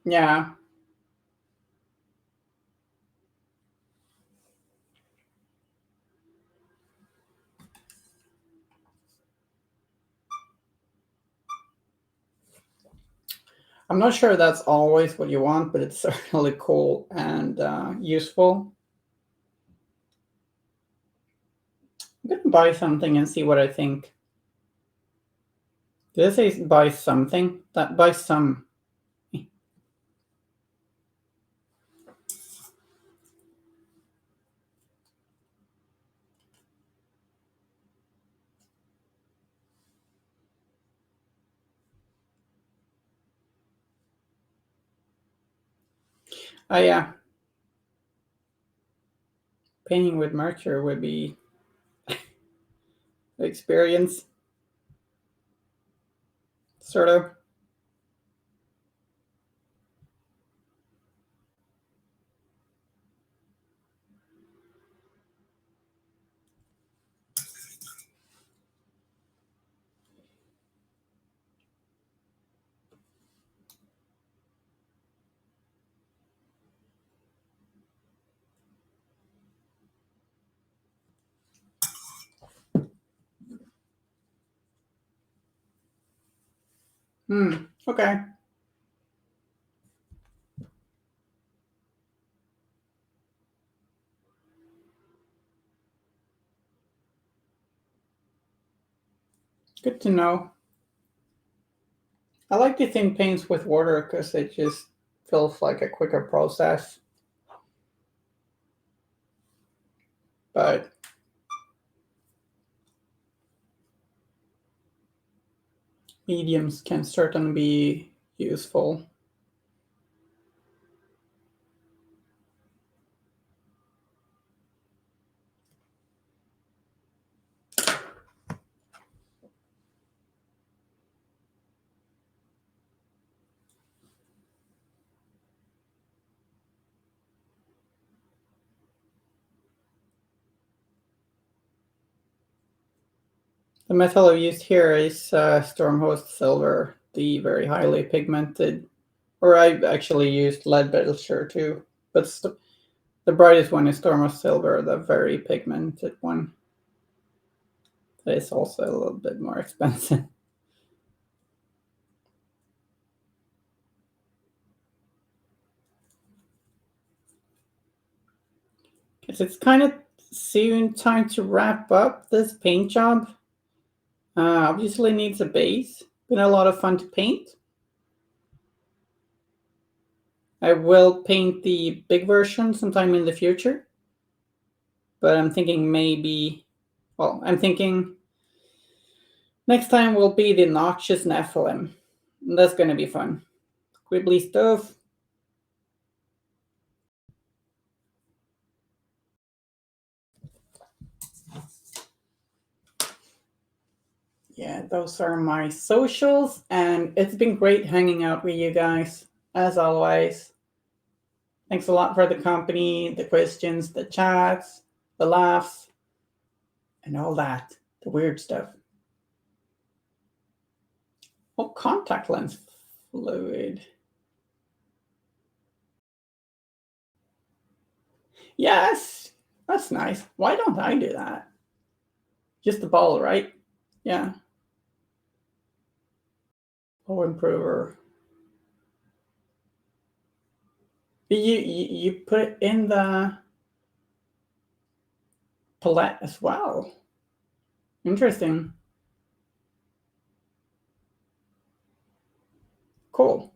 Yeah. I'm not sure that's always what you want, but it's certainly cool and useful. I'm gonna buy something and see what I think. Did I say buy something? That buy some. Oh yeah, painting with mercury would be the experience, sort of. Okay. Good to know. I like to think paints with water because it just feels like a quicker process. But mediums can certainly be useful. The metal I've used here is Stormhost Silver, the very highly pigmented, or I actually used Leadbelcher too, but the brightest one is Stormhost Silver, the very pigmented one. That is also a little bit more expensive. Because it's kind of soon time to wrap up this paint job. Obviously needs a base. Been a lot of fun to paint. I will paint the big version sometime in the future. But I'm thinking I'm thinking next time will be the Noxious Nephilim. That's going to be fun. squibbly stuff. Yeah, those are my socials, and it's been great hanging out with you guys, as always. Thanks a lot for the company, the questions, the chats, the laughs, and all that, the weird stuff. Oh, contact lens fluid. Yes, that's nice. Why don't I do that? Just the ball, right? Yeah. Oh, improver. You put it in the palette as well. Interesting. Cool.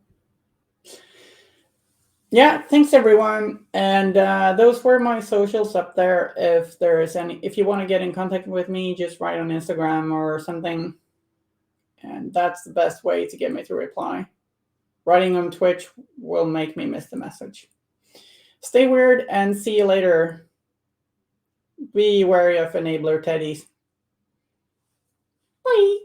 Yeah, thanks everyone. And those were my socials up there. If you want to get in contact with me, just write on Instagram or something. And that's the best way to get me to reply. Writing on Twitch will make me miss the message. Stay weird and see you later. Be wary of enabler teddies. Bye.